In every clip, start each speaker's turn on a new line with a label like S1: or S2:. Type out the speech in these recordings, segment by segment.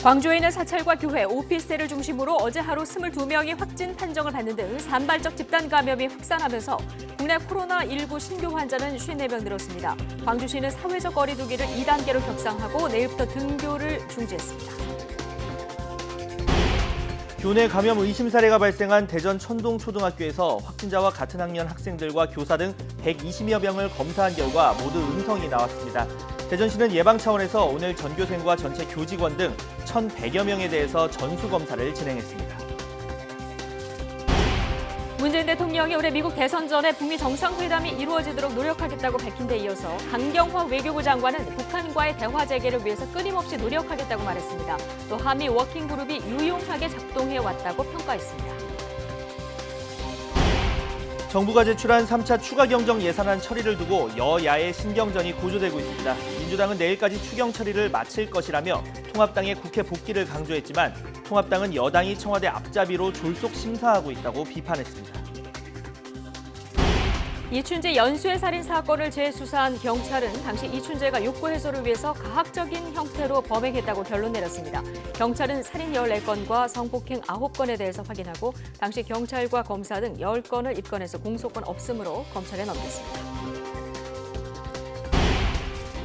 S1: 광주에 있는 사찰과 교회, 오피스텔을 중심으로 어제 하루 22명이 확진 판정을 받는 등 산발적 집단 감염이 확산하면서 국내 코로나19 신규 환자는 54명 늘었습니다. 광주시는 사회적 거리 두기를 2단계로 격상하고 내일부터 등교를 중지했습니다.
S2: 교내 감염 의심 사례가 발생한 대전 천동초등학교에서 확진자와 같은 학년 학생들과 교사 등 120여 명을 검사한 결과 모두 음성이 나왔습니다. 대전시는 예방 차원에서 오늘 전교생과 전체 교직원 등 1,100여 명에 대해서 전수검사를 진행했습니다.
S1: 문재인 대통령이 올해 미국 대선 전에 북미 정상회담이 이루어지도록 노력하겠다고 밝힌 데 이어서 강경화 외교부 장관은 북한과의 대화 재개를 위해서 끊임없이 노력하겠다고 말했습니다. 또 한미 워킹그룹이 유용하게 작동해왔다고 평가했습니다.
S2: 정부가 제출한 3차 추가 경정 예산안 처리를 두고 여야의 신경전이 고조되고 있습니다. 민주당은 내일까지 추경 처리를 마칠 것이라며 통합당의 국회 복귀를 강조했지만 통합당은 여당이 청와대 앞잡이로 졸속 심사하고 있다고 비판했습니다.
S1: 이춘재 연쇄 살인 사건을 재수사한 경찰은 당시 이춘재가 욕구 해소를 위해서 가학적인 형태로 범행했다고 결론 내렸습니다. 경찰은 살인 14건과 성폭행 9건에 대해서 확인하고 당시 경찰과 검사 등 10건을 입건해서 공소권 없음으로 검찰에 넘겼습니다.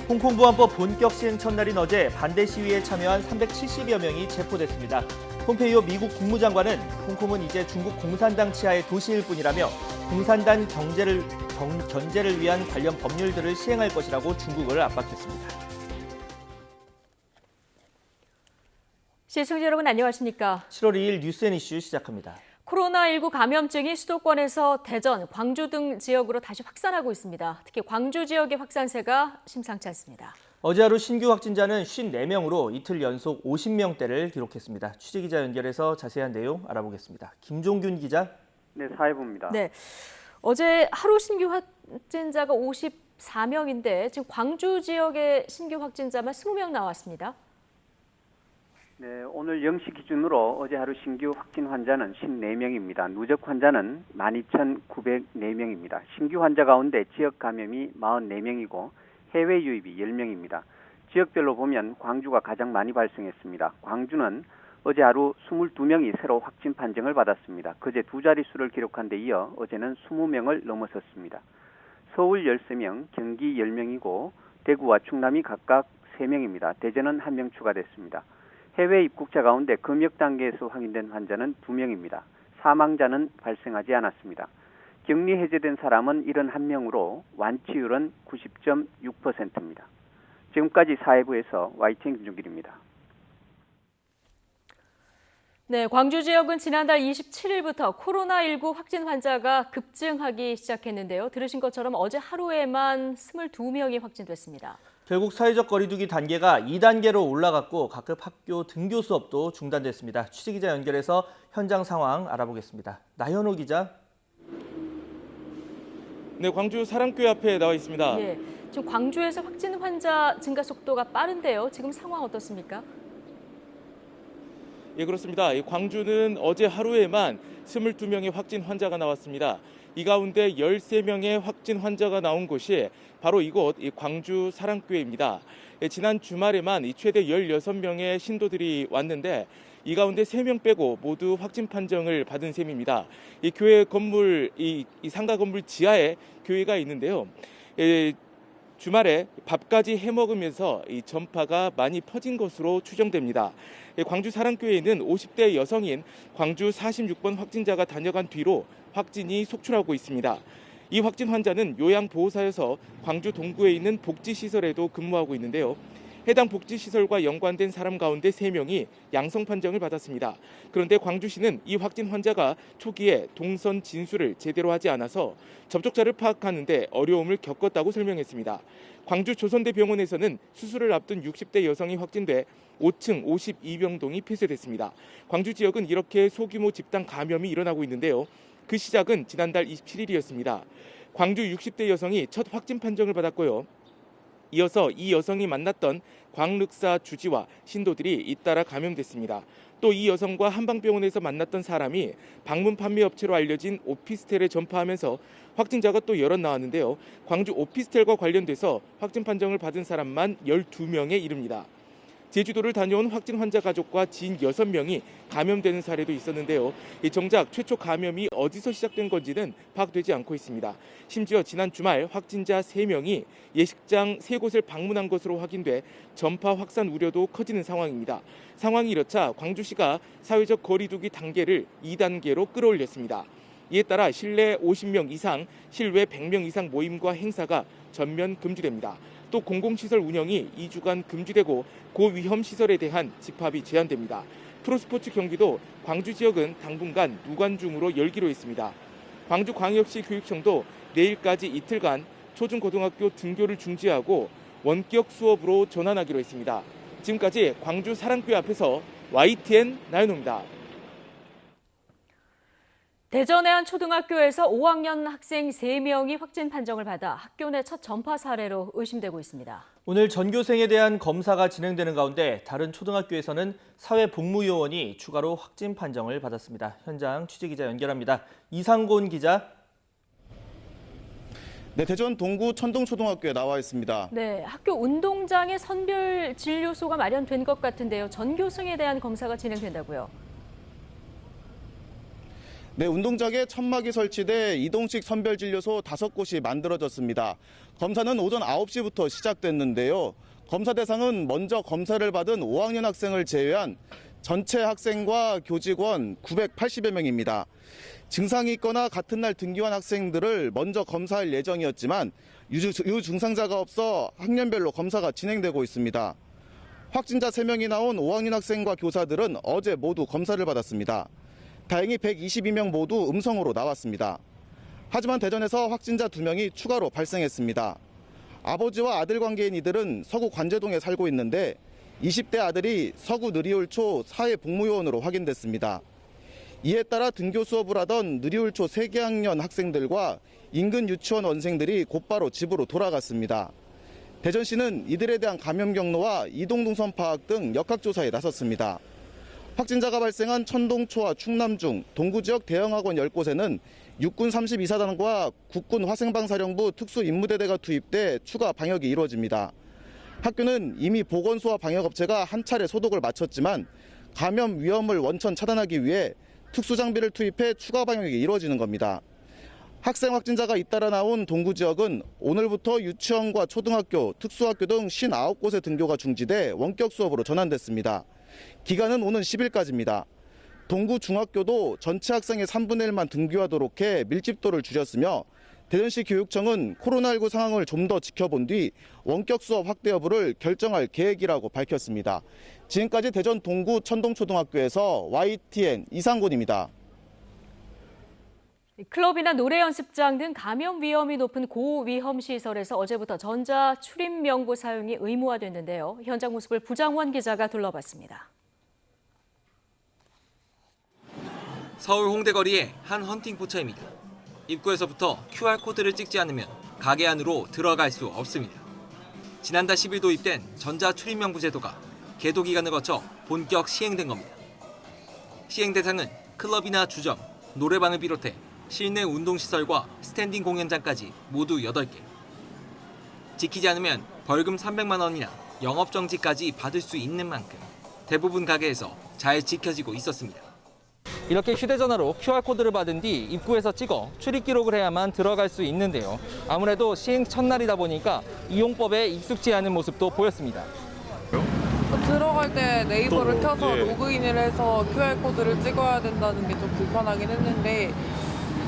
S2: 홍콩 보안법 본격 시행 첫날인 어제 반대 시위에 참여한 370여 명이 체포됐습니다. 폼페이오 미국 국무장관은 홍콩은 이제 중국 공산당 치하의 도시일 뿐이라며 공산당 견제를 위한 관련 법률들을 시행할 것이라고 중국을 압박했습니다.
S1: 시청자 여러분 안녕하십니까?
S2: 7월 2일 뉴스앤이슈 시작합니다.
S1: 코로나19 감염증이 수도권에서 대전, 광주 등 지역으로 다시 확산하고 있습니다. 특히 광주 지역의 확산세가 심상치 않습니다.
S2: 어제 하루 신규 확진자는 54명으로 이틀 연속 50명대를 기록했습니다. 취재기자 연결해서 자세한 내용 알아보겠습니다. 김종균 기자.
S3: 네, 사회부입니다.
S1: 네, 어제 하루 신규 확진자가 54명인데 지금 광주 지역의 신규 확진자만 20명 나왔습니다.
S3: 네, 오늘 0시 기준으로 어제 하루 신규 확진 환자는 14명입니다. 누적 환자는 12,904명입니다. 신규 환자 가운데 지역 감염이 44명이고 해외 유입이 10명입니다. 지역별로 보면 광주가 가장 많이 발생했습니다. 광주는 어제 하루 22명이 새로 확진 판정을 받았습니다. 그제 두 자릿수를 기록한 데 이어 어제는 20명을 넘어섰습니다. 서울 13명, 경기 10명이고 대구와 충남이 각각 3명입니다. 대전은 1명 추가됐습니다. 해외 입국자 가운데 검역 단계에서 확인된 환자는 2명입니다. 사망자는 발생하지 않았습니다. 격리 해제된 사람은 71명으로 완치율은 90.6%입니다. 지금까지 사회부에서 YTN 김종길입니다.
S1: 네, 광주 지역은 지난달 27일부터 코로나19 확진 환자가 급증하기 시작했는데요. 들으신 것처럼 어제 하루에만 22명이 확진됐습니다.
S2: 결국 사회적 거리 두기 단계가 2단계로 올라갔고 각급 학교 등교 수업도 중단됐습니다. 취재기자 연결해서 현장 상황 알아보겠습니다. 나현호 기자.
S4: 네, 광주 사랑교회 앞에 나와 있습니다.
S1: 네, 지금 광주에서 확진 환자 증가 속도가 빠른데요. 지금 상황 어떻습니까?
S4: 예, 그렇습니다. 광주는 어제 하루에만 22명의 확진 환자가 나왔습니다. 이 가운데 13명의 확진 환자가 나온 곳이 바로 이곳 광주 사랑교회입니다. 지난 주말에만 최대 16명의 신도들이 왔는데 이 가운데 3명 빼고 모두 확진 판정을 받은 셈입니다. 이 교회 건물, 이 상가 건물 지하에 교회가 있는데요. 주말에 밥까지 해먹으면서 이 전파가 많이 퍼진 것으로 추정됩니다. 광주 사랑교회에는 50대 여성인 광주 46번 확진자가 다녀간 뒤로 확진이 속출하고 있습니다. 이 확진 환자는 요양보호사여서 광주 동구에 있는 복지시설에도 근무하고 있는데요. 해당 복지시설과 연관된 사람 가운데 3명이 양성 판정을 받았습니다. 그런데 광주시는 이 확진 환자가 초기에 동선 진술을 제대로 하지 않아서 접촉자를 파악하는 데 어려움을 겪었다고 설명했습니다. 광주 조선대병원에서는 수술을 앞둔 60대 여성이 확진돼 5층 52병동이 폐쇄됐습니다. 광주 지역은 이렇게 소규모 집단 감염이 일어나고 있는데요. 그 시작은 지난달 27일이었습니다. 광주 60대 여성이 첫 확진 판정을 받았고요. 이어서 이 여성이 만났던 광륵사 주지와 신도들이 잇따라 감염됐습니다. 또 이 여성과 한방병원에서 만났던 사람이 방문 판매 업체로 알려진 오피스텔에 전파하면서 확진자가 또 여럿 나왔는데요. 광주 오피스텔과 관련돼서 확진 판정을 받은 사람만 12명에 이릅니다. 제주도를 다녀온 확진 환자 가족과 지인 6명이 감염되는 사례도 있었는데요. 정작 최초 감염이 어디서 시작된 건지는 파악되지 않고 있습니다. 심지어 지난 주말 확진자 3명이 예식장 3곳을 방문한 것으로 확인돼 전파 확산 우려도 커지는 상황입니다. 상황이 이렇자 광주시가 사회적 거리 두기 단계를 2단계로 끌어올렸습니다. 이에 따라 실내 50명 이상, 실외 100명 이상 모임과 행사가 전면 금지됩니다. 또 공공시설 운영이 2주간 금지되고 고위험 시설에 대한 집합이 제한됩니다. 프로스포츠 경기도 광주 지역은 당분간 무관중으로 열기로 했습니다. 광주광역시 교육청도 내일까지 이틀간 초중고등학교 등교를 중지하고 원격 수업으로 전환하기로 했습니다. 지금까지 광주 사랑교회 앞에서 YTN 나연호입니다.
S1: 대전의 한 초등학교에서 5학년 학생 3명이 확진 판정을 받아 학교 내 첫 전파 사례로 의심되고 있습니다.
S2: 오늘 전교생에 대한 검사가 진행되는 가운데 다른 초등학교에서는 사회복무요원이 추가로 확진 판정을 받았습니다. 현장 취재기자 연결합니다. 이상곤 기자.
S5: 네, 대전 동구 천동초등학교에 나와 있습니다.
S1: 네, 학교 운동장에 선별 진료소가 마련된 것 같은데요. 전교생에 대한 검사가 진행된다고요?
S5: 네, 운동장에 천막이 설치돼 이동식 선별진료소 5곳이 만들어졌습니다. 검사는 오전 9시부터 시작됐는데요. 검사 대상은 먼저 검사를 받은 5학년 학생을 제외한 전체 학생과 교직원 980여 명입니다. 증상이 있거나 같은 날 등교한 학생들을 먼저 검사할 예정이었지만 유증상자가 없어 학년별로 검사가 진행되고 있습니다. 확진자 3명이 나온 5학년 학생과 교사들은 어제 모두 검사를 받았습니다. 다행히 122명 모두 음성으로 나왔습니다. 하지만 대전에서 확진자 2명이 추가로 발생했습니다. 아버지와 아들 관계인 이들은 서구 관제동에 살고 있는데 20대 아들이 서구 느리울초 사회복무요원으로 확인됐습니다. 이에 따라 등교 수업을 하던 느리울초 3개 학년 학생들과 인근 유치원 원생들이 곧바로 집으로 돌아갔습니다. 대전시는 이들에 대한 감염 경로와 이동 동선 파악 등 역학조사에 나섰습니다. 확진자가 발생한 천동초와 충남중, 동구 지역 대형학원 10곳에는 육군 32사단과 국군 화생방사령부 특수임무대대가 투입돼 추가 방역이 이루어집니다. 학교는 이미 보건소와 방역업체가 한 차례 소독을 마쳤지만 감염 위험을 원천 차단하기 위해 특수장비를 투입해 추가 방역이 이루어지는 겁니다. 학생 확진자가 잇따라 나온 동구 지역은 오늘부터 유치원과 초등학교, 특수학교 등 59곳의 등교가 중지돼 원격 수업으로 전환됐습니다. 기간은 오는 10일까지입니다. 동구 중학교도 전체 학생의 3분의 1만 등교하도록 해 밀집도를 줄였으며 대전시 교육청은 코로나19 상황을 좀 더 지켜본 뒤 원격 수업 확대 여부를 결정할 계획이라고 밝혔습니다. 지금까지 대전 동구 천동초등학교에서 YTN 이상곤입니다.
S1: 클럽이나 노래 연습장 등 감염 위험이 높은 고위험 시설에서 어제부터 전자 출입 명부 사용이 의무화됐는데요. 현장 모습을 부장원 기자가 둘러봤습니다.
S6: 서울 홍대거리의 한 헌팅포차입니다. 입구에서부터 QR코드를 찍지 않으면 가게 안으로 들어갈 수 없습니다. 지난달 10일 도입된 전자 출입 명부 제도가 계도 기간을 거쳐 본격 시행된 겁니다. 시행 대상은 클럽이나 주점, 노래방을 비롯해 실내 운동시설과 스탠딩 공연장까지 모두 8개. 지키지 않으면 벌금 300만 원이나 영업정지까지 받을 수 있는 만큼 대부분 가게에서 잘 지켜지고 있었습니다.
S7: 이렇게 휴대전화로 QR코드를 받은 뒤 입구에서 찍어 출입 기록을 해야만 들어갈 수 있는데요. 아무래도 시행 첫날이다 보니까 이용법에 익숙지 않은 모습도 보였습니다.
S8: 들어갈 때 네이버를 켜서 로그인을 해서 QR코드를 찍어야 된다는 게 좀 불편하긴 했는데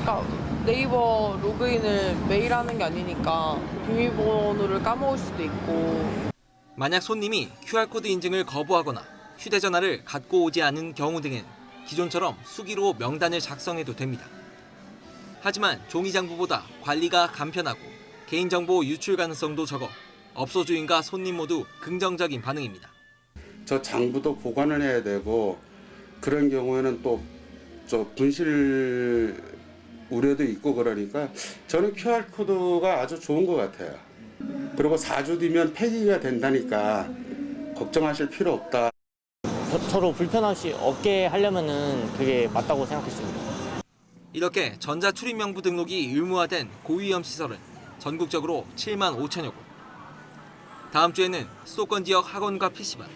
S8: 그러니까 네이버 로그인을 매일 하는 게 아니니까 비밀번호를 까먹을 수도 있고.
S6: 만약 손님이 QR코드 인증을 거부하거나 휴대전화를 갖고 오지 않은 경우 등은 기존처럼 수기로 명단을 작성해도 됩니다. 하지만 종이장부보다 관리가 간편하고 개인정보 유출 가능성도 적어 업소 주인과 손님 모두 긍정적인 반응입니다.
S9: 저 장부도 보관을 해야 되고 그런 경우에는 또 저 분실 우려도 있고 그러니까 저는 QR코드가 아주 좋은 것 같아요. 그리고 4주 뒤면 폐기가 된다니까 걱정하실 필요 없다.
S10: 서로 불편함 없게 하려면은 그게 맞다고 생각했습니다.
S6: 이렇게 전자 출입 명부 등록이 의무화된 고위험 시설은 전국적으로 7만 5천여 곳. 다음 주에는 수도권 지역 학원과 PC방,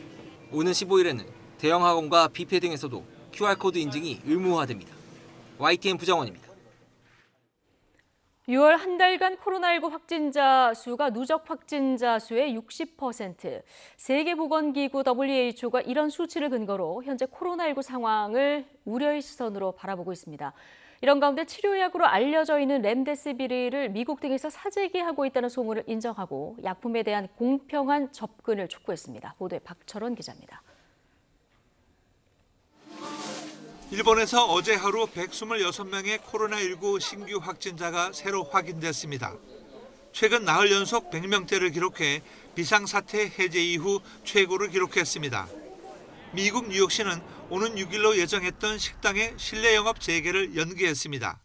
S6: 오는 15일에는 대형 학원과 뷔페 등에서도 QR코드 인증이 의무화됩니다. YTN 부정원입니다.
S1: 6월 한 달간 코로나19 확진자 수가 누적 확진자 수의 60%. 세계보건기구 WHO가 이런 수치를 근거로 현재 코로나19 상황을 우려의 시선으로 바라보고 있습니다. 이런 가운데 치료약으로 알려져 있는 렘데시비르를 미국 등에서 사재기하고 있다는 소문을 인정하고 약품에 대한 공평한 접근을 촉구했습니다. 보도에 박철원 기자입니다.
S11: 일본에서 어제 하루 126명의 코로나19 신규 확진자가 새로 확인됐습니다. 최근 나흘 연속 100명대를 기록해 비상사태 해제 이후 최고를 기록했습니다. 미국 뉴욕시는 오는 6일로 예정했던 식당의 실내 영업 재개를 연기했습니다.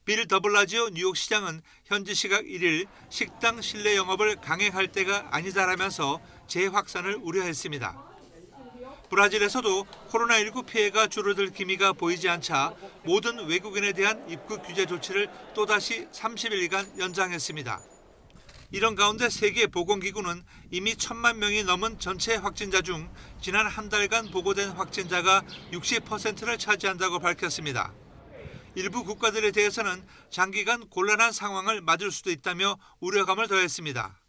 S11: 빌 더블라지오 뉴욕시장은 현지 시각 1일 식당 실내 영업을 강행할 때가 아니다라면서 재확산을 우려했습니다. 브라질에서도 코로나19 피해가 줄어들 기미가 보이지 않자 모든 외국인에 대한 입국 규제 조치를 또다시 30일간 연장했습니다. 이런 가운데 세계보건기구는 이미 1,000만 명이 넘은 전체 확진자 중 지난 한 달간 보고된 확진자가 60%를 차지한다고 밝혔습니다. 일부 국가들에 대해서는 장기간 곤란한 상황을 맞을 수도 있다며 우려감을 더했습니다.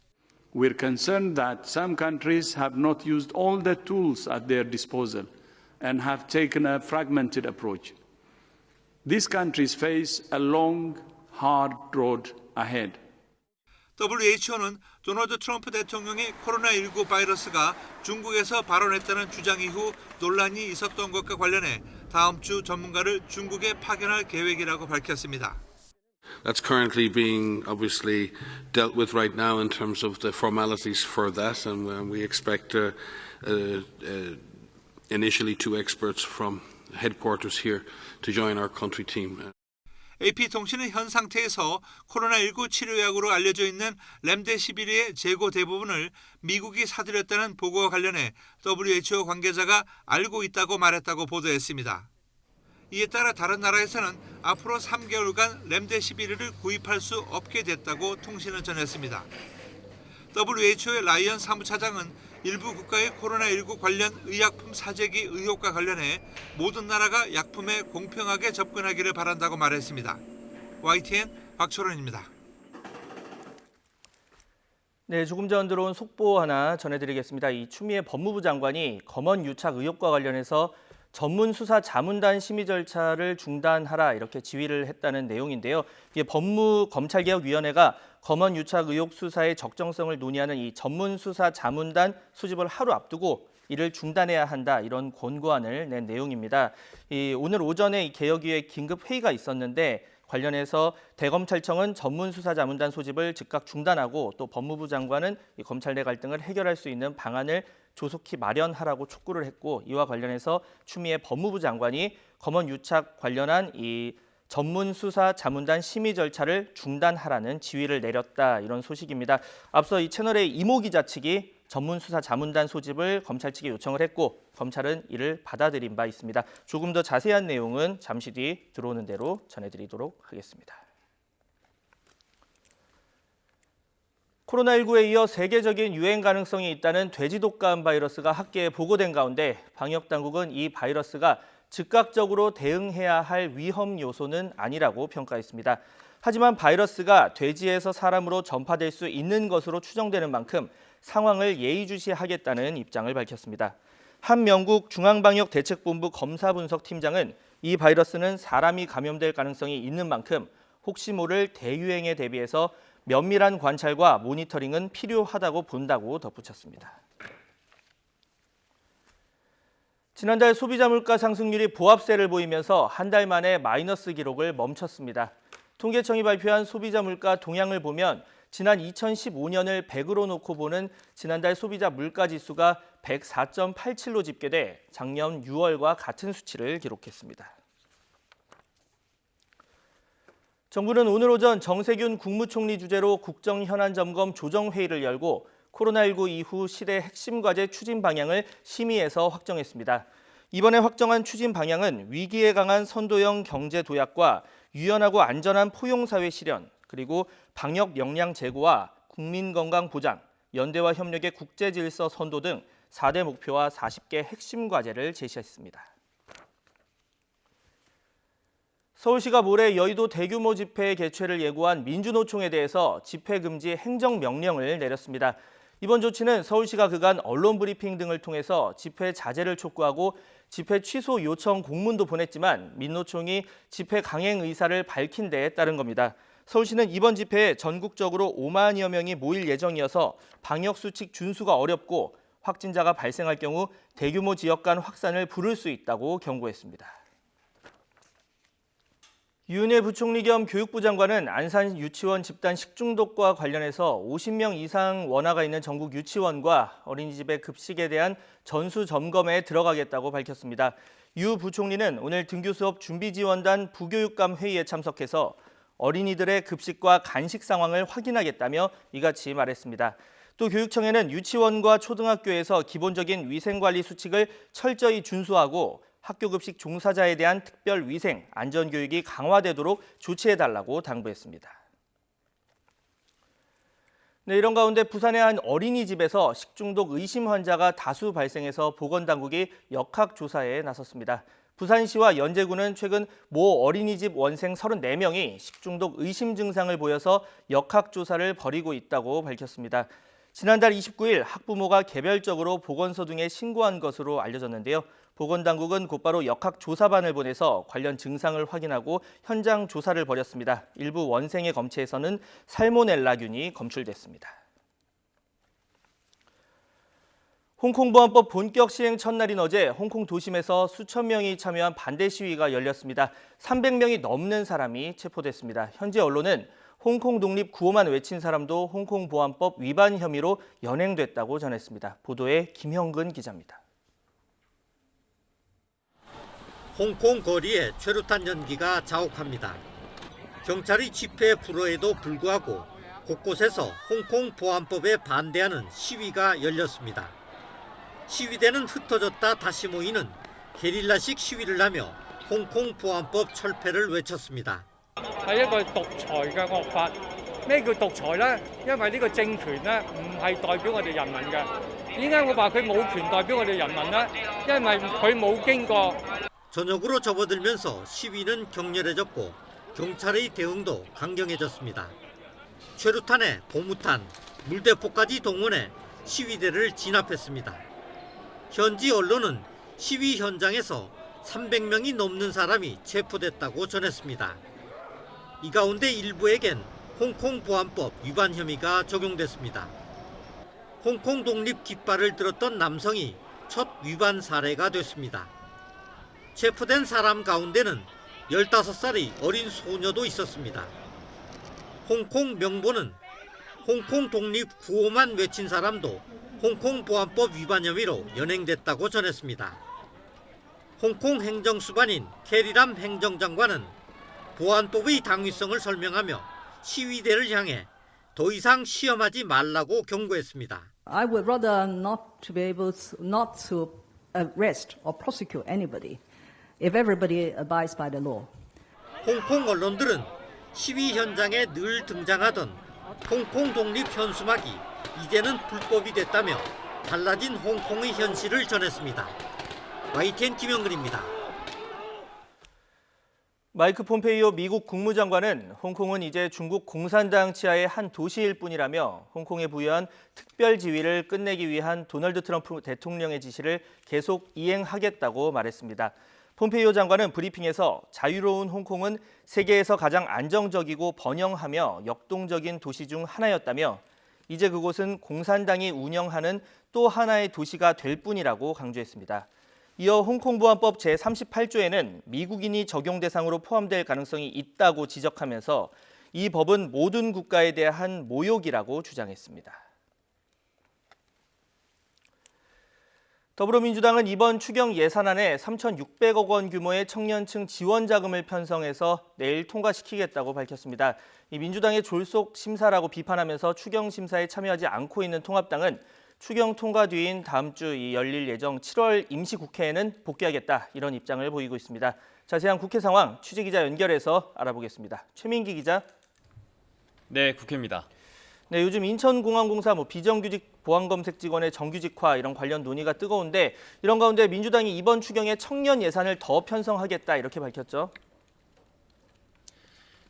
S12: We're concerned that some countries have not used all the tools at their disposal and have taken a fragmented approach. These countries face a long, hard road ahead.
S11: WHO는 도널드 트럼프 대통령의 코로나19 바이러스가 중국에서 발원했다는 주장 이후 논란이 있었던 것과 관련해 다음 주 전문가를 중국에 파견할 계획이라고 밝혔습니다.
S13: That's currently being obviously dealt with right now in terms of the formalities for that, and we expect initially 2 experts from headquarters here to join our country team.
S11: AP통신은 현 상태에서 코로나19 치료약으로 알려져 있는 렘데시비르의 재고 대부분을 미국이 사들였다는 보고와 관련해 WHO 관계자가 알고 있다고 말했다고 보도했습니다. 이에 따라 다른 나라에서는 앞으로 3개월간 렘데시비르를 구입할 수 없게 됐다고 통신은 전했습니다. WHO의 라이언 사무차장은 일부 국가의 코로나19 관련 의약품 사재기 의혹과 관련해 모든 나라가 약품에 공평하게 접근하기를 바란다고 말했습니다. YTN 박철원입니다.
S2: 네, 조금 전 들어온 속보 하나 전해드리겠습니다. 이 추미애 법무부 장관이 검언 유착 의혹과 관련해서 전문 수사 자문단 심의 절차를 중단하라 이렇게 지휘를 했다는 내용인데요. 이게 법무검찰개혁위원회가 검언 유착 의혹 수사의 적정성을 논의하는 이 전문 수사 자문단 소집을 하루 앞두고 이를 중단해야 한다 이런 권고안을 낸 내용입니다. 오늘 오전에 이 개혁위의 긴급 회의가 있었는데 관련해서 대검찰청은 전문 수사 자문단 소집을 즉각 중단하고 또 법무부 장관은 이 검찰 내 갈등을 해결할 수 있는 방안을 조속히 마련하라고 촉구를 했고 이와 관련해서 추미애 법무부 장관이 검언 유착 관련한 이 전문 수사 자문단 심의 절차를 중단하라는 지휘를 내렸다 이런 소식입니다. 앞서 이 채널의 이모 기자 측이 전문 수사 자문단 소집을 검찰 측에 요청을 했고 검찰은 이를 받아들인 바 있습니다. 조금 더 자세한 내용은 잠시 뒤 들어오는 대로 전해드리도록 하겠습니다. 코로나19에 이어 세계적인 유행 가능성이 있다는 돼지독감 바이러스가 학계에 보고된 가운데 방역당국은 이 바이러스가 즉각적으로 대응해야 할 위험 요소는 아니라고 평가했습니다. 하지만 바이러스가 돼지에서 사람으로 전파될 수 있는 것으로 추정되는 만큼 상황을 예의주시하겠다는 입장을 밝혔습니다. 한명국 중앙방역대책본부 검사분석팀장은 이 바이러스는 사람이 감염될 가능성이 있는 만큼 혹시 모를 대유행에 대비해서 면밀한 관찰과 모니터링은 필요하다고 본다고 덧붙였습니다. 지난달 소비자 물가 상승률이 보합세를 보이면서 한 달 만에 마이너스 기록을 멈췄습니다. 통계청이 발표한 소비자 물가 동향을 보면 지난 2015년을 100으로 놓고 보는 지난달 소비자 물가 지수가 104.87로 집계돼 작년 6월과 같은 수치를 기록했습니다. 정부는 오늘 오전 정세균 국무총리 주재로 국정현안점검 조정회의를 열고 코로나19 이후 시대 핵심 과제 추진 방향을 심의해서 확정했습니다. 이번에 확정한 추진 방향은 위기에 강한 선도형 경제 도약과 유연하고 안전한 포용사회 실현, 그리고 방역 역량 제고와 국민 건강 보장, 연대와 협력의 국제 질서 선도 등 4대 목표와 40개 핵심 과제를 제시했습니다. 서울시가 모레 여의도 대규모 집회 개최를 예고한 민주노총에 대해서 집회 금지 행정명령을 내렸습니다. 이번 조치는 서울시가 그간 언론 브리핑 등을 통해서 집회 자제를 촉구하고 집회 취소 요청 공문도 보냈지만 민노총이 집회 강행 의사를 밝힌 데에 따른 겁니다. 서울시는 이번 집회에 전국적으로 5만여 명이 모일 예정이어서 방역수칙 준수가 어렵고 확진자가 발생할 경우 대규모 지역 간 확산을 부를 수 있다고 경고했습니다. 유은혜 부총리 겸 교육부 장관은 안산 유치원 집단 식중독과 관련해서 50명 이상 원화가 있는 전국 유치원과 어린이집의 급식에 대한 전수 점검에 들어가겠다고 밝혔습니다. 유 부총리는 오늘 등교수업 준비지원단 부교육감 회의에 참석해서 어린이들의 급식과 간식 상황을 확인하겠다며 이같이 말했습니다. 또 교육청에는 유치원과 초등학교에서 기본적인 위생관리 수칙을 철저히 준수하고 학교 급식 종사자에 대한 특별 위생, 안전 교육이 강화되도록 조치해달라고 당부했습니다. 네, 이런 가운데 부산의 한 어린이집에서 식중독 의심 환자가 다수 발생해서 보건당국이 역학조사에 나섰습니다. 부산시와 연제군은 최근 모 어린이집 원생 34명이 식중독 의심 증상을 보여서 역학조사를 벌이고 있다고 밝혔습니다. 지난달 29일 학부모가 개별적으로 보건소 등에 신고한 것으로 알려졌는데요. 보건당국은 곧바로 역학조사반을 보내서 관련 증상을 확인하고 현장 조사를 벌였습니다. 일부 원생의 검체에서는 살모넬라균이 검출됐습니다. 홍콩 보안법 본격 시행 첫날인 어제 홍콩 도심에서 수천 명이 참여한 반대 시위가 열렸습니다. 300명이 넘는 사람이 체포됐습니다. 현지 언론은 홍콩 독립 구호만 외친 사람도 홍콩 보안법 위반 혐의로 연행됐다고 전했습니다. 보도에 김형근 기자입니다.
S14: 홍콩 거리에 최루탄 연기가 자욱합니다. 경찰이 집회에 불허에도 불구하고 곳곳에서 홍콩 보안법에 반대하는 시위가 열렸습니다. 시위대는 흩어졌다 다시 모이는 게릴라식 시위를 하며 홍콩 보안법 철폐를 외쳤습니다.
S15: 係一個獨裁嘅惡法。咩叫獨裁呢？因為呢個政權呢唔係代表我哋人民嘅。點解我話佢冇權代表我哋人民呢？因為佢冇經過。
S14: 저녁으로 접어들면서 시위는 격렬해졌고 경찰의 대응도 강경해졌습니다. 최루탄에 고무탄, 물대포까지 동원해 시위대를 진압했습니다. 현지 언론은 시위 현장에서 300명이 넘는 사람이 체포됐다고 전했습니다. 이 가운데 일부에겐 홍콩 보안법 위반 혐의가 적용됐습니다. 홍콩 독립 깃발을 들었던 남성이 첫 위반 사례가 됐습니다. 체포된 사람 가운데는 15살의 어린 소녀도 있었습니다. 홍콩 명보는 홍콩 독립 구호만 외친 사람도 홍콩 보안법 위반 혐의로 연행됐다고 전했습니다. 홍콩 행정수반인 캐리람 행정장관은 보안법의 당위성을 설명하며 시위대를 향해 더 이상 시험하지 말라고 경고했습니다.
S16: I would rather not to be able to, not to arrest or prosecute anybody if everybody abides by the law.
S14: 홍콩 언론들은 시위 현장에 늘 등장하던 홍콩 독립 현수막이 이제는 불법이 됐다며 달라진 홍콩의 현실을 전했습니다. YTN 김영근입니다.
S2: 마이크 폼페이오 미국 국무장관은 홍콩은 이제 중국 공산당 치하의 한 도시일 뿐이라며 홍콩에 부여한 특별 지위를 끝내기 위한 도널드 트럼프 대통령의 지시를 계속 이행하겠다고 말했습니다. 폼페이오 장관은 브리핑에서 자유로운 홍콩은 세계에서 가장 안정적이고 번영하며 역동적인 도시 중 하나였다며 이제 그곳은 공산당이 운영하는 또 하나의 도시가 될 뿐이라고 강조했습니다. 이어 홍콩 보안법 제38조에는 미국인이 적용 대상으로 포함될 가능성이 있다고 지적하면서 이 법은 모든 국가에 대한 모욕이라고 주장했습니다. 더불어민주당은 이번 추경 예산안에 3,600억 원 규모의 청년층 지원 자금을 편성해서 내일 통과시키겠다고 밝혔습니다. 이 민주당의 졸속 심사라고 비판하면서 추경 심사에 참여하지 않고 있는 통합당은 추경 통과 뒤인 다음 주 열릴 예정 7월 임시국회에는 복귀하겠다 이런 입장을 보이고 있습니다. 자세한 국회 상황 취재기자 연결해서 알아보겠습니다. 최민기 기자.
S17: 네, 국회입니다.
S2: 네, 요즘 인천공항공사 비정규직 보안검색 직원의 정규직화 이런 관련 논의가 뜨거운데 이런 가운데 민주당이 이번 추경에 청년 예산을 더 편성하겠다 이렇게 밝혔죠.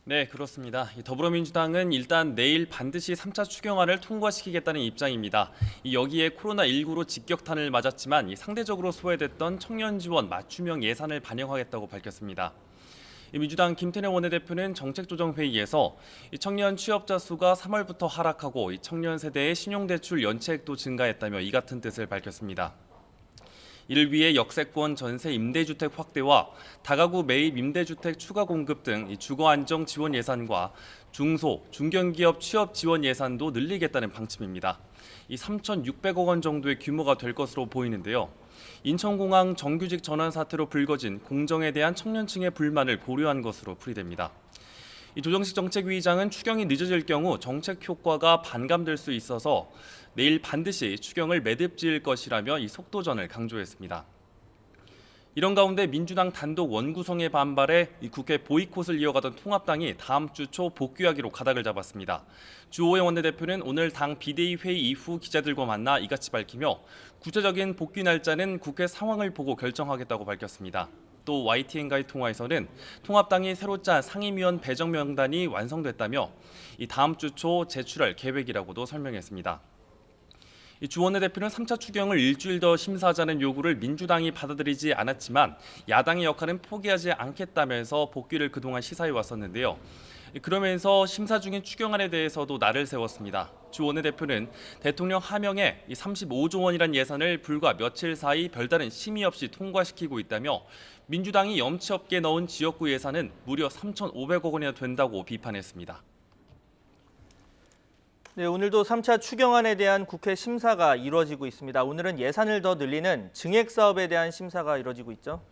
S17: 네, 그렇습니다. 더불어민주당은 일단 내일 반드시 3차 추경안을 통과시키겠다는 입장입니다. 여기에 코로나19로 직격탄을 맞았지만 상대적으로 소외됐던 청년 지원 맞춤형 예산을 반영하겠다고 밝혔습니다. 민주당 김태년 원내대표는 정책조정회의에서 청년 취업자 수가 3월부터 하락하고 청년 세대의 신용대출 연체액도 증가했다며 이 같은 뜻을 밝혔습니다. 이를 위해 역세권 전세 임대주택 확대와 다가구 매입 임대주택 추가 공급 등 주거안정 지원 예산과 중소, 중견기업 취업 지원 예산도 늘리겠다는 방침입니다. 3,600억 원 정도의 규모가 될 것으로 보이는데요. 인천공항 정규직 전환 사태로 불거진 공정에 대한 청년층의 불만을 고려한 것으로 풀이됩니다. 조정식 정책위의장은 추경이 늦어질 경우 정책 효과가 반감될 수 있어서 내일 반드시 추경을 매듭지을 것이라며 속도전을 강조했습니다. 이런 가운데 민주당 단독 원구성에 반발해 국회 보이콧을 이어가던 통합당이 다음 주 초 복귀하기로 가닥을 잡았습니다. 주호영 원내대표는 오늘 당 비대위 회의 이후 기자들과 만나 이같이 밝히며 구체적인 복귀 날짜는 국회 상황을 보고 결정하겠다고 밝혔습니다. 또 YTN과의 통화에서는 통합당이 새로 짠 상임위원 배정 명단이 완성됐다며 다음 주 초 제출할 계획이라고도 설명했습니다. 주 원내대표는 3차 추경을 일주일 더 심사하자는 요구를 민주당이 받아들이지 않았지만 야당의 역할은 포기하지 않겠다면서 복귀를 그동안 시사해 왔었는데요. 그러면서 심사 중인 추경안에 대해서도 날을 세웠습니다. 주 원내대표는 대통령 하명에 35조 원이란 예산을 불과 며칠 사이 별다른 심의 없이 통과시키고 있다며 민주당이 염치 없게 넣은 지역구 예산은 무려 3,500억 원이나 된다고 비판했습니다.
S2: 네, 오늘도 3차 추경안에 대한 국회 심사가 이루어지고 있습니다. 오늘은 예산을 더 늘리는 증액 사업에 대한 심사가 이루어지고 있죠.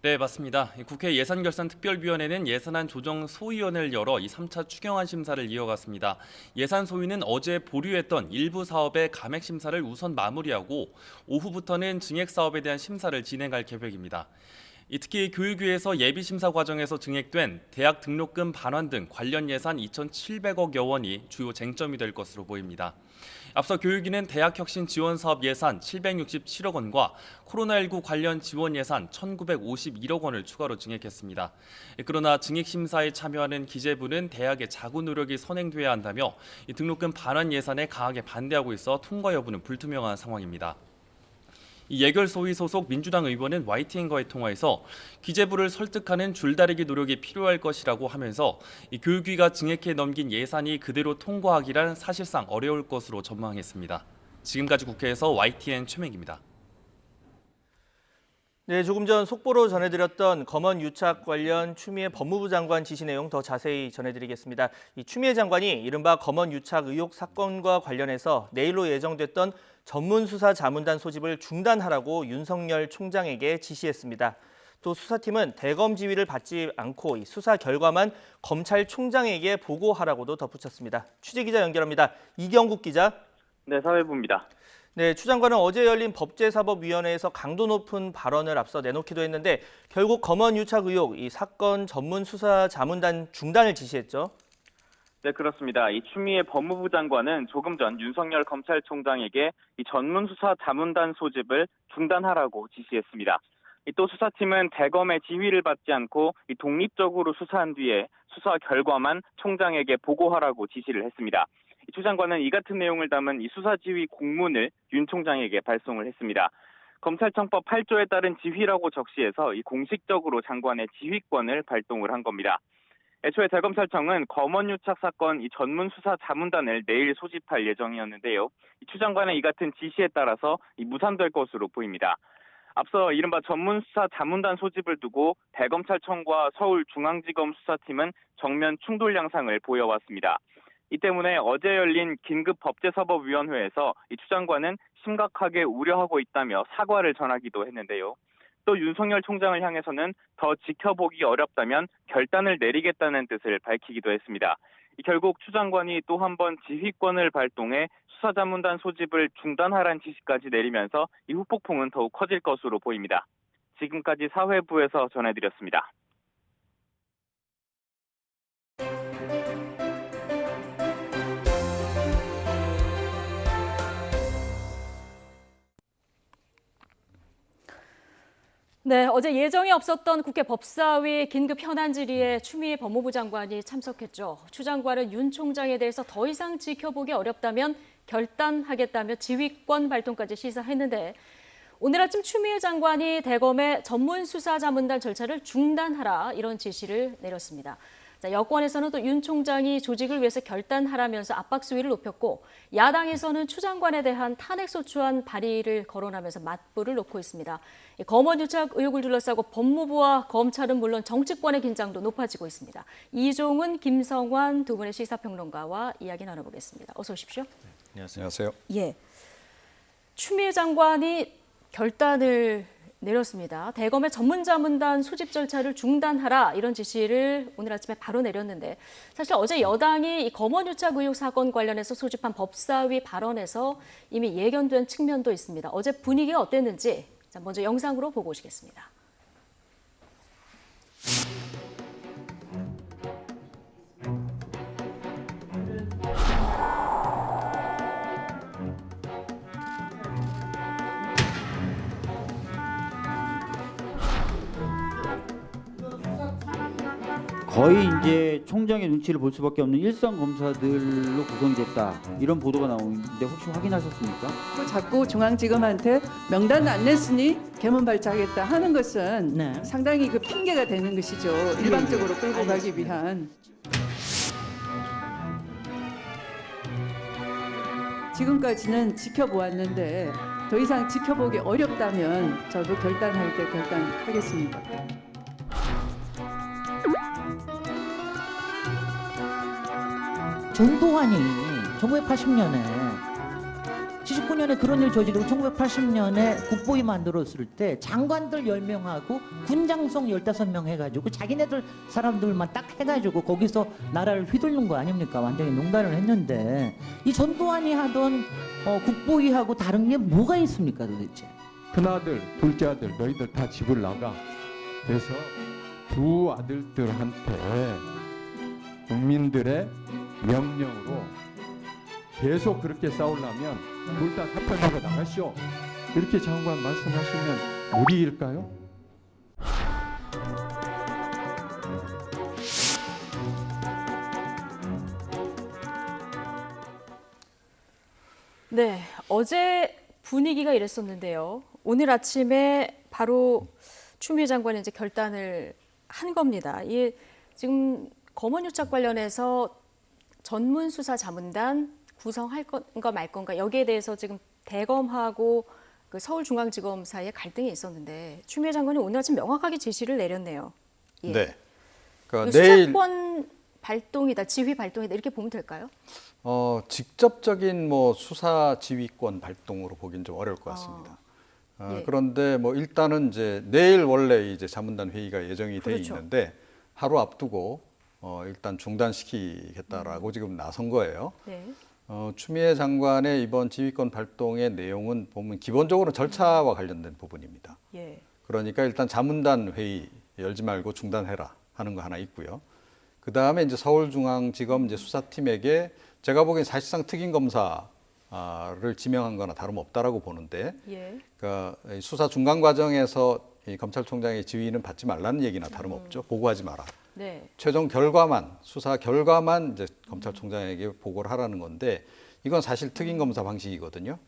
S17: 네, 맞습니다. 국회 예산결산특별위원회는 예산안 조정 소위원회를 열어 3차 추경안 심사를 이어갔습니다. 예산 소위는 어제 보류했던 일부 사업의 감액 심사를 우선 마무리하고 오후부터는 증액 사업에 대한 심사를 진행할 계획입니다. 특히 교육위에서 예비심사 과정에서 증액된 대학 등록금 반환 등 관련 예산 2,700억여 원이 주요 쟁점이 될 것으로 보입니다. 앞서 교육위는 대학혁신 지원사업 예산 767억 원과 코로나19 관련 지원 예산 1,951억 원을 추가로 증액했습니다. 그러나 증액심사에 참여하는 기재부는 대학의 자구 노력이 선행돼야 한다며 등록금 반환 예산에 강하게 반대하고 있어 통과 여부는 불투명한 상황입니다. 예결 소위 소속 민주당 의원은 YTN과의 통화에서 기재부를 설득하는 줄다리기 노력이 필요할 것이라고 하면서 교육위가 증액해 넘긴 예산이 그대로 통과하기란 사실상 어려울 것으로 전망했습니다. 지금까지 국회에서 YTN 최명입니다.
S2: 네, 조금 전 속보로 전해드렸던 검언 유착 관련 추미애 법무부 장관 지시 내용 더 자세히 전해드리겠습니다. 이 추미애 장관이 이른바 검언 유착 의혹 사건과 관련해서 내일로 예정됐던 전문수사 자문단 소집을 중단하라고 윤석열 총장에게 지시했습니다. 또 수사팀은 대검 지휘를 받지 않고 이 수사 결과만 검찰총장에게 보고하라고도 덧붙였습니다. 취재기자 연결합니다. 이경국 기자.
S18: 네, 사회부입니다.
S2: 네, 추 장관은 어제 열린 법제사법위원회에서 강도 높은 발언을 앞서 내놓기도 했는데 결국 검언 유착 의혹 이 사건 전문 수사 자문단 중단을 지시했죠.
S18: 네, 그렇습니다. 이 추미애 법무부 장관은 조금 전 윤석열 검찰총장에게 이 전문 수사 자문단 소집을 중단하라고 지시했습니다. 또 수사팀은 대검의 지휘를 받지 않고 이 독립적으로 수사한 뒤에 수사 결과만 총장에게 보고하라고 지시를 했습니다. 추 장관은 이 같은 내용을 담은 이 수사지휘 공문을 윤 총장에게 발송을 했습니다. 검찰청법 8조에 따른 지휘라고 적시해서 이 공식적으로 장관의 지휘권을 발동을 한 겁니다. 애초에 대검찰청은 검언유착 사건 이 전문 수사 자문단을 내일 소집할 예정이었는데요. 추 장관의 이 같은 지시에 따라서 무산될 것으로 보입니다. 앞서 이른바 전문 수사 자문단 소집을 두고 대검찰청과 서울중앙지검 수사팀은 정면 충돌 양상을 보여왔습니다. 이 때문에 어제 열린 긴급 법제사법위원회에서 이 추 장관은 심각하게 우려하고 있다며 사과를 전하기도 했는데요. 또 윤석열 총장을 향해서는 더 지켜보기 어렵다면 결단을 내리겠다는 뜻을 밝히기도 했습니다. 결국 추 장관이 또 한 번 지휘권을 발동해 수사자문단 소집을 중단하라는 지시까지 내리면서 이 후폭풍은 더욱 커질 것으로 보입니다. 지금까지 사회부에서 전해드렸습니다.
S1: 네, 어제 예정이 없었던 국회 법사위 긴급 현안 질의에 추미애 법무부 장관이 참석했죠. 추 장관은 윤 총장에 대해서 더 이상 지켜보기 어렵다면 결단하겠다며 지휘권 발동까지 시사했는데 오늘 아침 추미애 장관이 대검의 전문수사자문단 절차를 중단하라 이런 지시를 내렸습니다. 자, 여권에서는 또 윤 총장이 조직을 위해서 결단하라면서 압박 수위를 높였고 야당에서는 추 장관에 대한 탄핵소추안 발의를 거론하면서 맞불을 놓고 있습니다. 검언 유착 의혹을 둘러싸고 법무부와 검찰은 물론 정치권의 긴장도 높아지고 있습니다. 이종훈, 김성환 두 분의 시사평론가와 이야기 나눠보겠습니다. 어서 오십시오.
S19: 안녕하세요.
S1: 예, 추미애 장관이 결단을 내렸습니다. 대검의 전문자문단 소집 절차를 중단하라 이런 지시를 오늘 아침에 바로 내렸는데 사실 어제 여당이 이 검언 유착 의혹 사건 관련해서 소집한 법사위 발언에서 이미 예견된 측면도 있습니다. 어제 분위기가 어땠는지 먼저 영상으로 보고 오시겠습니다.
S20: 거의 이제 총장의 눈치를 볼 수밖에 없는 일선 검사들로 구성됐다 이런 보도가 나오는데 혹시 확인하셨습니까?
S21: 자꾸 중앙지검한테 명단을 안 냈으니 개문 발차하겠다 하는 것은 상당히 그 핑계가 되는 것이죠. 일방적으로 끌고 가기 위한. 지금까지는 지켜보았는데 더 이상 지켜보기 어렵다면 저도 결단할 때 결단하겠습니다.
S22: 전두환이 1980년에 79년에 그런 일 저지르고 1980년에 국보위 만들었을 때 장관들 10명하고 군장성 15명 해가지고 자기네들 사람들만 딱 해가지고 거기서 나라를 휘둘른 거 아닙니까? 완전히 농단을 했는데 이 전두환이 하던 국보위하고 다른 게 뭐가 있습니까 도대체?
S23: 큰아들, 둘째 아들 너희들 다 집을 나가. 그래서 두 아들들한테 국민들의 명령으로 계속 그렇게 싸우려면 둘 다 사표하고 나가시오. 이렇게 장관 말씀하시면 무리일까요?
S1: 네, 어제 분위기가 이랬었는데요. 오늘 아침에 바로 추미애 장관이 이제 결단을 한 겁니다. 이게 지금 검언 유착 관련해서 전문수사자문단 구성할 건가 말 건가 여기에 대해서 지금 대검하고 그 서울중앙지검 사이에 갈등이 있었는데 추미애 장관이 오늘 아침 명확하게 지시를 내렸네요. 예.
S19: 네.
S1: 그러니까 수사권 발동이다, 지휘 발동이다 이렇게 보면 될까요?
S19: 직접적인 뭐 수사 지휘권 발동으로 보기는 좀 어려울 것 같습니다.
S1: 예.
S19: 그런데 뭐 일단은 이제 내일 원래 이제 자문단 회의가 예정이 돼
S1: 그렇죠.
S19: 있는데 하루 앞두고 일단 중단시키겠다라고 지금 나선 거예요.
S1: 네.
S19: 추미애 장관의 이번 지휘권 발동의 내용은 보면 기본적으로 절차와 관련된 부분입니다.
S1: 예.
S19: 그러니까 일단 자문단 회의 열지 말고 중단해라 하는 거 하나 있고요. 그 다음에 이제 서울중앙지검 이제 수사팀에게 제가 보기엔 사실상 특임 검사를 지명한 거나 다름없다라고 보는데,
S1: 예.
S19: 그러니까 수사 중간 과정에서 이 검찰총장의 지휘는 받지 말라는 얘기나 다름없죠. 보고하지 마라.
S1: 네.
S19: 최종 결과만 수사 결과만 이제 검찰총장에게 보고를 하라는 건데 이건 사실 특임 검사 방식이거든요.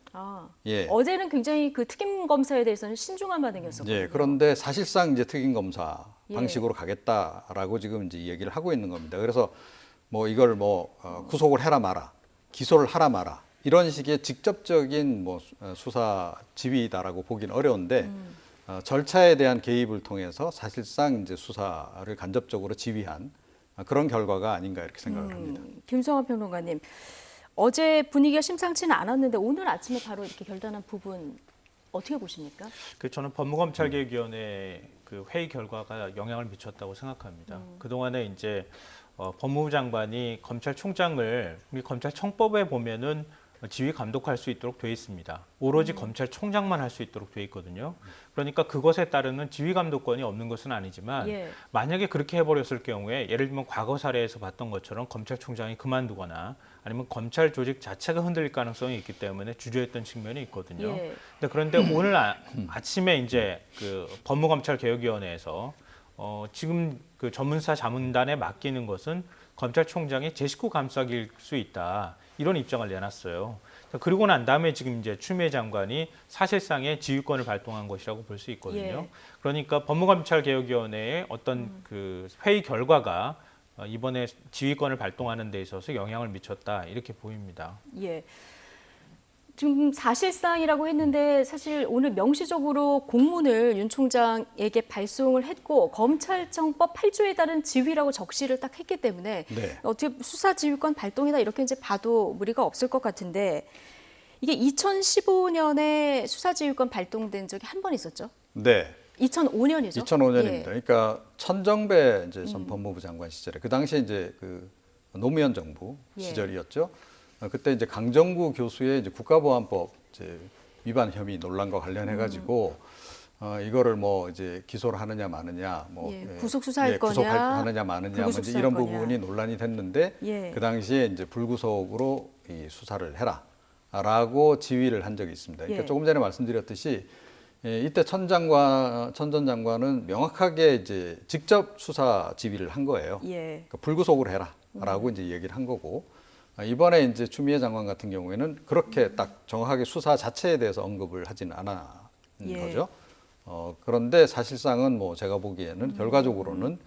S19: 예.
S1: 어제는 굉장히 그 특임 검사에 대해서는 신중한 반응이었었거든요.
S19: 예. 그런데 사실상 이제 특임 검사
S1: 예.
S19: 방식으로 가겠다라고 지금 이제 얘기를 하고 있는 겁니다. 그래서 뭐 이걸 뭐 구속을 해라 마라, 기소를 하라 마라 이런 식의 직접적인 뭐 수사 지휘다라고 보기는 어려운데. 절차에 대한 개입을 통해서 사실상 이제 수사를 간접적으로 지휘한 그런 결과가 아닌가 이렇게 생각을 합니다.
S1: 김성환 평론가님, 어제 분위기가 심상치는 않았는데 오늘 아침에 바로 이렇게 결단한 부분 어떻게 보십니까?
S24: 저는 법무검찰개혁위원회 그 회의 결과가 영향을 미쳤다고 생각합니다. 그동안에 이제 법무부 장관이 검찰총장을 우리 검찰청법에 보면은 지휘 감독할 수 있도록 돼 있습니다. 오로지 검찰총장만 할 수 있도록 돼 있거든요. 그러니까 그것에 따르는 지휘 감독권이 없는 것은 아니지만
S1: 예.
S24: 만약에 그렇게 해버렸을 경우에 예를 들면 과거 사례에서 봤던 것처럼 검찰총장이 그만두거나 아니면 검찰 조직 자체가 흔들릴 가능성이 있기 때문에 주저했던 측면이 있거든요.
S1: 예.
S24: 그런데 오늘 아침에 이제 그 법무검찰개혁위원회에서 지금 그 전문수사 자문단에 맡기는 것은 검찰총장의 제 식구 감싸기일 수 있다. 이런 입장을 내놨어요. 그리고 난 다음에 지금 이제 추미애 장관이 사실상의 지휘권을 발동한 것이라고 볼 수 있거든요.
S1: 예.
S24: 그러니까 법무검찰개혁위원회의 어떤 그 회의 결과가 이번에 지휘권을 발동하는 데 있어서 영향을 미쳤다 이렇게 보입니다.
S1: 예. 지금 사실상이라고 했는데 사실 오늘 명시적으로 공문을 윤 총장에게 발송을 했고 검찰청법 8조에 따른 지휘라고 적시를 딱 했기 때문에
S19: 네.
S1: 어떻게 수사지휘권 발동이다 이렇게 이제 봐도 무리가 없을 것 같은데 이게 2015년에 수사지휘권 발동된 적이 한 번 있었죠?
S19: 네.
S1: 2005년이죠?
S19: 2005년입니다.
S1: 예.
S19: 그러니까 천정배 이제 전 법무부 장관 시절에 그 당시에 이제 그 노무현 정부
S1: 예.
S19: 시절이었죠. 그때 이제 강정구 교수의 이제 국가보안법 이제 위반 혐의 논란과 관련해 가지고 이거를 뭐 이제 기소를 하느냐 마느냐, 뭐
S1: 예, 구속 수사할 거냐,
S19: 구속하느냐 마느냐,
S1: 불구속
S19: 이제
S1: 수사할
S19: 이런
S1: 거냐.
S19: 부분이 논란이 됐는데
S1: 예.
S19: 그 당시에 이제 불구속으로 이 수사를 해라라고 지휘를 한 적이 있습니다. 그러니까
S1: 예.
S19: 조금 전에 말씀드렸듯이 이때 천 전 장관은 명확하게 이제 직접 수사 지휘를 한 거예요.
S1: 예.
S19: 그러니까 불구속으로 해라라고 이제 얘기를 한 거고. 이번에 이제 추미애 장관 같은 경우에는 그렇게 딱 정확하게 수사 자체에 대해서 언급을 하지는 않은
S1: 예.
S19: 거죠. 그런데 사실상은 뭐 제가 보기에는 결과적으로는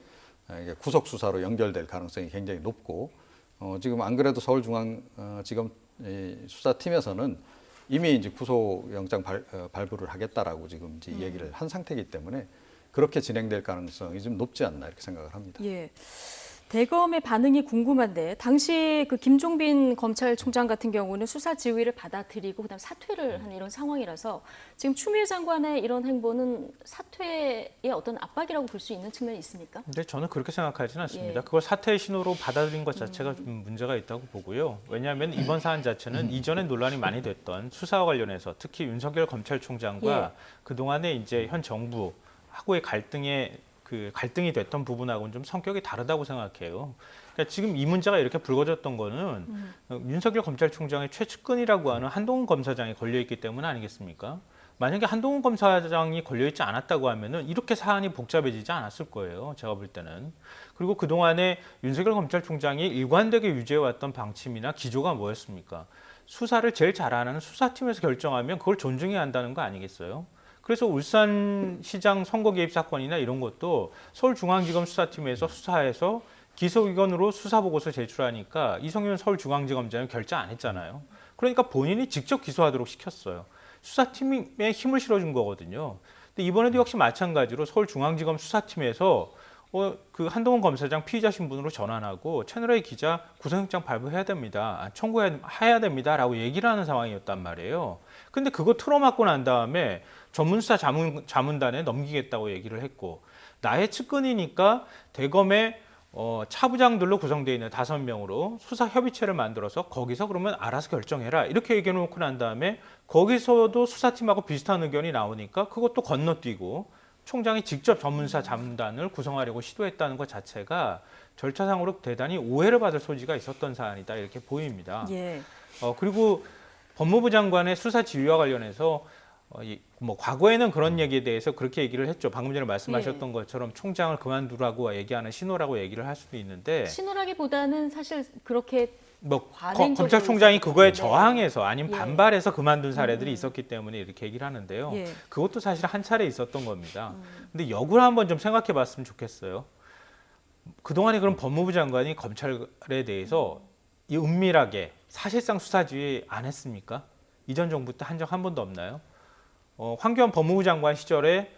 S19: 이게 구속 수사로 연결될 가능성이 굉장히 높고 지금 안 그래도 서울중앙지검 수사팀에서는 이미 이제 구속영장 발부를 하겠다라고 지금 이제 얘기를 한 상태이기 때문에 그렇게 진행될 가능성이 좀 높지 않나 이렇게 생각을 합니다.
S1: 예. 대검의 반응이 궁금한데 당시 그 김종빈 검찰총장 같은 경우는 수사 지휘를 받아들이고 그다음 사퇴를 한 이런 상황이라서 지금 추미애 장관의 이런 행보는 사퇴의 어떤 압박이라고 볼 수 있는 측면이 있습니까?
S24: 근데 저는 그렇게 생각하지는 않습니다.
S1: 예.
S24: 그걸 사퇴의 신호로 받아들인 것 자체가 좀 문제가 있다고 보고요. 왜냐하면 이번 사안 자체는 이전에 논란이 많이 됐던 수사와 관련해서 특히 윤석열 검찰총장과
S1: 예.
S24: 그동안에 이제 현 정부하고의 갈등이 됐던 부분하고는 좀 성격이 다르다고 생각해요. 그러니까 지금 이 문제가 이렇게 불거졌던 거는 윤석열 검찰총장의 최측근이라고 하는 한동훈 검사장이 걸려있기 때문 아니겠습니까? 만약에 한동훈 검사장이 걸려있지 않았다고 하면은 이렇게 사안이 복잡해지지 않았을 거예요. 제가 볼 때는. 그리고 그동안에 윤석열 검찰총장이 일관되게 유지해왔던 방침이나 기조가 뭐였습니까? 수사를 제일 잘하는 수사팀에서 결정하면 그걸 존중해야 한다는 거 아니겠어요? 그래서 울산시장 선거 개입 사건이나 이런 것도 서울중앙지검 수사팀에서 수사해서 기소의견으로 수사보고서 제출하니까 이성윤 서울중앙지검장이 결재 안 했잖아요. 그러니까 본인이 직접 기소하도록 시켰어요. 수사팀에 힘을 실어준 거거든요. 근데 이번에도 역시 마찬가지로 서울중앙지검 수사팀에서 그 한동훈 검사장 피의자 신분으로 전환하고 채널A 기자 구속영장 발부해야 됩니다. 청구해야 됩니다라고 얘기를 하는 상황이었단 말이에요. 근데 그거 틀어막고 난 다음에 전문수사 자문단에 넘기겠다고 얘기를 했고 나의 측근이니까 대검의 차부장들로 구성되어 있는 5명으로 수사협의체를 만들어서 거기서 그러면 알아서 결정해라 이렇게 얘기해놓고 난 다음에 거기서도 수사팀하고 비슷한 의견이 나오니까 그것도 건너뛰고 총장이 직접 전문수사 자문단을 구성하려고 시도했다는 것 자체가 절차상으로 대단히 오해를 받을 소지가 있었던 사안이다 이렇게 보입니다.
S1: 예.
S24: 그리고 법무부 장관의 수사 지휘와 관련해서 뭐 과거에는 그런 얘기에 대해서 그렇게 얘기를 했죠. 방금 전에 말씀하셨던 것처럼 총장을 그만두라고 얘기하는 신호라고 얘기를 할 수도 있는데
S1: 신호라기보다는 사실 그렇게
S24: 뭐
S1: 관행적으로
S24: 검찰총장이 그거에
S1: 네.
S24: 저항해서 아니면
S1: 예.
S24: 반발해서 그만둔 사례들이 있었기 때문에 이렇게 얘기를 하는데요.
S1: 예.
S24: 그것도 사실 한 차례 있었던 겁니다. 근데 역으로 한번 좀 생각해 봤으면 좋겠어요. 그동안에 그럼 법무부 장관이 검찰에 대해서 이 은밀하게 사실상 수사 지휘 안 했습니까? 이전 정부 때 한 적 한 번도 없나요? 황교안 법무부 장관 시절에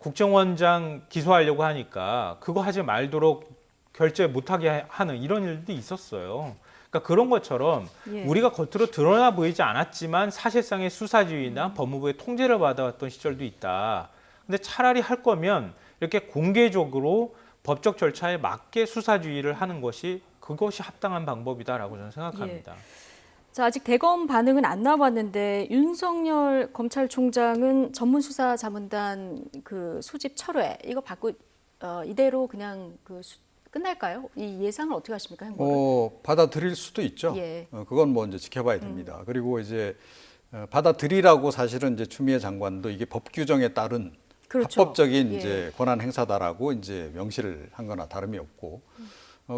S24: 국정원장 기소하려고 하니까 그거 하지 말도록 결재 못하게 하는 이런 일도 있었어요. 그러니까 그런 것처럼
S1: 예.
S24: 우리가 겉으로 드러나 보이지 않았지만 사실상의 수사지휘나 법무부의 통제를 받아왔던 시절도 있다. 근데 차라리 할 거면 이렇게 공개적으로 법적 절차에 맞게 수사지휘를 하는 것이 그것이 합당한 방법이다라고 저는 생각합니다.
S1: 예. 자, 아직 대검 반응은 안 나왔는데 윤석열 검찰총장은 전문수사자문단 그 소집 철회 이거 받고 이대로 그냥 끝날까요? 이 예상을 어떻게 하십니까, 행보를?
S19: 받아들일 수도 있죠.
S1: 예.
S19: 그건 뭐 이제 지켜봐야 됩니다. 그리고 이제 받아들이라고 사실은 이제 추미애 장관도 이게 법 규정에 따른
S1: 그렇죠.
S19: 합법적인
S1: 예.
S19: 이제 권한 행사다라고 이제 명시를 한 거나 다름이 없고,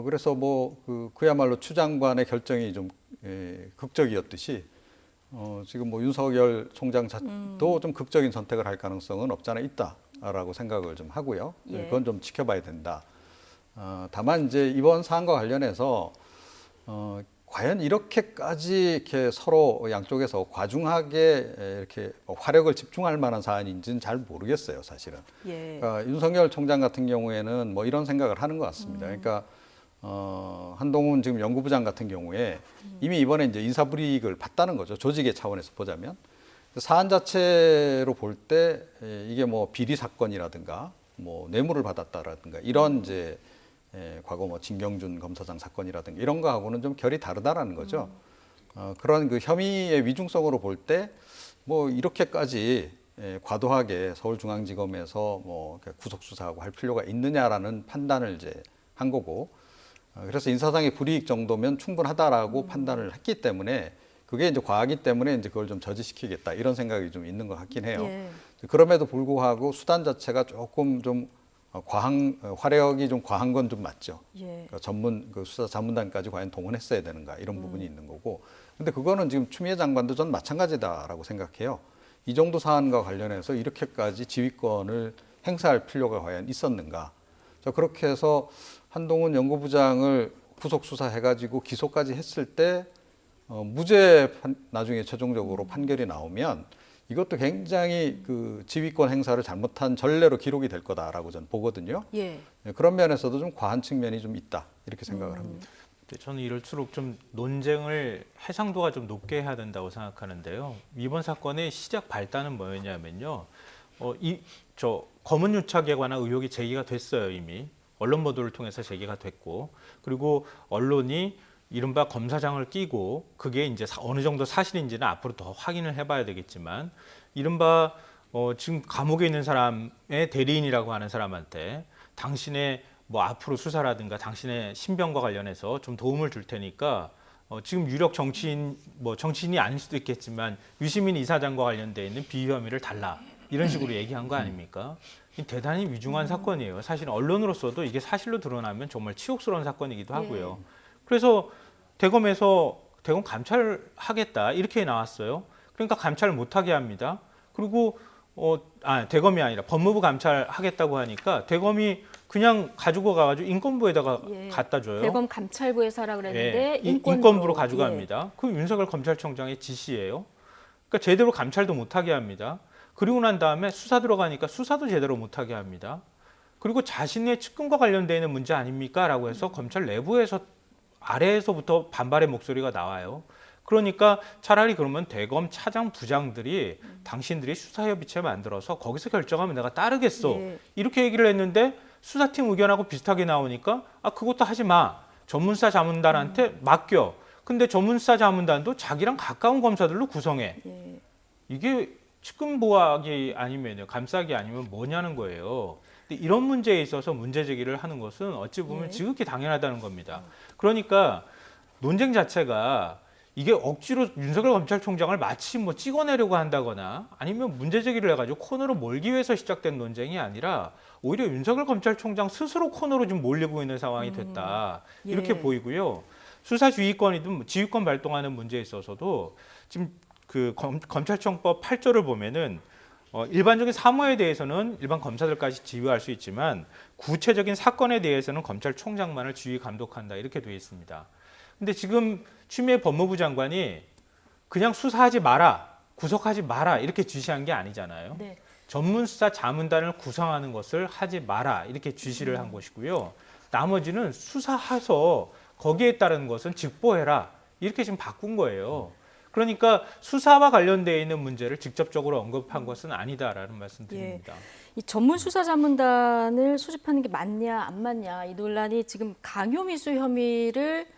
S19: 그래서 뭐 그야말로 추 장관의 결정이 좀 극적이었듯이 지금 뭐 윤석열 총장도 좀 극적인 선택을 할 가능성은 없지 않아 있다라고 생각을 좀 하고요.
S1: 예.
S19: 그건 좀 지켜봐야 된다. 다만 이제 이번 사안과 관련해서 과연 이렇게까지 이렇게 서로 양쪽에서 과중하게 이렇게 화력을 집중할 만한 사안인지는 잘 모르겠어요, 사실은.
S1: 예.
S19: 그러니까 윤석열 총장 같은 경우에는 뭐 이런 생각을 하는 것 같습니다. 그러니까 한동훈 지금 연구부장 같은 경우에 이미 이번에 이제 인사불이익을 봤다는 거죠. 조직의 차원에서 보자면. 사안 자체로 볼 때 이게 뭐 비리 사건이라든가 뭐 뇌물을 받았다라든가 이런 이제 과거 뭐 진경준 검사장 사건이라든가 이런 거하고는 좀 결이 다르다라는 거죠. 그런 그 혐의의 위중성으로 볼 때 뭐 이렇게까지 과도하게 서울중앙지검에서 뭐 구속 수사하고 할 필요가 있느냐라는 판단을 이제 한 거고, 그래서 인사상의 불이익 정도면 충분하다라고 판단을 했기 때문에 그게 이제 과하기 때문에 이제 그걸 좀 저지시키겠다 이런 생각이 좀 있는 것 같긴 해요.
S1: 예.
S19: 그럼에도 불구하고 수단 자체가 조금 좀 화력이 좀 과한 건 좀 맞죠.
S1: 예.
S19: 그러니까 수사 자문단까지 과연 동원했어야 되는가 이런 부분이 있는 거고. 근데 그거는 지금 추미애 장관도 전 마찬가지다라고 생각해요. 이 정도 사안과 관련해서 이렇게까지 지휘권을 행사할 필요가 과연 있었는가. 그렇게 해서 한동훈 연구부장을 구속 수사해가지고 기소까지 했을 때 무죄 나중에 최종적으로 판결이 나오면 이것도 굉장히 그 지휘권 행사를 잘못한 전례로 기록이 될 거다라고 저는 보거든요.
S1: 예.
S19: 그런 면에서도 좀 과한 측면이 좀 있다 이렇게 생각을 합니다.
S24: 저는 이럴수록 좀 논쟁을 해상도가 좀 높게 해야 된다고 생각하는데요. 이번 사건의 시작 발단은 뭐였냐면요. 저 검은 유착에 관한 의혹이 제기가 됐어요, 이미. 언론 보도를 통해서 제기가 됐고, 그리고 언론이 이른바 검사장을 끼고 그게 이제 어느 정도 사실인지는 앞으로 더 확인을 해봐야 되겠지만, 이른바 지금 감옥에 있는 사람의 대리인이라고 하는 사람한테 당신의 뭐 앞으로 수사라든가 당신의 신병과 관련해서 좀 도움을 줄 테니까 지금 유력 정치인, 뭐 정치인이 아닐 수도 있겠지만 유시민 이사장과 관련돼 있는 비위 혐의를 달라, 이런 식으로 얘기한 거 아닙니까? 대단히 위중한 사건이에요. 사실 언론으로서도 이게 사실로 드러나면 정말 치욕스러운 사건이기도 하고요. 그래서 대검에서 대검 감찰하겠다 이렇게 나왔어요. 그러니까 감찰을 못하게 합니다. 그리고 대검이 아니라 법무부 감찰하겠다고 하니까 대검이 그냥 가지고 가가지고 인권부에다가 갖다 줘요.
S1: 대검 감찰부에서 하라 그랬는데
S24: 인권부로 가져갑니다. 그 윤석열 검찰총장의 지시예요. 그러니까 제대로 감찰도 못하게 합니다. 그리고 난 다음에 수사 들어가니까 수사도 제대로 못하게 합니다. 그리고 자신의 측근과 관련되어 있는 문제 아닙니까? 라고 해서 검찰 내부에서 아래에서부터 반발의 목소리가 나와요. 그러니까 차라리 그러면 대검 차장 부장들이 당신들이 수사협의체 만들어서 거기서 결정하면 내가 따르겠어. 이렇게 얘기를 했는데 수사팀 의견하고 비슷하게 나오니까 그것도 하지 마. 전문수사 자문단한테 맡겨. 근데 전문수사 자문단도 자기랑 가까운 검사들로 구성해. 이게 측근보호하기 아니면요, 감싸기 아니면 뭐냐는 거예요. 근데 이런 문제에 있어서 문제 제기를 하는 것은 어찌 보면 지극히 당연하다는 겁니다. 그러니까 논쟁 자체가 이게 억지로 윤석열 검찰총장을 마치 뭐 찍어내려고 한다거나 아니면 문제 제기를 해가지고 코너로 몰기 위해서 시작된 논쟁이 아니라 오히려 윤석열 검찰총장 스스로 코너로 좀 몰리고 있는 상황이 됐다. 이렇게 보이고요. 수사지휘권이든 지휘권 발동하는 문제에 있어서도 지금 그 검찰청법 8조를 보면은 일반적인 사무에 대해서는 일반 검사들까지 지휘할 수 있지만 구체적인 사건에 대해서는 검찰총장만을 지휘 감독한다 이렇게 되어 있습니다. 근데 지금 추미애 법무부 장관이 그냥 수사하지 마라, 구속하지 마라 이렇게 지시한 게 아니잖아요.
S1: 네.
S24: 전문수사 자문단을 구성하는 것을 하지 마라 이렇게 지시를 한 것이고요. 나머지는 수사해서 거기에 따른 것은 직보해라 이렇게 지금 바꾼 거예요. 그러니까 수사와 관련되어 있는 문제를 직접적으로 언급한 것은 아니다라는 말씀드립니다.
S1: 이 전문수사자문단을 소집하는 게 맞냐 안 맞냐 이 논란이 지금 강요미수 혐의를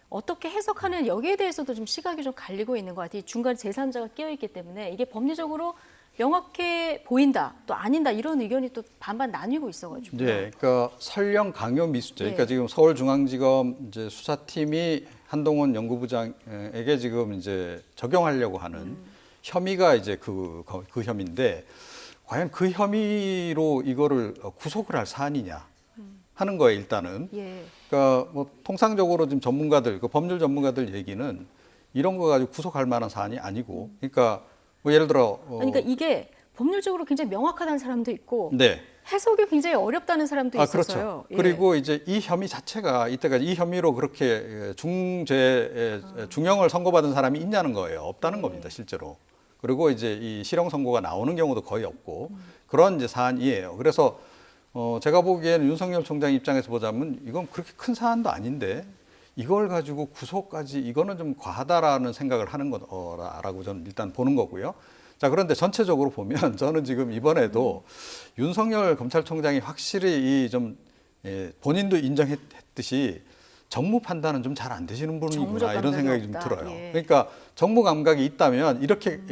S1: 어떻게 해석하는 여기에 대해서도 좀 시각이 좀 갈리고 있는 것 같아요. 중간에 제3자가 끼어 있기 때문에 이게 법리적으로 명확해 보인다, 또 아닌다 이런 의견이 또 반반 나뉘고 있어가지고.
S19: 네, 그러니까 설령 강요 미수죄.
S1: 네.
S19: 그러니까 지금 서울중앙지검 이제 수사팀이 한동훈 연구부장에게 지금 이제 적용하려고 하는 혐의가 이제 그 혐의인데 과연 그 혐의로 이거를 구속을 할 사안이냐 하는 거예요, 일단은.
S1: 예.
S19: 그러니까 뭐 통상적으로 지금 전문가들, 그 법률 전문가들 얘기는 이런 거 가지고 구속할 만한 사안이 아니고, 그러니까 뭐 예를 들어
S1: 그러니까 이게 법률적으로 굉장히 명확하다는 사람도 있고
S19: 네.
S1: 해석이 굉장히 어렵다는 사람도 있어서요.
S19: 그렇죠.
S1: 예.
S19: 그리고 이제 이 혐의 자체가 이때까지 이 혐의로 그렇게 중형을 선고받은 사람이 있냐는 거예요. 없다는 겁니다, 실제로. 그리고 이제 이 실형 선고가 나오는 경우도 거의 없고 그런 이제 사안이에요. 그래서 제가 보기에는 윤석열 총장 입장에서 보자면 이건 그렇게 큰 사안도 아닌데 이걸 가지고 구속까지 이거는 좀 과하다라는 생각을 하는 거라고 저는 일단 보는 거고요. 자, 그런데 전체적으로 보면 저는 지금 이번에도 윤석열 검찰총장이 확실히 본인도 인정했듯이 정무 판단은 좀 잘 안 되시는 분이구나 이런 생각이 좀 들어요.
S1: 예.
S19: 그러니까 정무 감각이 있다면 이렇게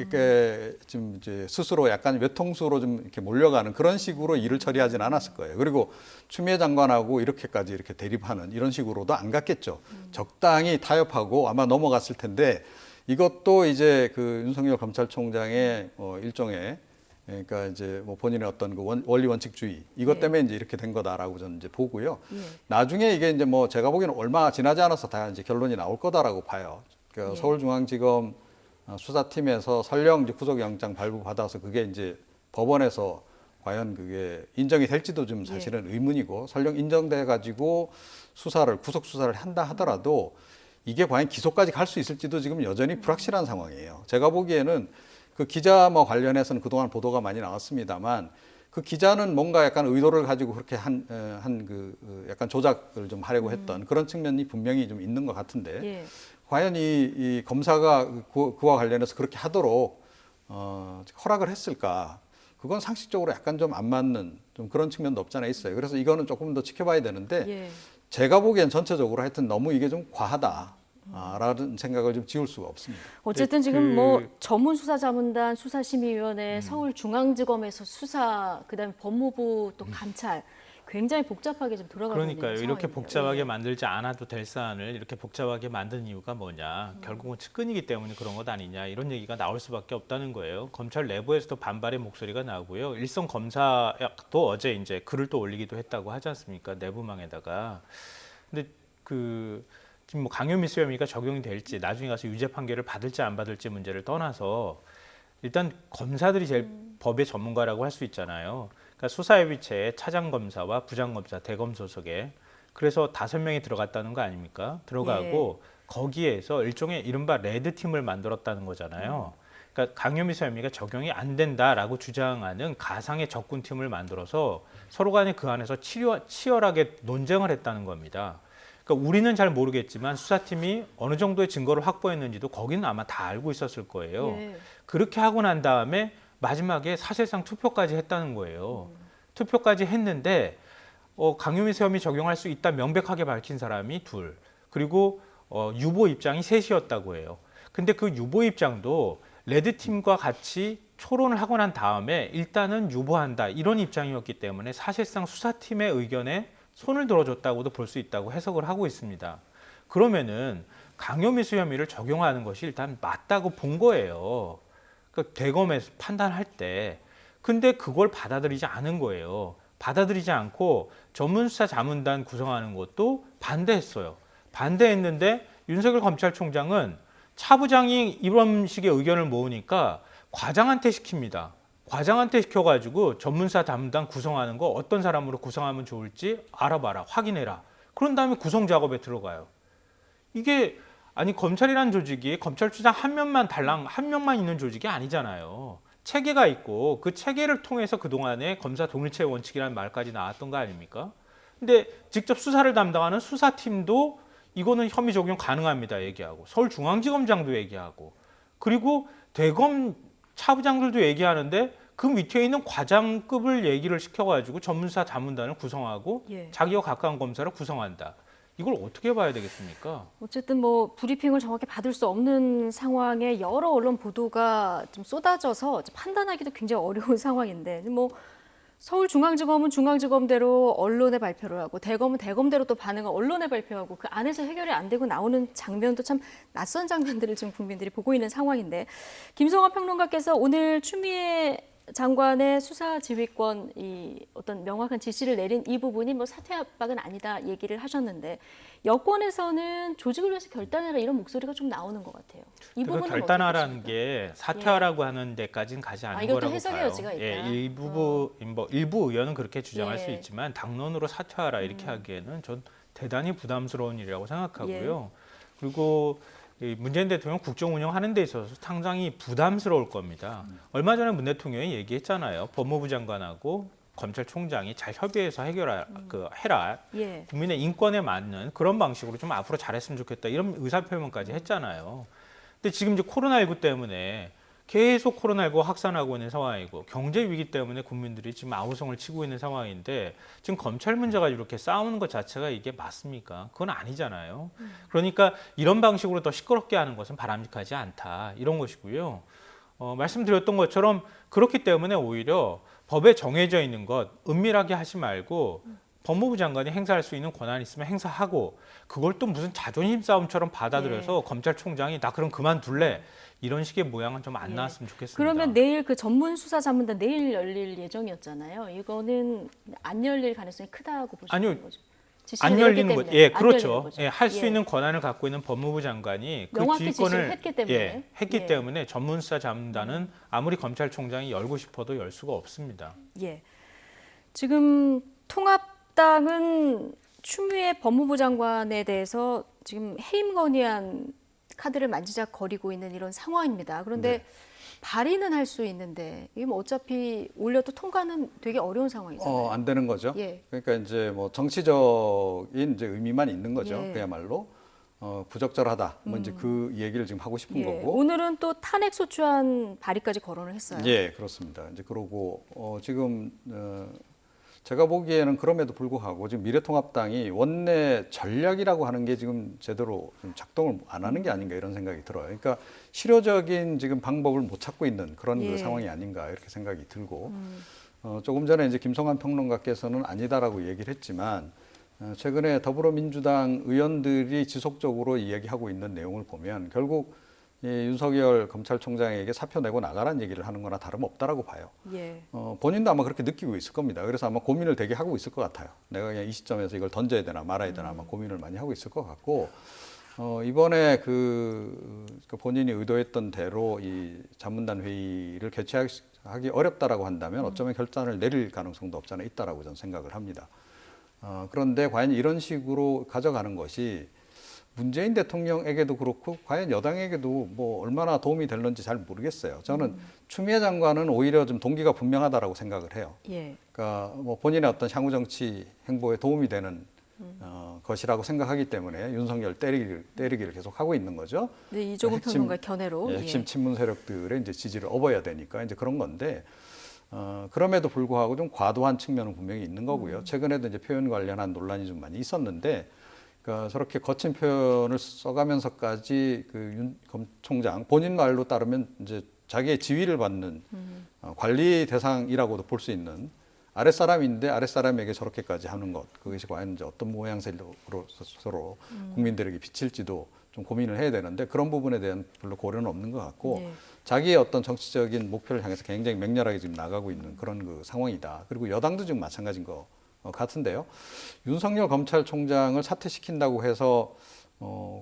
S19: 지금 이제 스스로 약간 외통수로 좀 이렇게 몰려가는 그런 식으로 일을 처리하진 않았을 거예요. 그리고 추미애 장관하고 이렇게까지 이렇게 대립하는 이런 식으로도 안 갔겠죠. 적당히 타협하고 아마 넘어갔을 텐데 이것도 이제 그 윤석열 검찰총장의 일종의 그러니까 이제 뭐 본인의 어떤 그 원리 원칙주의 이것 때문에 이제 이렇게 된 거다라고 저는 이제 보고요. 나중에 이게 이제 뭐 제가 보기에는 얼마 지나지 않아서 다 이제 결론이 나올 거다라고 봐요. 그러니까 서울중앙지검 수사팀에서 설령 이제 구속영장 발부받아서 그게 이제 법원에서 과연 그게 인정이 될지도 좀 사실은 의문이고 설령 인정돼 가지고 구속 수사를 한다 하더라도 이게 과연 기소까지 갈 수 있을지도 지금 여전히 불확실한 상황이에요. 제가 보기에는 그 기자 뭐 관련해서는 그동안 보도가 많이 나왔습니다만 그 기자는 뭔가 약간 의도를 가지고 그렇게 약간 조작을 좀 하려고 했던 그런 측면이 분명히 좀 있는 것 같은데 과연 이 검사가 그와 관련해서 그렇게 하도록 허락을 했을까? 그건 상식적으로 약간 좀 안 맞는 좀 그런 측면도 없지 않아 있어요. 그래서 이거는 조금 더 지켜봐야 되는데 제가 보기엔 전체적으로 하여튼 너무 이게 좀 과하다. 라는 생각을 좀 지울 수가 없습니다.
S1: 어쨌든 지금 뭐 전문수사자문단, 수사심의위원회, 서울중앙지검에서 수사, 그다음에 법무부 또 감찰 굉장히 복잡하게 좀 돌아가고 있는
S24: 그러니까요.
S1: 상황입니다.
S24: 이렇게 복잡하게 만들지 않아도 될 사안을 이렇게 복잡하게 만든 이유가 뭐냐. 결국은 측근이기 때문에 그런 것 아니냐. 이런 얘기가 나올 수밖에 없다는 거예요. 검찰 내부에서도 반발의 목소리가 나오고요. 일선 검사도 어제 이제 글을 또 올리기도 했다고 하지 않습니까? 내부망에다가. 근데 지금 뭐 강요미수 혐의가 적용이 될지 나중에 가서 유죄 판결을 받을지 안 받을지 문제를 떠나서 일단 검사들이 제일 법의 전문가라고 할 수 있잖아요. 그러니까 수사협의체에 차장검사와 부장검사, 대검 소속에 그래서 5명이 들어갔다는 거 아닙니까? 들어가고 거기에서 일종의 이른바 레드팀을 만들었다는 거잖아요. 그러니까 강요미수 혐의가 적용이 안 된다라고 주장하는 가상의 적군팀을 만들어서 서로 간에 그 안에서 치열하게 논쟁을 했다는 겁니다. 그러니까 우리는 잘 모르겠지만 수사팀이 어느 정도의 증거를 확보했는지도 거기는 아마 다 알고 있었을 거예요. 그렇게 하고 난 다음에 마지막에 사실상 투표까지 했다는 거예요. 투표까지 했는데 강요미수 혐의 적용할 수 있다 명백하게 밝힌 사람이 2, 그리고 유보 입장이 3이었다고 해요. 근데 그 유보 입장도 레드팀과 같이 토론을 하고 난 다음에 일단은 유보한다 이런 입장이었기 때문에 사실상 수사팀의 의견에 손을 들어줬다고도 볼 수 있다고 해석을 하고 있습니다. 그러면은 강요미수 혐의를 적용하는 것이 일단 맞다고 본 거예요. 그러니까 대검에서 판단할 때. 근데 그걸 받아들이지 않은 거예요. 받아들이지 않고 전문수사자문단 구성하는 것도 반대했어요. 반대했는데 윤석열 검찰총장은 차부장이 이런 식의 의견을 모으니까 과장한테 시킵니다. 과장한테 시켜가지고 전문사 담당 구성하는 거 어떤 사람으로 구성하면 좋을지 알아봐라, 확인해라. 그런 다음에 구성 작업에 들어가요. 이게 아니 검찰이라는 조직이 검찰총장 한 명만 있는 조직이 아니잖아요. 체계가 있고 그 체계를 통해서 그동안에 검사 동일체 원칙이라는 말까지 나왔던 거 아닙니까? 근데 직접 수사를 담당하는 수사팀도 이거는 혐의 적용 가능합니다 얘기하고 서울중앙지검장도 얘기하고 그리고 대검 차부장들도 얘기하는데 그 밑에 있는 과장급을 얘기를 시켜가지고 전문사 자문단을 구성하고 자기와 가까운 검사를 구성한다. 이걸 어떻게 봐야 되겠습니까?
S1: 어쨌든 뭐 브리핑을 정확히 받을 수 없는 상황에 여러 언론 보도가 좀 쏟아져서 판단하기도 굉장히 어려운 상황인데 뭐 서울중앙지검은 중앙지검대로 언론에 발표를 하고 대검은 대검대로 또 반응을 언론에 발표하고 그 안에서 해결이 안 되고 나오는 장면도 참 낯선 장면들을 지금 국민들이 보고 있는 상황인데 김성환 평론가께서 오늘 추미애 장관의 수사 지휘권 이 어떤 명확한 지시를 내린 이 부분이 뭐 사퇴 압박은 아니다 얘기를 하셨는데 여권에서는 조직을 위해서 결단해라 이런 목소리가 좀 나오는 것 같아요. 이 부분은
S24: 결단하라는 게 사퇴하라고 하는 데까지는 가지 않은
S1: 이것도
S24: 거라고
S1: 해석의
S24: 봐요.
S1: 여지가 있다.
S24: 예, 일부 의원은 그렇게 주장할 수
S1: 예.
S24: 있지만 당론으로 사퇴하라 이렇게 하기에는 전 대단히 부담스러운 일이라고 생각하고요. 그리고 이 문재인 대통령 국정 운영하는 데 있어서 상당히 부담스러울 겁니다. 얼마 전에 문 대통령이 얘기했잖아요. 법무부 장관하고 검찰총장이 잘 협의해서 해라.
S1: 예.
S24: 국민의 인권에 맞는 그런 방식으로 좀 앞으로 잘했으면 좋겠다. 이런 의사표명까지 했잖아요. 근데 지금 이제 코로나19 때문에 계속 코로나19 확산하고 있는 상황이고 경제 위기 때문에 국민들이 지금 아우성을 치고 있는 상황인데 지금 검찰 문제가 이렇게 싸우는 것 자체가 이게 맞습니까? 그건 아니잖아요. 그러니까 이런 방식으로 더 시끄럽게 하는 것은 바람직하지 않다. 이런 것이고요. 말씀드렸던 것처럼 그렇기 때문에 오히려 법에 정해져 있는 것 은밀하게 하지 말고 법무부 장관이 행사할 수 있는 권한이 있으면 행사하고 그걸 또 무슨 자존심 싸움처럼 받아들여서 검찰총장이 나 그럼 그만둘래. 이런 식의 모양은 좀 안 나왔으면 좋겠습니다.
S1: 그러면 내일 그 전문수사자문단 내일 열릴 예정이었잖아요. 이거는 안 열릴 가능성이 크다고 보시는 거죠?
S24: 안 열리는 거죠. 예, 그렇죠.
S1: 거죠.
S24: 예, 할 수 있는 권한을 갖고 있는 법무부 장관이 그 지휘권을
S1: 했기 때문에.
S24: 했기 때문에 전문수사자문단은 아무리 검찰총장이 열고 싶어도 열 수가 없습니다.
S1: 예. 지금 통합당은 추미애 법무부 장관에 대해서 지금 해임 건의안 카드를 만지작거리고 있는 이런 상황입니다. 그런데 발의는 할 수 있는데 이게 뭐 어차피 올려도 통과는 되게 어려운 상황이잖아요.
S19: 안 되는 거죠.
S1: 예.
S19: 그러니까 이제 뭐 정치적인 이제 의미만 있는 거죠.
S1: 예.
S19: 그야말로 부적절하다. 뭐 이제 그 얘기를 지금 하고 싶은
S1: 예.
S19: 거고.
S1: 오늘은 또 탄핵 소추안 발의까지 거론을 했어요.
S19: 예, 그렇습니다. 이제 그러고 지금 제가 보기에는 그럼에도 불구하고 지금 미래통합당이 원내 전략이라고 하는 게 지금 제대로 좀 작동을 안 하는 게 아닌가 이런 생각이 들어요. 그러니까 실효적인 지금 방법을 못 찾고 있는 그런 그 상황이 아닌가 이렇게 생각이 들고 조금 전에 이제 김성환 평론가께서는 아니다라고 얘기를 했지만 최근에 더불어민주당 의원들이 지속적으로 이야기하고 있는 내용을 보면 결국 이 윤석열 검찰총장에게 사표 내고 나가라는 얘기를 하는 거나 다름없다라고 봐요.
S1: 예.
S19: 본인도 아마 그렇게 느끼고 있을 겁니다. 그래서 아마 고민을 되게 하고 있을 것 같아요. 내가 그냥 이 시점에서 이걸 던져야 되나 말아야 되나 아마 고민을 많이 하고 있을 것 같고 이번에 그 본인이 의도했던 대로 이 자문단 회의를 개최하기 어렵다라고 한다면 어쩌면 결단을 내릴 가능성도 없지 않아 있다라고 저는 생각을 합니다. 그런데 과연 이런 식으로 가져가는 것이 문재인 대통령에게도 그렇고 과연 여당에게도 뭐 얼마나 도움이 될는지 잘 모르겠어요. 저는 추미애 장관은 오히려 좀 동기가 분명하다라고 생각을 해요.
S1: 예.
S19: 그러니까 뭐 본인의 어떤 향후 정치 행보에 도움이 되는 것이라고 생각하기 때문에 윤석열 때리기를 계속 하고 있는 거죠.
S1: 네, 이종훈 평론가 견해로.
S19: 핵심 친문 세력들의 이제 지지를 얻어야 되니까 이제 그런 건데 그럼에도 불구하고 좀 과도한 측면은 분명히 있는 거고요. 최근에도 이제 표현 관련한 논란이 좀 많이 있었는데. 그러니까 저렇게 거친 표현을 써가면서까지 그 윤 검총장 본인 말로 따르면 이제 자기의 지위를 받는 관리 대상이라고도 볼 수 있는 아랫사람인데 아랫사람에게 저렇게까지 하는 것 그것이 과연 이제 어떤 모양새로 서로 국민들에게 비칠지도 좀 고민을 해야 되는데 그런 부분에 대한 별로 고려는 없는 것 같고 자기의 어떤 정치적인 목표를 향해서 굉장히 맹렬하게 지금 나가고 있는 그런 그 상황이다. 그리고 여당도 지금 마찬가지인 거 같은데요. 윤석열 검찰총장을 사퇴시킨다고 해서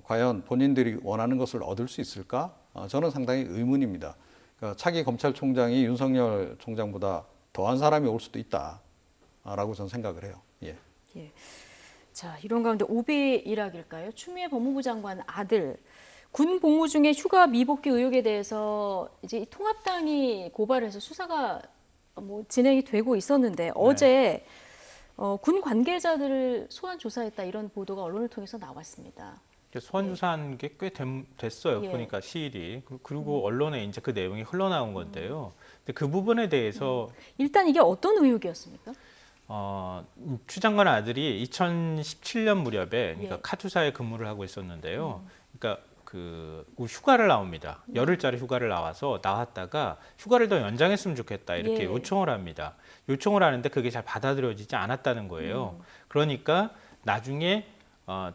S19: 과연 본인들이 원하는 것을 얻을 수 있을까? 저는 상당히 의문입니다. 그러니까 차기 검찰총장이 윤석열 총장보다 더한 사람이 올 수도 있다라고 저는 생각을 해요. 예.
S1: 예. 자, 이런 가운데 오비 일학일까요? 추미애 법무부 장관 아들 군 복무 중에 휴가 미복귀 의혹에 대해서 이제 통합당이 고발해서 수사가 뭐 진행이 되고 있었는데 어제 군 관계자들을 소환 조사했다 이런 보도가 언론을 통해서 나왔습니다.
S24: 소환 조사한 게 꽤 됐어요. 보니까 시일이 그리고 언론에 이제 그 내용이 흘러나온 건데요. 근데 그 부분에 대해서
S1: 일단 이게 어떤 의혹이었습니까?
S24: 추 장관 아들이 2017년 무렵에 그러니까
S1: 예.
S24: 카투사에 근무를 하고 있었는데요. 그러니까 그 휴가를 나옵니다. 열흘짜리 휴가를 나왔다가 휴가를 더 연장했으면 좋겠다 이렇게
S1: 예.
S24: 요청을 합니다. 요청을 하는데 그게 잘 받아들여지지 않았다는 거예요. 그러니까 나중에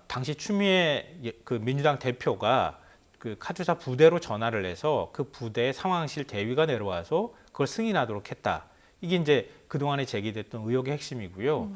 S24: 당시 추미애 그 민주당 대표가 그 카투사 부대로 전화를 해서 그 부대의 상황실 대위가 내려와서 그걸 승인하도록 했다. 이게 이제 그동안에 제기됐던 의혹의 핵심이고요.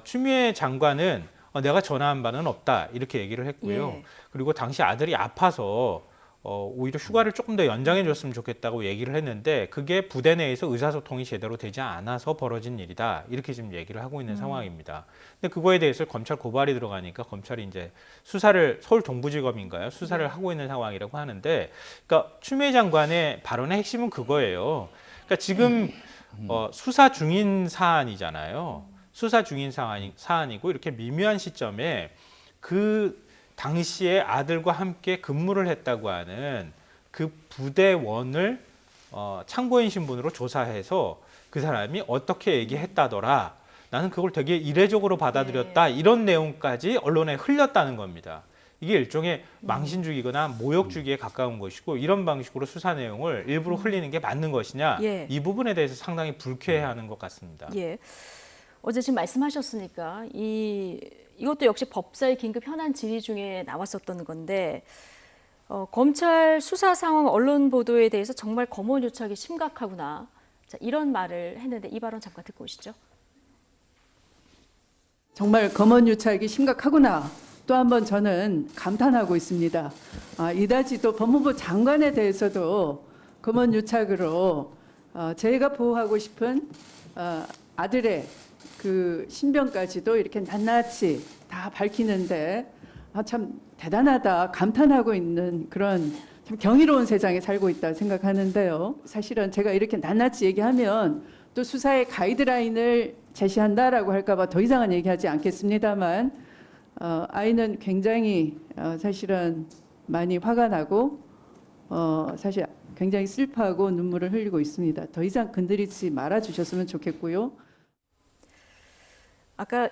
S24: 추미애 장관은 내가 전화한 바는 없다 이렇게 얘기를 했고요.
S1: 예.
S24: 그리고 당시 아들이 아파서 오히려 휴가를 조금 더 연장해 줬으면 좋겠다고 얘기를 했는데 그게 부대 내에서 의사소통이 제대로 되지 않아서 벌어진 일이다 이렇게 지금 얘기를 하고 있는 상황입니다. 근데 그거에 대해서 검찰 고발이 들어가니까 검찰이 이제 수사를 서울 동부지검인가요? 수사를 하고 있는 상황이라고 하는데, 그러니까 추미애 장관의 발언의 핵심은 그거예요. 그러니까 지금 수사 중인 사안이잖아요. 수사 중인 사안이고 이렇게 미묘한 시점에 그 당시에 아들과 함께 근무를 했다고 하는 그 부대원을 참고인 신분으로 조사해서 그 사람이 어떻게 얘기했다더라. 나는 그걸 되게 이례적으로 받아들였다. 이런 내용까지 언론에 흘렸다는 겁니다. 이게 일종의 망신주기거나 모욕주기에 가까운 것이고 이런 방식으로 수사 내용을 일부러 흘리는 게 맞는 것이냐.
S1: 예.
S24: 이 부분에 대해서 상당히 불쾌해하는 것 같습니다.
S1: 예. 어제 지금 말씀하셨으니까 이것도 역시 법사위 긴급 현안 질의 중에 나왔었던 건데 검찰 수사 상황 언론 보도에 대해서 정말 검언유착이 심각하구나. 자, 이런 말을 했는데 이 발언 잠깐 듣고 오시죠.
S21: 정말 검언유착이 심각하구나. 또 한 번 저는 감탄하고 있습니다. 이다지 또 법무부 장관에 대해서도 검언유착으로 제가 보호하고 싶은 아들의 그 신병까지도 이렇게 낱낱이 다 밝히는데 참 대단하다 감탄하고 있는 그런 참 경이로운 세상에 살고 있다 생각하는데요. 사실은 제가 이렇게 낱낱이 얘기하면 또 수사의 가이드라인을 제시한다라고 할까 봐 더 이상은 얘기하지 않겠습니다만 아이는 굉장히 사실은 많이 화가 나고 사실 굉장히 슬퍼하고 눈물을 흘리고 있습니다. 더 이상 건드리지 말아 주셨으면 좋겠고요.
S1: 아까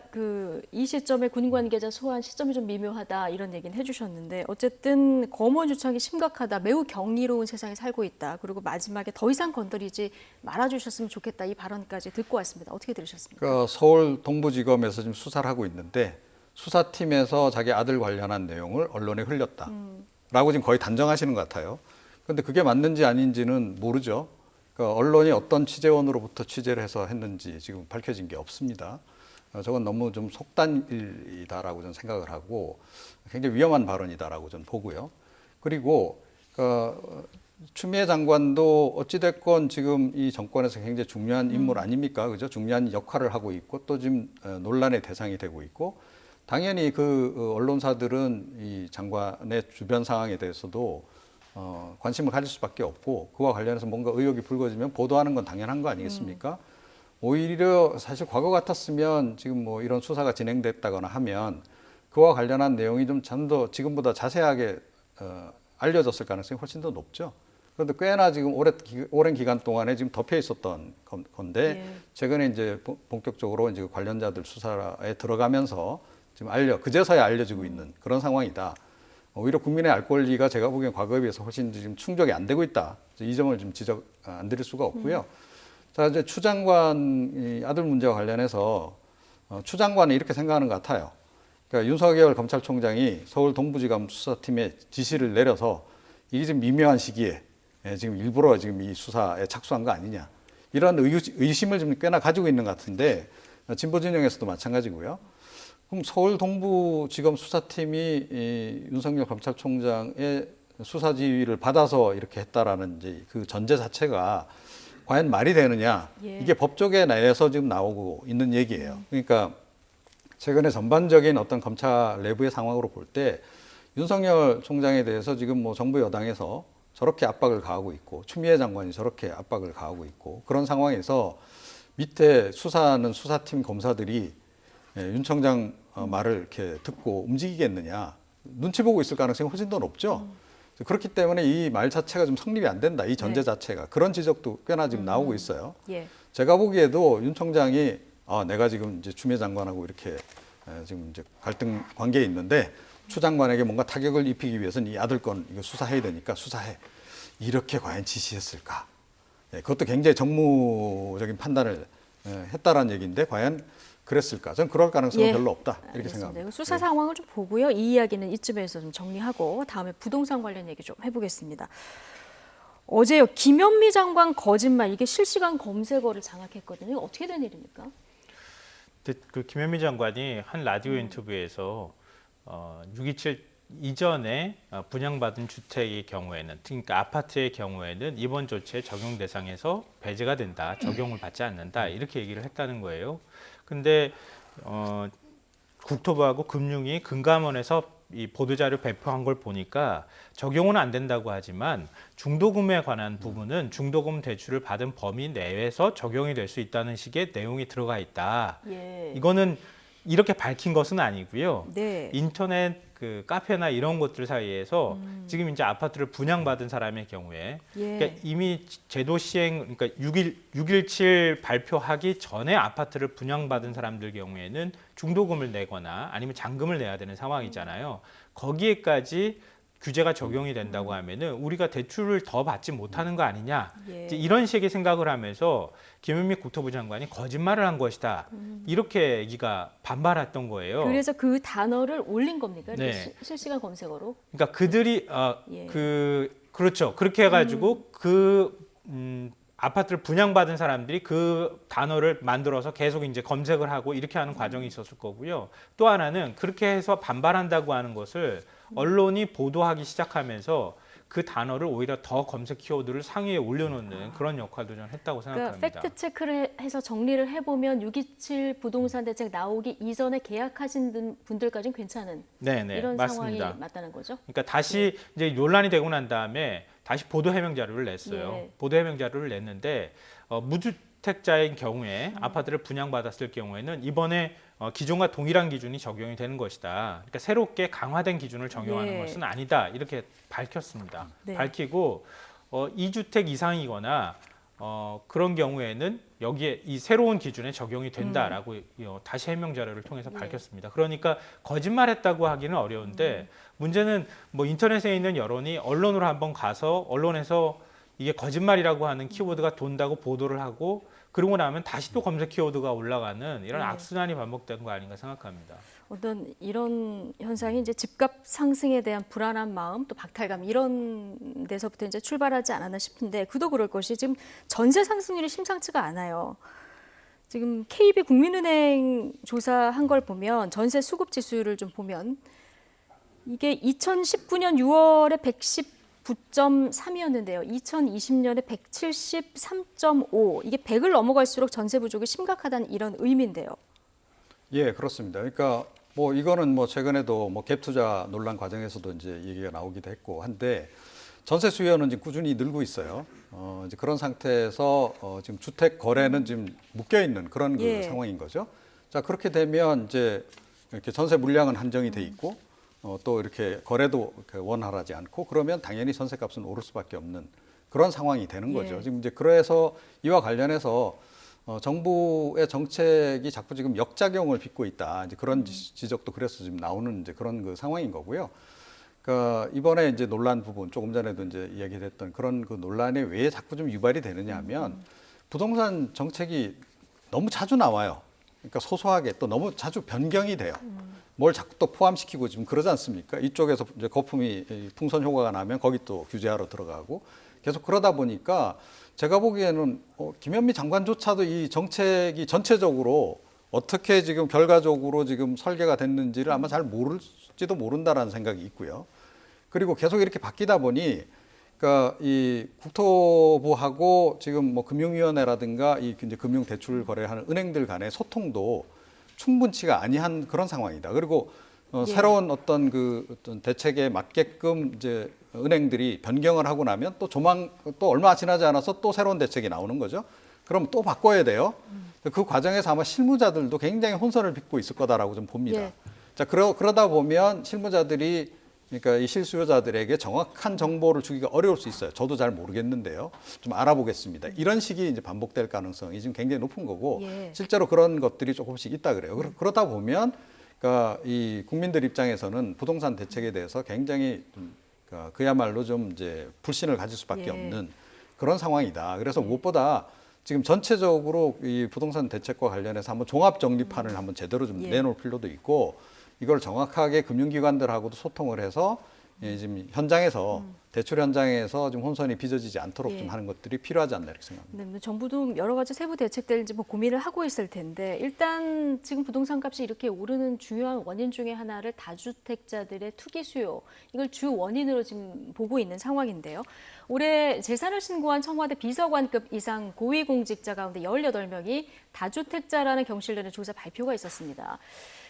S1: 이 시점에 군 관계자 소환 시점이 좀 미묘하다 이런 얘기는 해주셨는데 어쨌든 검언유착이 심각하다, 매우 경이로운 세상에 살고 있다. 그리고 마지막에 더 이상 건드리지 말아주셨으면 좋겠다 이 발언까지 듣고 왔습니다. 어떻게 들으셨습니까?
S19: 서울 동부지검에서 지금 수사를 하고 있는데 수사팀에서 자기 아들 관련한 내용을 언론에 흘렸다라고 지금 거의 단정하시는 것 같아요. 그런데 그게 맞는지 아닌지는 모르죠. 그러니까 언론이 어떤 취재원으로부터 취재를 해서 했는지 지금 밝혀진 게 없습니다. 저건 너무 좀 속단일이다라고 저는 생각을 하고 굉장히 위험한 발언이다라고 저는 보고요. 그리고 추미애 장관도 어찌됐건 지금 이 정권에서 굉장히 중요한 인물 아닙니까? 그죠? 중요한 역할을 하고 있고 또 지금 논란의 대상이 되고 있고 당연히 그 언론사들은 이 장관의 주변 상황에 대해서도 관심을 가질 수밖에 없고 그와 관련해서 뭔가 의혹이 불거지면 보도하는 건 당연한 거 아니겠습니까? 오히려 사실 과거 같았으면 지금 뭐 이런 수사가 진행됐다거나 하면 그와 관련한 내용이 좀 더 지금보다 자세하게 알려졌을 가능성이 훨씬 더 높죠. 그런데 꽤나 지금 오랜 기간 동안에 지금 덮여 있었던 건데 최근에 이제 본격적으로 이제 관련자들 수사에 들어가면서 지금 그제서야 알려지고 있는 그런 상황이다. 오히려 국민의 알 권리가 제가 보기엔 과거에 비해서 훨씬 지금 충족이 안 되고 있다. 이 점을 좀 지적 안 드릴 수가 없고요. 자, 이제 추 장관 아들 문제와 관련해서 추 장관은 이렇게 생각하는 것 같아요. 그러니까 윤석열 검찰총장이 서울 동부지검 수사팀에 지시를 내려서 이게 지금 미묘한 시기에 지금 일부러 지금 이 수사에 착수한 거 아니냐. 이런 의심을 좀 꽤나 가지고 있는 것 같은데 진보 진영에서도 마찬가지고요. 그럼 서울 동부지검 수사팀이 윤석열 검찰총장의 수사 지휘를 받아서 이렇게 했다라는 이제 그 전제 자체가 과연 말이 되느냐. 이게 법조계 내에서 지금 나오고 있는 얘기예요. 그러니까 최근에 전반적인 어떤 검찰 내부의 상황으로 볼 때 윤석열 총장에 대해서 지금 뭐 정부 여당에서 저렇게 압박을 가하고 있고 추미애 장관이 저렇게 압박을 가하고 있고 그런 상황에서 밑에 수사하는 수사팀 검사들이 윤 총장 말을 이렇게 듣고 움직이겠느냐. 눈치 보고 있을 가능성이 훨씬 더 높죠. 그렇기 때문에 이 말 자체가 좀 성립이 안 된다. 이 전제 자체가. 그런 지적도 꽤나 지금 나오고 있어요. 제가 보기에도 윤 총장이 내가 지금 이제 추미애 장관하고 이렇게 지금 이제 갈등 관계에 있는데 추 장관에게 뭔가 타격을 입히기 위해서는 이 아들 건 이거 수사해야 되니까 수사해. 이렇게 과연 지시했을까? 그것도 굉장히 정무적인 판단을 했다라는 얘기인데 과연 그랬을까? 저는 그럴 가능성은 별로 없다 이렇게
S1: 알겠습니다.
S19: 생각합니다.
S1: 수사 상황을 좀 보고요. 이 이야기는 이쯤에서 좀 정리하고 다음에 부동산 관련 얘기 좀 해보겠습니다. 어제요, 김현미 장관 거짓말, 이게 실시간 검색어를 장악했거든요. 이거 어떻게 된 일입니까?
S24: 그 김현미 장관이 한 라디오 인터뷰에서 6.27 이전에 분양받은 주택의 경우에는, 그러니까 아파트의 경우에는 이번 조치에 적용 대상에서 배제가 된다, 적용을 받지 않는다 이렇게 얘기를 했다는 거예요. 근데 국토부하고 금융위 금감원에서 이 보도자료 배포한 걸 보니까 적용은 안 된다고 하지만 중도금에 관한 부분은 중도금 대출을 받은 범위 내에서 적용이 될 수 있다는 식의 내용이 들어가 있다. 이거는 이렇게 밝힌 것은 아니고요.
S1: 네.
S24: 인터넷 그 카페나 이런 것들 사이에서 지금 이제 아파트를 분양받은 사람의 경우에 그러니까 이미 제도 시행, 그러니까 6.17 발표하기 전에 아파트를 분양받은 사람들 경우에는 중도금을 내거나 아니면 잔금을 내야 되는 상황이잖아요. 거기에까지 규제가 적용이 된다고 하면은 우리가 대출을 더 받지 못하는 거 아니냐, 이제 이런 식의 생각을 하면서 김현미 국토부 장관이 거짓말을 한 것이다, 이렇게 얘기가 반발했던 거예요.
S1: 그래서 그 단어를 올린 겁니까? 이렇게
S24: 네.
S1: 실시간 검색어로?
S24: 그러니까 그들이 그렇죠. 그렇게 해가지고 아파트를 분양받은 사람들이 그 단어를 만들어서 계속 이제 검색을 하고 이렇게 하는 과정이 있었을 거고요. 또 하나는 그렇게 해서 반발한다고 하는 것을 언론이 보도하기 시작하면서 그 단어를 오히려 더 검색 키워드를 상위에 올려놓는 그런 역할도 저는 했다고 생각합니다.
S1: 그러니까 팩트 체크를 해서 정리를 해보면 6.27 부동산 대책 나오기 이전에 계약하신 분들까지는 괜찮은 이런
S24: 맞습니다.
S1: 상황이 맞다는 거죠?
S24: 그러니까 다시 이제 논란이 되고 난 다음에 다시 보도 해명 자료를 냈어요. 보도 해명 자료를 냈는데 무주택자인 경우에 아파트를 분양받았을 경우에는 이번에 기존과 동일한 기준이 적용이 되는 것이다. 그러니까 새롭게 강화된 기준을 적용하는 것은 아니다. 이렇게 밝혔습니다. 밝히고 2주택 이상이거나 그런 경우에는 여기에 이 새로운 기준에 적용이 된다라고 다시 해명 자료를 통해서 밝혔습니다. 그러니까 거짓말했다고 하기는 어려운데 문제는 뭐 인터넷에 있는 여론이 언론으로 한번 가서 언론에서 이게 거짓말이라고 하는 키워드가 돈다고 보도를 하고 그러고 나면 다시 또 검색 키워드가 올라가는 이런 악순환이 반복된 거 아닌가 생각합니다.
S1: 어떤 이런 현상이 이제 집값 상승에 대한 불안한 마음, 또 박탈감 이런 데서부터 이제 출발하지 않았나 싶은데 그도 그럴 것이 지금 전세 상승률이 심상치가 않아요. 지금 KB 국민은행 조사한 걸 보면 전세 수급 지수를 좀 보면 이게 2019년 6월에 119.3이었는데요. 2020년에 173.5. 이게 100을 넘어갈수록 전세 부족이 심각하다는 이런 의미인데요.
S19: 예, 그렇습니다. 그러니까 뭐 이거는 뭐 최근에도 뭐 갭 투자 논란 과정에서도 이제 얘기가 나오기도 했고 한데 전세 수요는 지금 꾸준히 늘고 있어요. 이제 그런 상태에서 지금 주택 거래는 지금 묶여 있는 그런 그 상황인 거죠. 자, 그렇게 되면 이제 이렇게 전세 물량은 한정이 돼 있고 또 이렇게 거래도 원활하지 않고 그러면 당연히 전세값은 오를 수밖에 없는 그런 상황이 되는 거죠. 지금 이제 그래서 이와 관련해서 정부의 정책이 자꾸 지금 역작용을 빚고 있다. 이제 그런 지적도 그래서 지금 나오는 이제 그런 그 상황인 거고요. 그러니까 이번에 이제 논란 부분 조금 전에도 이제 이야기됐던 그런 그 논란이 왜 자꾸 좀 유발이 되느냐 하면 부동산 정책이 너무 자주 나와요. 그러니까 소소하게 또 너무 자주 변경이 돼요. 뭘 자꾸 또 포함시키고 지금 그러지 않습니까? 이쪽에서 이제 거품이 풍선 효과가 나면 거기 또 규제하러 들어가고 계속 그러다 보니까 제가 보기에는 김현미 장관조차도 이 정책이 전체적으로 어떻게 지금 결과적으로 지금 설계가 됐는지를 아마 잘 모를지도 모른다라는 생각이 있고요. 그리고 계속 이렇게 바뀌다 보니 그러니까 이 국토부하고 지금 뭐 금융위원회라든가 이 이제 금융 대출 거래하는 은행들 간의 소통도 충분치가 아니한 그런 상황이다. 그리고 새로운 어떤 대책에 맞게끔 이제 은행들이 변경을 하고 나면 또 또 얼마 지나지 않아서 또 새로운 대책이 나오는 거죠. 그럼 또 바꿔야 돼요. 그 과정에서 아마 실무자들도 굉장히 혼선을 빚고 있을 거다라고 좀 봅니다. 자, 그러다 보면 실무자들이 그러니까 이 실수요자들에게 정확한 정보를 주기가 어려울 수 있어요. 저도 잘 모르겠는데요. 좀 알아보겠습니다. 이런 식이 이제 반복될 가능성이 지금 굉장히 높은 거고 실제로 그런 것들이 조금씩 있다 그래요. 그러다 보면 그러니까 이 국민들 입장에서는 부동산 대책에 대해서 굉장히 그야말로 좀 이제 불신을 가질 수밖에 없는 그런 상황이다. 그래서 무엇보다 지금 전체적으로 이 부동산 대책과 관련해서 한번 종합 정리판을 한번 제대로 좀 내놓을 필요도 있고 이걸 정확하게 금융기관들하고도 소통을 해서 지금 현장에서 대출 현장에서 좀 혼선이 빚어지지 않도록 좀 하는 것들이 필요하지 않나 이렇게 생각합니다.
S1: 네, 정부도 여러 가지 세부 대책들 뭐 고민을 하고 있을 텐데 일단 지금 부동산 값이 이렇게 오르는 중요한 원인 중에 하나를 다주택자들의 투기 수요 이걸 주 원인으로 지금 보고 있는 상황인데요. 올해 재산을 신고한 청와대 비서관급 이상 고위공직자 가운데 18명이 다주택자라는 경실련의 조사 발표가 있었습니다.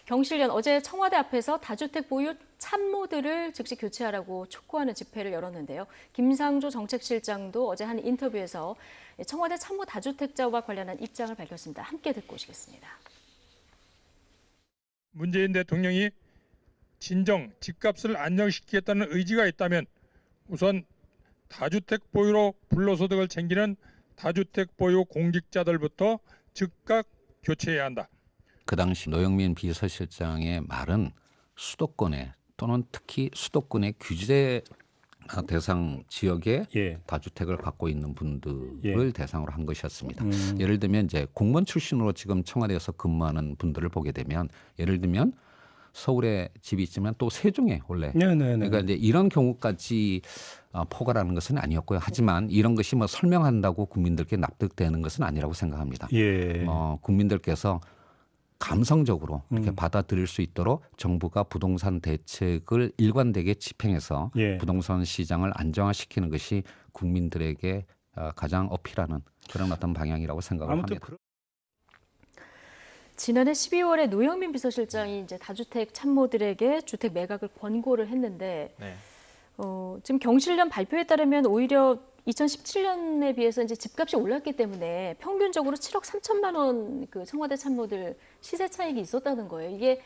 S1: 경실련 어제 청와대 앞에서 다주택 보유 참모들을 즉시 교체하라고 촉구하는 집회를 열었는데요. 김상조 정책실장도 어제 한 인터뷰에서 청와대 참모 다주택자와 관련한 입장을 밝혔습니다. 함께 듣고 오시겠습니다.
S3: 문재인 대통령이 진정 집값을 안정시키겠다는 의지가 있다면 우선 다주택 보유로 불로소득을 챙기는 다주택 보유 공직자들부터 즉각 교체해야 한다.
S4: 그 당시 노영민 비서실장의 말은 수도권에 또는 특히 수도권의 규제 대상 지역에 다주택을 갖고 있는 분들을 대상으로 한 것이었습니다. 예를 들면 이제 공무원 출신으로 지금 청와대에서 근무하는 분들을 보게 되면 예를 들면 서울에 집이 있지만 또 세종에 원래 그러니까 이제 이런 경우까지 포괄하는 것은 아니었고요. 하지만 이런 것이 뭐 설명한다고 국민들께 납득되는 것은 아니라고 생각합니다. 국민들께서 감성적으로 이렇게 받아들일 수 있도록 정부가 부동산 대책을 일관되게 집행해서 부동산 시장을 안정화시키는 것이 국민들에게 가장 어필하는 그런 어떤 방향이라고 생각을 합니다.
S1: 지난해 12월에 노영민 비서실장이 이제 다주택 참모들에게 주택 매각을 권고를 했는데 지금 경실련 발표에 따르면 오히려 2017년에 비해서 이제 집값이 올랐기 때문에 평균적으로 7억 3천만 원 그 청와대 참모들 시세 차익이 있었다는 거예요. 이게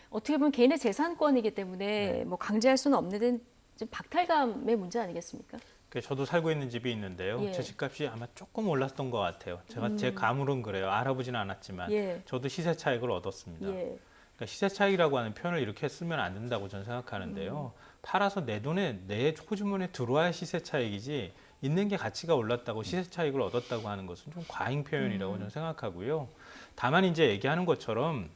S1: 어떻게 보면 개인의 재산권이기 때문에 뭐 강제할 수는 없는데 좀 박탈감의 문제 아니겠습니까?
S24: 저도 살고 있는 집이 있는데요. 제 집값이 아마 조금 올랐던 것 같아요. 제 감으로는 그래요. 알아보지는 않았지만 저도 시세 차익을 얻었습니다. 그러니까 시세 차익이라고 하는 표현을 이렇게 쓰면 안 된다고 저는 생각하는데요. 팔아서 내 돈에 내 호주머니에 들어와야 시세 차익이지 있는 게 가치가 올랐다고 시세 차익을 얻었다고 하는 것은 좀 과잉 표현이라고 저는 생각하고요. 다만 이제 얘기하는 것처럼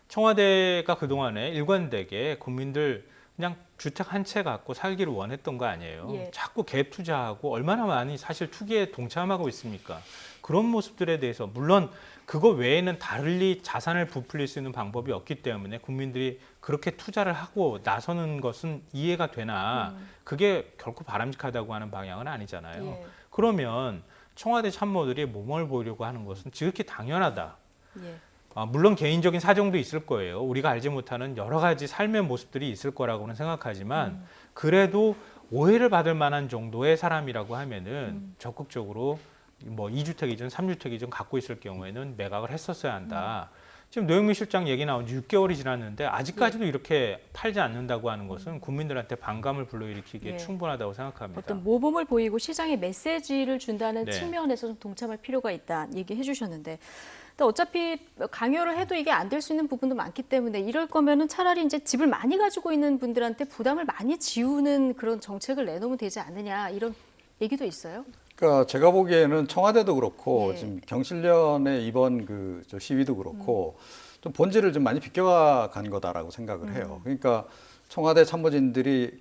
S24: 청와대가 그동안에 일관되게 국민들 그냥 주택 한 채 갖고 살기를 원했던 거 아니에요. 자꾸 갭 투자하고 얼마나 많이 사실 투기에 동참하고 있습니까? 그런 모습들에 대해서 물론 그거 외에는 달리 자산을 부풀릴 수 있는 방법이 없기 때문에 국민들이 그렇게 투자를 하고 나서는 것은 이해가 되나 그게 결코 바람직하다고 하는 방향은 아니잖아요. 그러면 청와대 참모들이 몸을 보이려고 하는 것은 지극히 당연하다. 물론 개인적인 사정도 있을 거예요. 우리가 알지 못하는 여러 가지 삶의 모습들이 있을 거라고는 생각하지만 그래도 오해를 받을 만한 정도의 사람이라고 하면은 적극적으로 뭐 2주택이든 3주택이든 갖고 있을 경우에는 매각을 했었어야 한다. 지금 노영민 실장 얘기 나온 지 6개월이 지났는데 아직까지도 이렇게 팔지 않는다고 하는 것은 국민들한테 반감을 불러일으키기에 충분하다고 생각합니다.
S1: 어떤 모범을 보이고 시장에 메시지를 준다는 측면에서 좀 동참할 필요가 있다 얘기해 주셨는데 근데 어차피 강요를 해도 이게 안 될 수 있는 부분도 많기 때문에 이럴 거면은 차라리 이제 집을 많이 가지고 있는 분들한테 부담을 많이 지우는 그런 정책을 내놓으면 되지 않느냐 이런 얘기도 있어요.
S19: 그러니까 제가 보기에는 청와대도 그렇고 지금 경실련의 이번 그 시위도 그렇고 좀 본질을 좀 많이 비껴간 거다라고 생각을 해요. 그러니까 청와대 참모진들이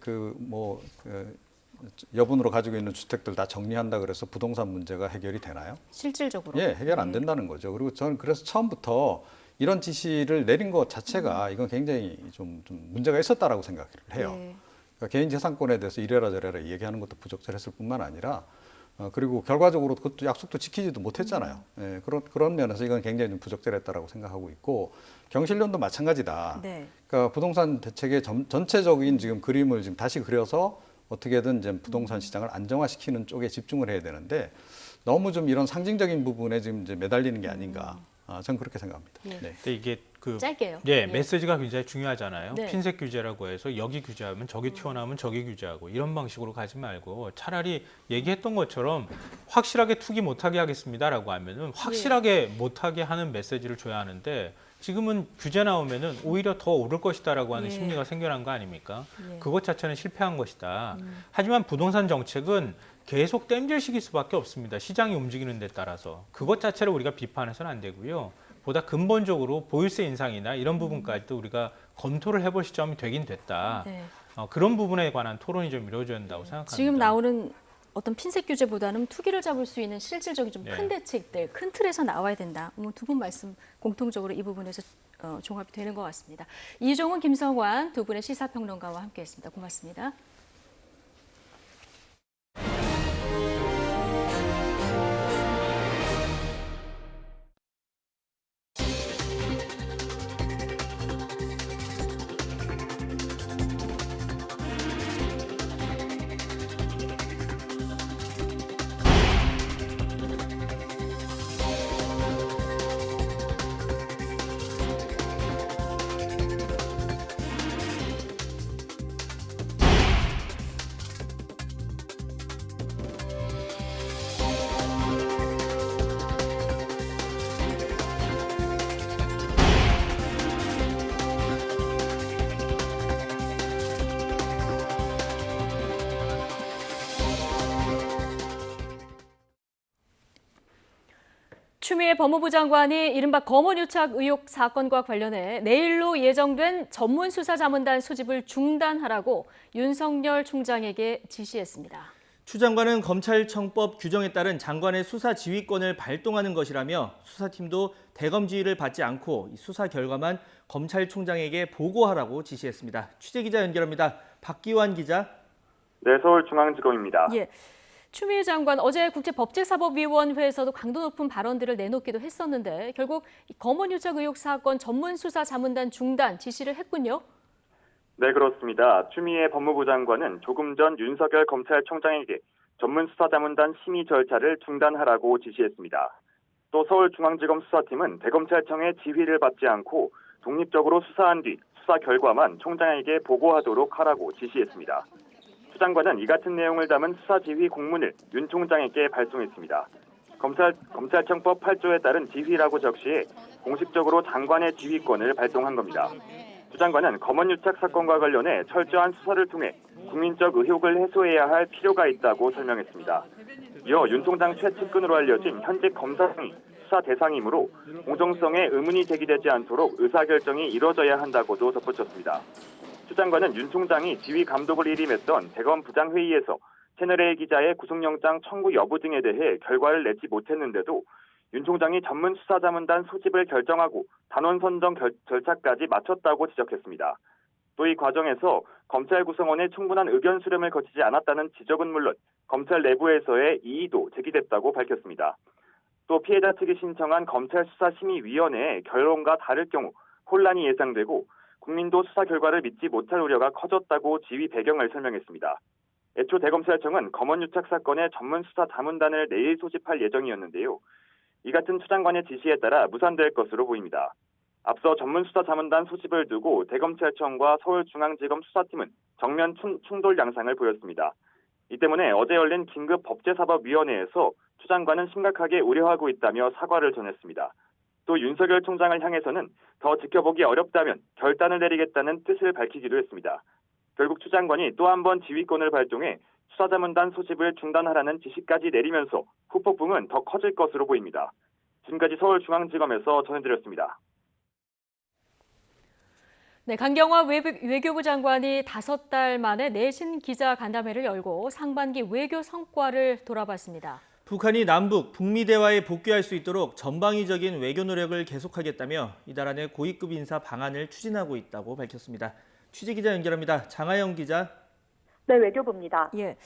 S19: 여분으로 가지고 있는 주택들 다 정리한다 그래서 부동산 문제가 해결이 되나요?
S1: 실질적으로?
S19: 해결 안 된다는 거죠. 그리고 저는 그래서 처음부터 이런 지시를 내린 것 자체가 이건 굉장히 좀 문제가 있었다라고 생각을 해요. 그러니까 개인 재산권에 대해서 이래라 저래라 얘기하는 것도 부적절했을 뿐만 아니라 그리고 결과적으로 그것도 약속도 지키지도 못했잖아요. 그런 면에서 이건 굉장히 좀 부적절했다라고 생각하고 있고 경실련도 마찬가지다. 그러니까 부동산 대책의 전체적인 지금 그림을 지금 다시 그려서 어떻게든 이제 부동산 시장을 안정화시키는 쪽에 집중을 해야 되는데 너무 좀 이런 상징적인 부분에 지금 이제 매달리는 게 아닌가 저는 그렇게 생각합니다.
S1: 예.
S19: 네.
S24: 근데 이게
S1: 짧게요.
S24: 예,
S1: 예.
S24: 메시지가 굉장히 중요하잖아요.
S1: 네.
S24: 핀셋 규제라고 해서 여기 규제하면 저기 튀어나오면 저기 규제하고 이런 방식으로 가지 말고 차라리 얘기했던 것처럼 확실하게 투기 못하게 하겠습니다라고 하면은 확실하게 못하게 하는 메시지를 줘야 하는데 지금은 규제 나오면은 오히려 더 오를 것이다라고 하는
S1: 예.
S24: 심리가 생겨난 거 아닙니까?
S1: 예.
S24: 그것 자체는 실패한 것이다. 하지만 부동산 정책은 계속 땜질식일 수밖에 없습니다. 시장이 움직이는 데 따라서. 그것 자체를 우리가 비판해서는 안 되고요. 보다 근본적으로 보유세 인상이나 이런 부분까지도 우리가 검토를 해볼 시점이 되긴 됐다.
S1: 네.
S24: 그런 부분에 관한 토론이 좀 이루어져야 된다고 생각합니다.
S1: 지금 나오는 어떤 핀셋 규제보다는 투기를 잡을 수 있는 실질적인 좀 큰
S24: 네.
S1: 대책들, 큰 틀에서 나와야 된다. 두 분 말씀 공통적으로 이 부분에서 종합이 되는 것 같습니다. 이종훈, 김성환 두 분의 시사평론가와 함께했습니다. 고맙습니다. 추미애 법무부 장관이 이른바 검언유착 의혹 사건과 관련해 내일로 예정된 전문수사자문단 소집을 중단하라고 윤석열 총장에게 지시했습니다.
S2: 추 장관은 검찰청법 규정에 따른 장관의 수사 지휘권을 발동하는 것이라며 수사팀도 대검 지휘를 받지 않고 수사 결과만 검찰총장에게 보고하라고 지시했습니다. 취재기자 연결합니다. 박기환 기자.
S5: 네, 서울중앙지검입니다.
S1: 예. 추미애 장관 어제 국제법제사법위원회에서도 강도 높은 발언들을 내놓기도 했었는데 결국 검언유착 의혹 사건 전문수사자문단 중단 지시를 했군요.
S5: 네, 그렇습니다. 추미애 법무부 장관은 조금 전 윤석열 검찰총장에게 전문수사자문단 심의 절차를 중단하라고 지시했습니다. 또 서울중앙지검 수사팀은 대검찰청의 지휘를 받지 않고 독립적으로 수사한 뒤 수사 결과만 총장에게 보고하도록 하라고 지시했습니다. 추 장관은 이 같은 내용을 담은 수사지휘 공문을 윤 총장에게 발송했습니다. 검찰청법 8조에 따른 지휘라고 적시해 공식적으로 장관의 지휘권을 발동한 겁니다. 추 장관은 검언유착 사건과 관련해 철저한 수사를 통해 국민적 의혹을 해소해야 할 필요가 있다고 설명했습니다. 이어 윤 총장 최측근으로 알려진 현직 검사장이 수사 대상이므로 공정성에 의문이 제기되지 않도록 의사결정이 이뤄져야 한다고도 덧붙였습니다. 추 장관은 윤 총장이 지휘 감독을 일임했던 대검 부장회의에서 채널A 기자의 구속영장 청구 여부 등에 대해 결과를 내지 못했는데도 윤 총장이 전문수사자문단 소집을 결정하고 단원 선정 절차까지 마쳤다고 지적했습니다. 또 이 과정에서 검찰 구성원의 충분한 의견 수렴을 거치지 않았다는 지적은 물론 검찰 내부에서의 이의도 제기됐다고 밝혔습니다. 또 피해자 측이 신청한 검찰수사심의위원회의 결론과 다를 경우 혼란이 예상되고 국민도 수사 결과를 믿지 못할 우려가 커졌다고 지휘 배경을 설명했습니다. 애초 대검찰청은 검언유착 사건의 전문수사자문단을 내일 소집할 예정이었는데요. 이 같은 추 장관의 지시에 따라 무산될 것으로 보입니다. 앞서 전문수사자문단 소집을 두고 대검찰청과 서울중앙지검 수사팀은 정면 충돌 양상을 보였습니다. 이 때문에 어제 열린 긴급법제사법위원회에서 추 장관은 심각하게 우려하고 있다며 사과를 전했습니다. 또 윤석열 총장을 향해서는 더 지켜보기 어렵다면 결단을 내리겠다는 뜻을 밝히기도 했습니다. 결국 추 장관이 또 한 번 지휘권을 발동해 수사자문단 소집을 중단하라는 지시까지 내리면서 후폭풍은 더 커질 것으로 보입니다. 지금까지 서울중앙지검에서 전해드렸습니다.
S1: 네, 강경화 외교부 장관이 5달 만에 내신 기자간담회를 열고 상반기 외교 성과를 돌아봤습니다.
S2: 북한이 남북, 북미 대화에 복귀할 수 있도록 전방위적인 외교 노력을 계속하겠다며 이달 안에 고위급 인사 방안을 추진하고 있다고 밝혔습니다. 취재기자 연결합니다. 장하영 기자.
S7: 네, 외교부입니다.
S1: 예.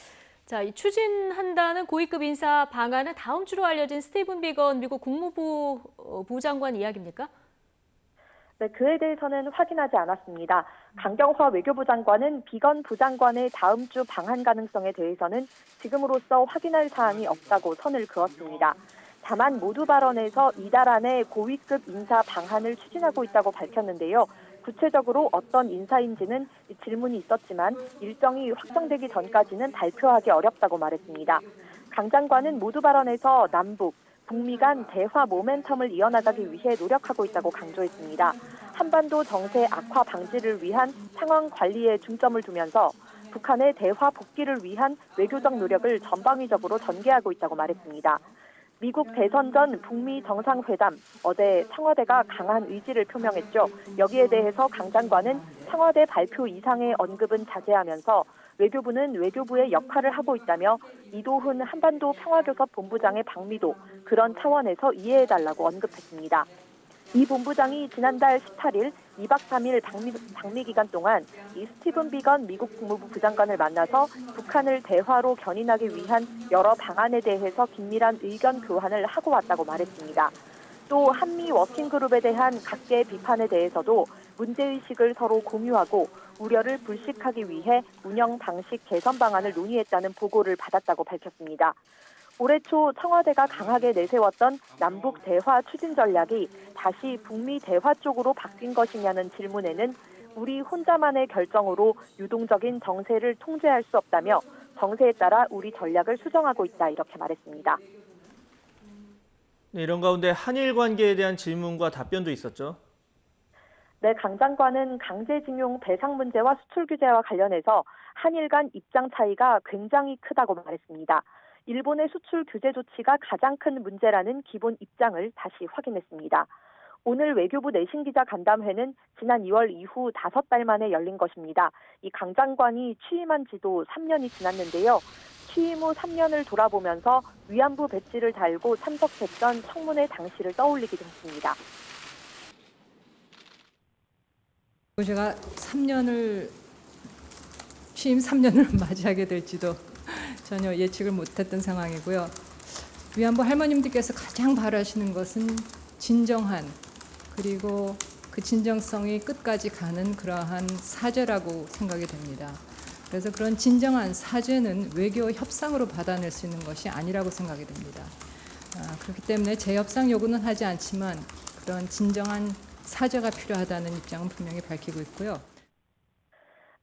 S1: 자, 이 추진한다는 고위급 인사 방안은 다음 주로 알려진 스티븐 비건 미국 국무부 부장관 이야기입니까?
S7: 네, 그에 대해서는 확인하지 않았습니다. 강경화 외교부 장관은 비건 부장관의 다음 주 방한 가능성에 대해서는 지금으로서 확인할 사항이 없다고 선을 그었습니다. 다만 모두 발언에서 이달 안에 고위급 인사 방한을 추진하고 있다고 밝혔는데요. 구체적으로 어떤 인사인지는 질문이 있었지만 일정이 확정되기 전까지는 발표하기 어렵다고 말했습니다. 강 장관은 모두 발언에서 남북, 북미 간 대화 모멘텀을 이어나가기 위해 노력하고 있다고 강조했습니다. 한반도 정세 악화 방지를 위한 상황 관리에 중점을 두면서 북한의 대화 복귀를 위한 외교적 노력을 전방위적으로 전개하고 있다고 말했습니다. 미국 대선 전 북미 정상회담, 어제 청와대가 강한 의지를 표명했죠. 여기에 대해서 강 장관은 청와대 발표 이상의 언급은 자제하면서 외교부는 외교부의 역할을 하고 있다며 이도훈 한반도 평화교섭 본부장의 방미도 그런 차원에서 이해해달라고 언급했습니다. 이 본부장이 지난달 18일 2박 3일 방미 기간 동안 이 스티븐 비건 미국 국무부 부장관을 만나서 북한을 대화로 견인하기 위한 여러 방안에 대해서 긴밀한 의견 교환을 하고 왔다고 말했습니다. 또 한미 워킹그룹에 대한 각계의 비판에 대해서도 문제의식을 서로 공유하고 우려를 불식하기 위해 운영 방식 개선 방안을 논의했다는 보고를 받았다고 밝혔습니다. 올해 초 청와대가 강하게 내세웠던 남북 대화 추진 전략이 다시 북미 대화 쪽으로 바뀐 것이냐는 질문에는 우리 혼자만의 결정으로 유동적인 정세를 통제할 수 없다며 정세에 따라 우리 전략을 수정하고 있다 이렇게 말했습니다.
S2: 네, 이런 가운데 한일 관계에 대한 질문과 답변도 있었죠.
S7: 네, 강 장관은 강제징용 배상 문제와 수출 규제와 관련해서 한일 간 입장 차이가 굉장히 크다고 말했습니다. 일본의 수출 규제 조치가 가장 큰 문제라는 기본 입장을 다시 확인했습니다. 오늘 외교부 내신 기자 간담회는 지난 2월 이후 5달 만에 열린 것입니다. 이 강 장관이 취임한 지도 3년이 지났는데요. 취임 후 3년을 돌아보면서 위안부 배지를 달고 참석했던 청문회 당시를 떠올리기도 했습니다.
S6: 제가 취임 3년을 맞이하게 될지도 전혀 예측을 못했던 상황이고요. 위안부 할머님들께서 가장 바라시는 것은 진정한 그리고 그 진정성이 끝까지 가는 그러한 사죄라고 생각이 됩니다. 그래서 그런 진정한 사죄는 외교 협상으로 받아낼 수 있는 것이 아니라고 생각이 됩니다. 그렇기 때문에 재협상 요구는 하지 않지만 그런 진정한 사죄가 필요하다는 입장은 분명히 밝히고 있고요.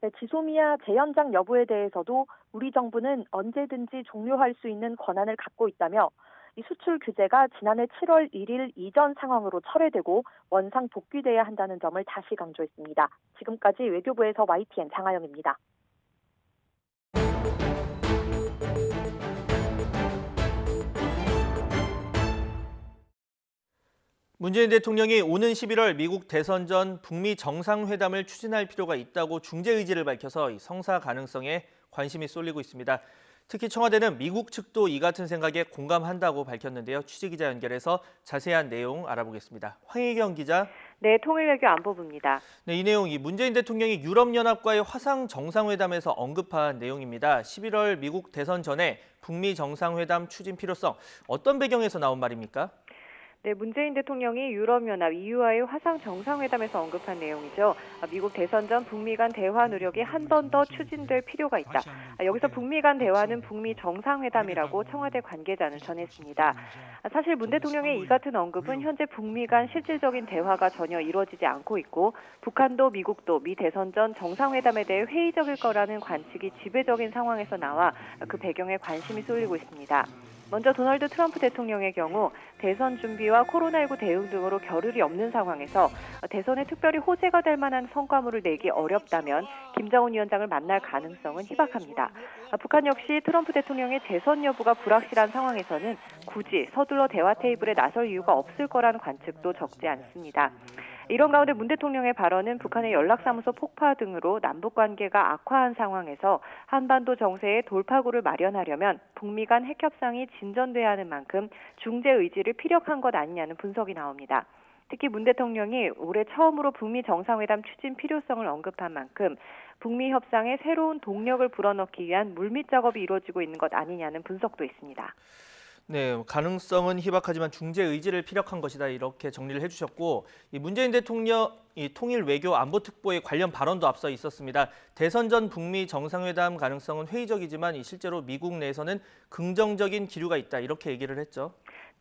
S7: 네, 지소미아 재연장 여부에 대해서도 우리 정부는 언제든지 종료할 수 있는 권한을 갖고 있다며 이 수출 규제가 지난해 7월 1일 이전 상황으로 철회되고 원상 복귀돼야 한다는 점을 다시 강조했습니다. 지금까지 외교부에서 YTN 장하영입니다.
S2: 문재인 대통령이 오는 11월 미국 대선 전 북미 정상회담을 추진할 필요가 있다고 중재 의지를 밝혀서 성사 가능성에 관심이 쏠리고 있습니다. 특히 청와대는 미국 측도 이 같은 생각에 공감한다고 밝혔는데요. 취재기자 연결해서 자세한 내용 알아보겠습니다. 황혜경 기자.
S8: 네, 통일외교 안보부입니다.
S2: 네, 이 내용이 문재인 대통령이 유럽연합과의 화상 정상회담에서 언급한 내용입니다. 11월 미국 대선 전에 북미 정상회담 추진 필요성, 어떤 배경에서 나온 말입니까?
S8: 네, 문재인 대통령이 유럽연합 EU와의 화상 정상회담에서 언급한 내용이죠. 미국 대선 전 북미 간 대화 노력이 한 번 더 추진될 필요가 있다. 여기서 북미 간 대화는 북미 정상회담이라고 청와대 관계자는 전했습니다. 사실 문 대통령의 이 같은 언급은 현재 북미 간 실질적인 대화가 전혀 이루어지지 않고 있고 북한도 미국도 미 대선 전 정상회담에 대해 회의적일 거라는 관측이 지배적인 상황에서 나와 그 배경에 관심이 쏠리고 있습니다. 먼저 도널드 트럼프 대통령의 경우 대선 준비와 코로나19 대응 등으로 겨를이 없는 상황에서 대선에 특별히 호재가 될 만한 성과물을 내기 어렵다면 김정은 위원장을 만날 가능성은 희박합니다. 북한 역시 트럼프 대통령의 재선 여부가 불확실한 상황에서는 굳이 서둘러 대화 테이블에 나설 이유가 없을 거라는 관측도 적지 않습니다. 이런 가운데 문 대통령의 발언은 북한의 연락사무소 폭파 등으로 남북관계가 악화한 상황에서 한반도 정세의 돌파구를 마련하려면 북미 간 핵협상이 진전돼야 하는 만큼 중재 의지를 피력한 것 아니냐는 분석이 나옵니다. 특히 문 대통령이 올해 처음으로 북미 정상회담 추진 필요성을 언급한 만큼 북미 협상에 새로운 동력을 불어넣기 위한 물밑 작업이 이루어지고 있는 것 아니냐는 분석도 있습니다.
S2: 네, 가능성은 희박하지만 중재 의지를 피력한 것이다 이렇게 정리를 해주셨고, 이 문재인 대통령 통일 외교 안보 특보의 관련 발언도 앞서 있었습니다. 대선 전 북미 정상회담 가능성은 회의적이지만 실제로 미국 내에서는 긍정적인 기류가 있다 이렇게 얘기를 했죠.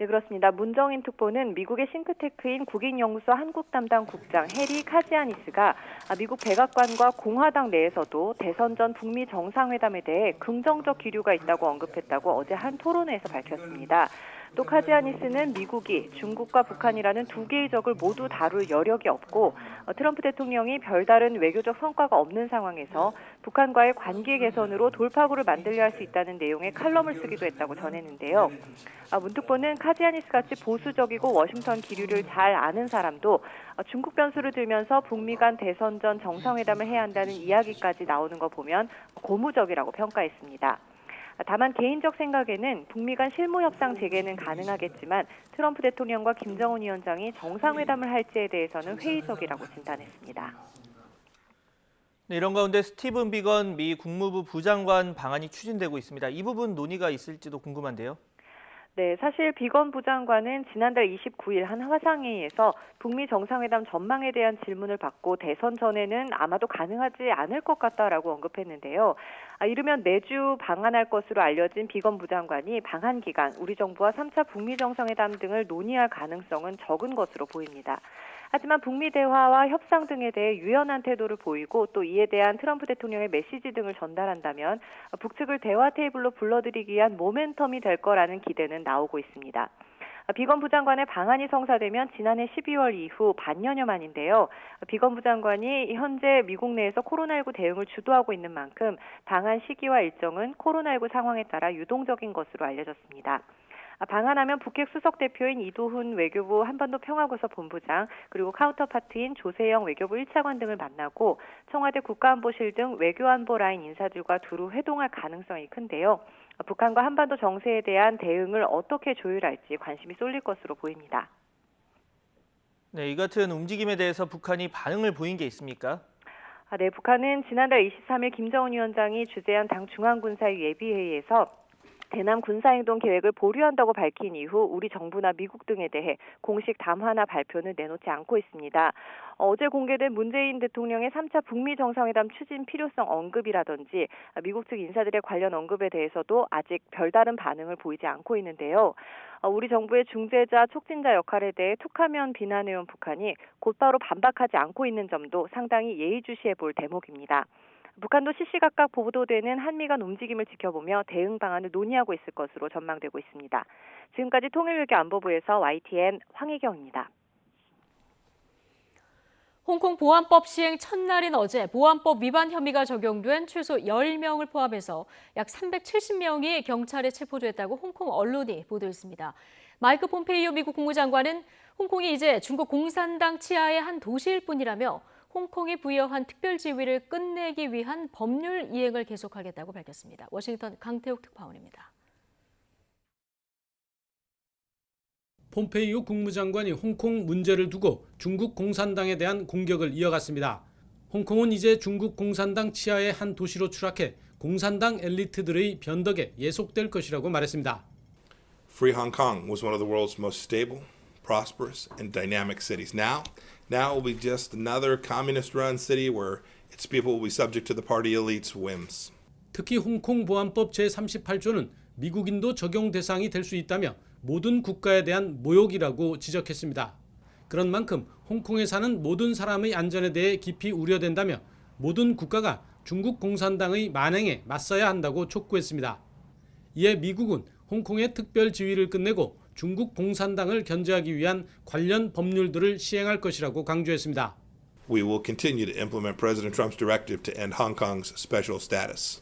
S8: 네, 그렇습니다. 문정인 특보는 미국의 싱크테크인 국익연구소 한국 담당 국장 해리 카지아니스가 미국 백악관과 공화당 내에서도 대선 전 북미 정상회담에 대해 긍정적 기류가 있다고 언급했다고 어제 한 토론회에서 밝혔습니다. 또 카지아니스는 미국이 중국과 북한이라는 두 개의 적을 모두 다룰 여력이 없고 트럼프 대통령이 별다른 외교적 성과가 없는 상황에서 북한과의 관계 개선으로 돌파구를 만들려 할 수 있다는 내용의 칼럼을 쓰기도 했다고 전했는데요. 문 특보는 카지아니스 같이 보수적이고 워싱턴 기류를 잘 아는 사람도 중국 변수를 들면서 북미 간 대선 전 정상회담을 해야 한다는 이야기까지 나오는 거 보면 고무적이라고 평가했습니다. 다만 개인적 생각에는 북미 간 실무 협상 재개는 가능하겠지만 트럼프 대통령과 김정은 위원장이 정상회담을 할지에 대해서는 회의적이라고 진단했습니다.
S2: 네, 이런 가운데 스티븐 비건 미 국무부 부장관 방안이 추진되고 있습니다. 이 부분 논의가 있을지도 궁금한데요.
S8: 네, 사실 비건 부장관은 지난달 29일 한 화상회의에서 북미 정상회담 전망에 대한 질문을 받고 대선 전에는 아마도 가능하지 않을 것 같다라고 언급했는데요. 이르면 내주 방한할 것으로 알려진 비건 부장관이 방한 기간 우리 정부와 3차 북미 정상회담 등을 논의할 가능성은 적은 것으로 보입니다. 하지만 북미 대화와 협상 등에 대해 유연한 태도를 보이고 또 이에 대한 트럼프 대통령의 메시지 등을 전달한다면 북측을 대화 테이블로 불러들이기 위한 모멘텀이 될 거라는 기대는 나오고 있습니다. 비건 부장관의 방한이 성사되면 지난해 12월 이후 반년여 만인데요. 비건 부장관이 현재 미국 내에서 코로나19 대응을 주도하고 있는 만큼 방한 시기와 일정은 코로나19 상황에 따라 유동적인 것으로 알려졌습니다. 방한하면 북핵 수석 대표인 이도훈 외교부 한반도 평화고서 본부장 그리고 카운터파트인 조세영 외교부 1차관 등을 만나고 청와대 국가안보실 등 외교안보 라인 인사들과 두루 회동할 가능성이 큰데요. 북한과 한반도 정세에 대한 대응을 어떻게 조율할지 관심이 쏠릴 것으로 보입니다.
S2: 네, 이 같은 움직임에 대해서 북한이 반응을 보인 게 있습니까?
S8: 네, 북한은 지난달 23일 김정은 위원장이 주재한 당 중앙군사위 예비회의에서 대남 군사행동 계획을 보류한다고 밝힌 이후 우리 정부나 미국 등에 대해 공식 담화나 발표는 내놓지 않고 있습니다. 어제 공개된 문재인 대통령의 3차 북미 정상회담 추진 필요성 언급이라든지 미국 측 인사들의 관련 언급에 대해서도 아직 별다른 반응을 보이지 않고 있는데요. 우리 정부의 중재자, 촉진자 역할에 대해 툭하면 비난해온 북한이 곧바로 반박하지 않고 있는 점도 상당히 예의주시해 볼 대목입니다. 북한도 시시각각 보도되는 한미 간 움직임을 지켜보며 대응 방안을 논의하고 있을 것으로 전망되고 있습니다. 지금까지 통일외교안보부에서 YTN 황희경입니다.
S1: 홍콩 보안법 시행 첫날인 어제 보안법 위반 혐의가 적용된 최소 10명을 포함해서 약 370명이 경찰에 체포됐다고 홍콩 언론이 보도했습니다. 마이크 폼페이오 미국 국무장관은 홍콩이 이제 중국 공산당 치하의 한 도시일 뿐이라며 홍콩이 부여한 특별 지위를 끝내기 위한 법률 이행을 계속하겠다고 밝혔습니다. 워싱턴 강태욱 특파원입니다.
S9: 폼페이오 국무장관이 홍콩 문제를 두고 중국 공산당에 대한 공격을 이어갔습니다. 홍콩은 이제 중국 공산당 치하의 한 도시로 추락해 공산당 엘리트들의 변덕에 예속될 것이라고 말했습니다.
S10: Free Hong Kong was one of the world's most stable, prosperous, and dynamic cities. Now it will be just another communist-run city where its people will be subject to the party elite's whims.
S9: 특히 홍콩 보안법 제38조는 미국인도 적용 대상이 될 수 있다며 모든 국가에 대한 모욕이라고 지적했습니다. 그런 만큼 홍콩에 사는 모든 사람의 안전에 대해 깊이 우려된다며 모든 국가가 중국 공산당의 만행에 맞서야 한다고 촉구했습니다. 이에 미국은 홍콩의 특별 지위를 끝내고 중국 공산당을 견제하기 위한 관련 법률들을 시행할 것이라고 강조했습니다.
S10: We will continue to implement President Trump's directive to end Hong Kong's special status.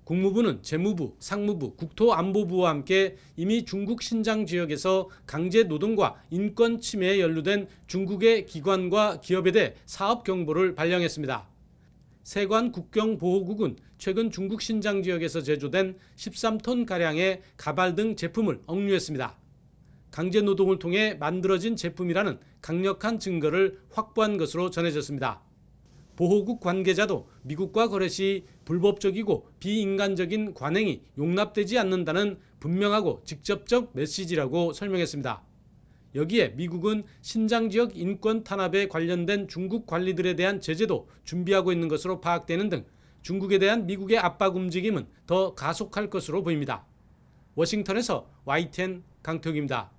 S9: 국무부는 재무부, 상무부, 국토안보부와 함께 이미 중국 신장 지역에서 강제 노동과 인권 침해에 연루된 중국의 기관과 기업에 대해 사업 경보를 발령했습니다. 세관 국경보호국은 최근 중국 신장 지역에서 제조된 13톤가량의 가발 등 제품을 억류했습니다. 강제 노동을 통해 만들어진 제품이라는 강력한 증거를 확보한 것으로 전해졌습니다. 보호국 관계자도 미국과 거래 시 불법적이고 비인간적인 관행이 용납되지 않는다는 분명하고 직접적 메시지라고 설명했습니다. 여기에 미국은 신장 지역 인권 탄압에 관련된 중국 관리들에 대한 제재도 준비하고 있는 것으로 파악되는 등 중국에 대한 미국의 압박 움직임은 더 가속할 것으로 보입니다. 워싱턴에서 YTN 강태욱입니다.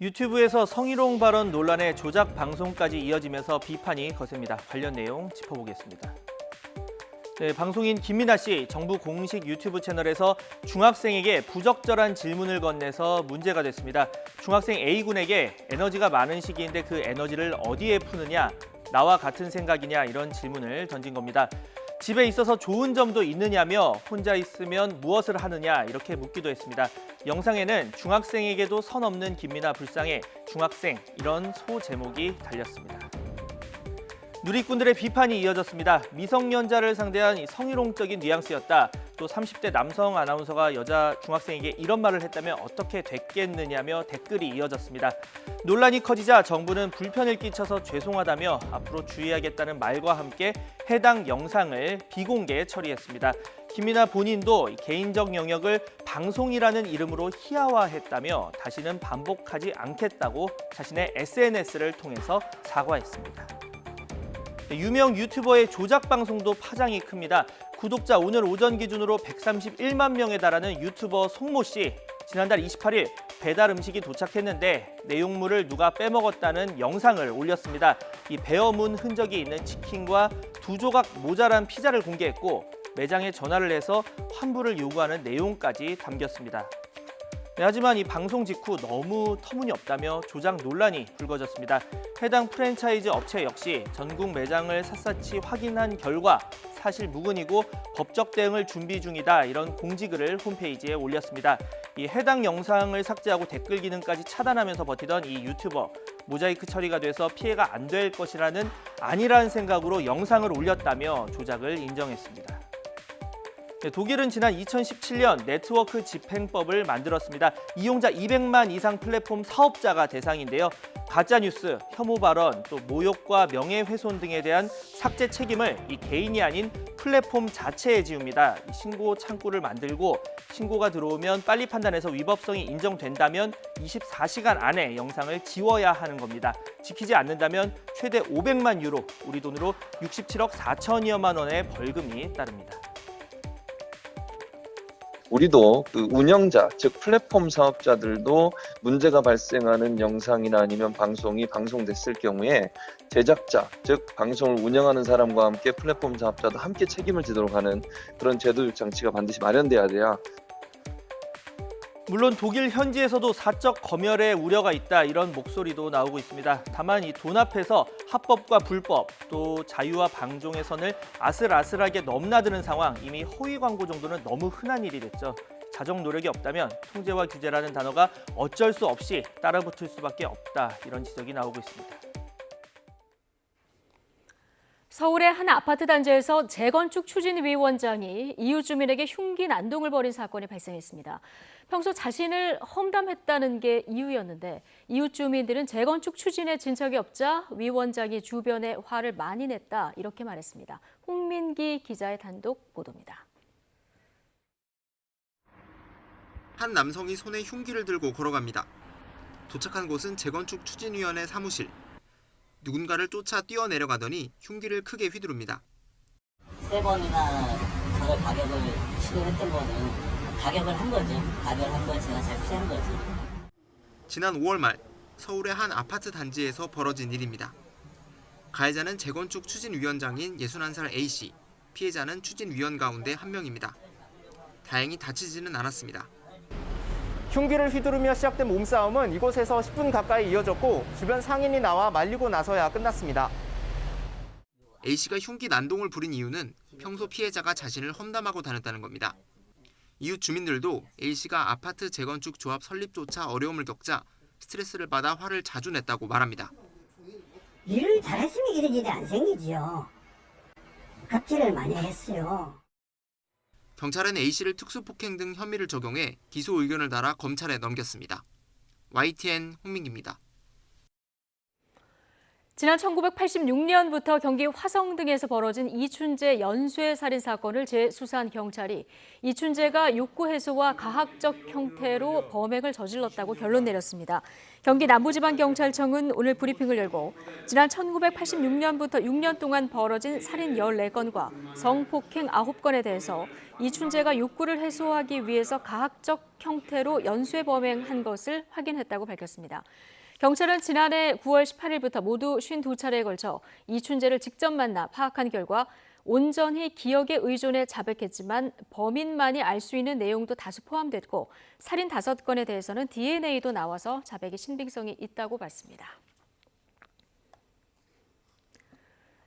S2: 유튜브에서 성희롱 발언 논란에 조작 방송까지 이어지면서 비판이 거셉니다. 관련 내용 짚어보겠습니다. 네, 방송인 김민아 씨, 정부 공식 유튜브 채널에서 중학생에게 부적절한 질문을 건네서 문제가 됐습니다. 중학생 A군에게 에너지가 많은 시기인데 그 에너지를 어디에 푸느냐, 나와 같은 생각이냐 이런 질문을 던진 겁니다. 집에 있어서 좋은 점도 있느냐며 혼자 있으면 무엇을 하느냐 이렇게 묻기도 했습니다. 영상에는 중학생에게도 선 없는 김민아 불쌍해 중학생 이런 소제목이 달렸습니다. 누리꾼들의 비판이 이어졌습니다. 미성년자를 상대한 성희롱적인 뉘앙스였다. 또 30대 남성 아나운서가 여자 중학생에게 이런 말을 했다면 어떻게 됐겠느냐며 댓글이 이어졌습니다. 논란이 커지자 정부는 불편을 끼쳐서 죄송하다며 앞으로 주의하겠다는 말과 함께 해당 영상을 비공개 처리했습니다. 김민아 본인도 개인적 영역을 방송이라는 이름으로 희화화했다며 다시는 반복하지 않겠다고 자신의 SNS를 통해서 사과했습니다. 유명 유튜버의 조작 방송도 파장이 큽니다. 구독자 오늘 오전 기준으로 131만 명에 달하는 유튜버 송모 씨. 지난달 28일 배달 음식이 도착했는데 내용물을 누가 빼먹었다는 영상을 올렸습니다. 이 베어문 흔적이 있는 치킨과 2조각 모자란 피자를 공개했고 매장에 전화를 해서 환불을 요구하는 내용까지 담겼습니다. 네, 하지만 이 방송 직후 너무 터무니없다며 조작 논란이 불거졌습니다. 해당 프랜차이즈 업체 역시 전국 매장을 샅샅이 확인한 결과 사실 무근이고 법적 대응을 준비 중이다 이런 공지글을 홈페이지에 올렸습니다. 이 해당 영상을 삭제하고 댓글 기능까지 차단하면서 버티던 이 유튜버 모자이크 처리가 돼서 피해가 안 될 것이라는 아니라는 생각으로 영상을 올렸다며 조작을 인정했습니다. 네, 독일은 지난 2017년 네트워크 집행법을 만들었습니다. 이용자 200만 이상 플랫폼 사업자가 대상인데요. 가짜뉴스, 혐오 발언, 또 모욕과 명예훼손 등에 대한 삭제 책임을 이 개인이 아닌 플랫폼 자체에 지웁니다. 신고 창구를 만들고 신고가 들어오면 빨리 판단해서 위법성이 인정된다면 24시간 안에 영상을 지워야 하는 겁니다. 지키지 않는다면 최대 500만 유로, 우리 돈으로 67억 4천여만 원의 벌금이 따릅니다.
S11: 우리도 그 운영자, 즉 플랫폼 사업자들도 문제가 발생하는 영상이나 아니면 방송이 방송됐을 경우에 제작자, 즉 방송을 운영하는 사람과 함께 플랫폼 사업자도 함께 책임을 지도록 하는 그런 제도적 장치가 반드시 마련돼야 돼요.
S2: 물론 독일 현지에서도 사적 검열의 우려가 있다 이런 목소리도 나오고 있습니다. 다만 이 돈 앞에서 합법과 불법 또 자유와 방종의 선을 아슬아슬하게 넘나드는 상황, 이미 허위 광고 정도는 너무 흔한 일이 됐죠. 자정 노력이 없다면 통제와 규제라는 단어가 어쩔 수 없이 따라붙을 수밖에 없다 이런 지적이 나오고 있습니다.
S1: 서울의 한 아파트 단지에서 재건축 추진위원장이 이웃 주민에게 흉기 난동을 벌인 사건이 발생했습니다. 평소 자신을 험담했다는 게 이유였는데 이웃 주민들은 재건축 추진에 진척이 없자 위원장이 주변에 화를 많이 냈다 이렇게 말했습니다. 홍민기 기자의 단독 보도입니다.
S12: 한 남성이 손에 흉기를 들고 걸어갑니다. 도착한 곳은 재건축 추진위원회 사무실. 누군가를 쫓아 뛰어내려가더니 흉기를 크게 휘두릅니다.
S13: 3번이나 저를 가격을 시도했던 거는 가격을 한 거죠. 가격을 한 걸 제가 잘 피한 거지.
S12: 지난 5월 말 서울의 한 아파트 단지에서 벌어진 일입니다. 가해자는 재건축 추진위원장인 61살 A씨, 피해자는 추진위원 가운데 한 명입니다. 다행히 다치지는 않았습니다.
S15: 흉기를 휘두르며 시작된 몸싸움은 이곳에서 10분 가까이 이어졌고 주변 상인이 나와 말리고 나서야 끝났습니다.
S12: A씨가 흉기 난동을 부린 이유는 평소 피해자가 자신을 험담하고 다녔다는 겁니다. 이웃 주민들도 A씨가 아파트 재건축 조합 설립조차 어려움을 겪자 스트레스를 받아 화를 자주 냈다고 말합니다.
S13: 일을 잘했으면 이런 일이 안 생기지요. 갑질을 많이 했어요.
S12: 경찰은 A씨를 특수폭행 등 혐의를 적용해 기소 의견을 달아 검찰에 넘겼습니다. YTN 홍민기입니다.
S1: 지난 1986년부터 경기 화성 등에서 벌어진 이춘재 연쇄 살인 사건을 재수사한 경찰이 이춘재가 욕구 해소와 가학적 형태로 범행을 저질렀다고 결론 내렸습니다. 경기 남부지방경찰청은 오늘 브리핑을 열고 지난 1986년부터 6년 동안 벌어진 살인 14건과 성폭행 9건에 대해서 이춘재가 욕구를 해소하기 위해서 가학적 형태로 연쇄 범행한 것을 확인했다고 밝혔습니다. 경찰은 지난해 9월 18일부터 모두 52차례에 걸쳐 이춘재를 직접 만나 파악한 결과 온전히 기억에 의존해 자백했지만 범인만이 알 수 있는 내용도 다수 포함됐고 살인 5건에 대해서는 DNA도 나와서 자백의 신빙성이 있다고 봤습니다.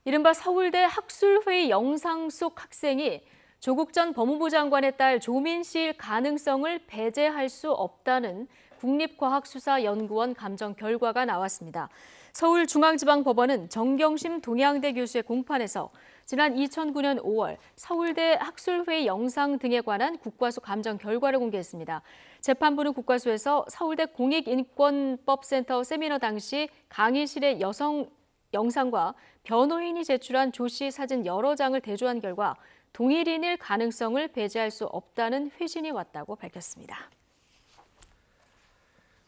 S1: 이른바 서울대 학술회의 영상 속 학생이 조국 전 법무부 장관의 딸 조민 씨일 가능성을 배제할 수 없다는 국립과학수사연구원 감정 결과가 나왔습니다. 서울중앙지방법원은 정경심 동양대 교수의 공판에서 지난 2009년 5월 서울대 학술회의 영상 등에 관한 국과수 감정 결과를 공개했습니다. 재판부는 국과수에서 서울대 공익인권법센터 세미나 당시 강의실의 여성 영상과 변호인이 제출한 조 씨 사진 여러 장을 대조한 결과 동일인일 가능성을 배제할 수 없다는 회신이 왔다고 밝혔습니다.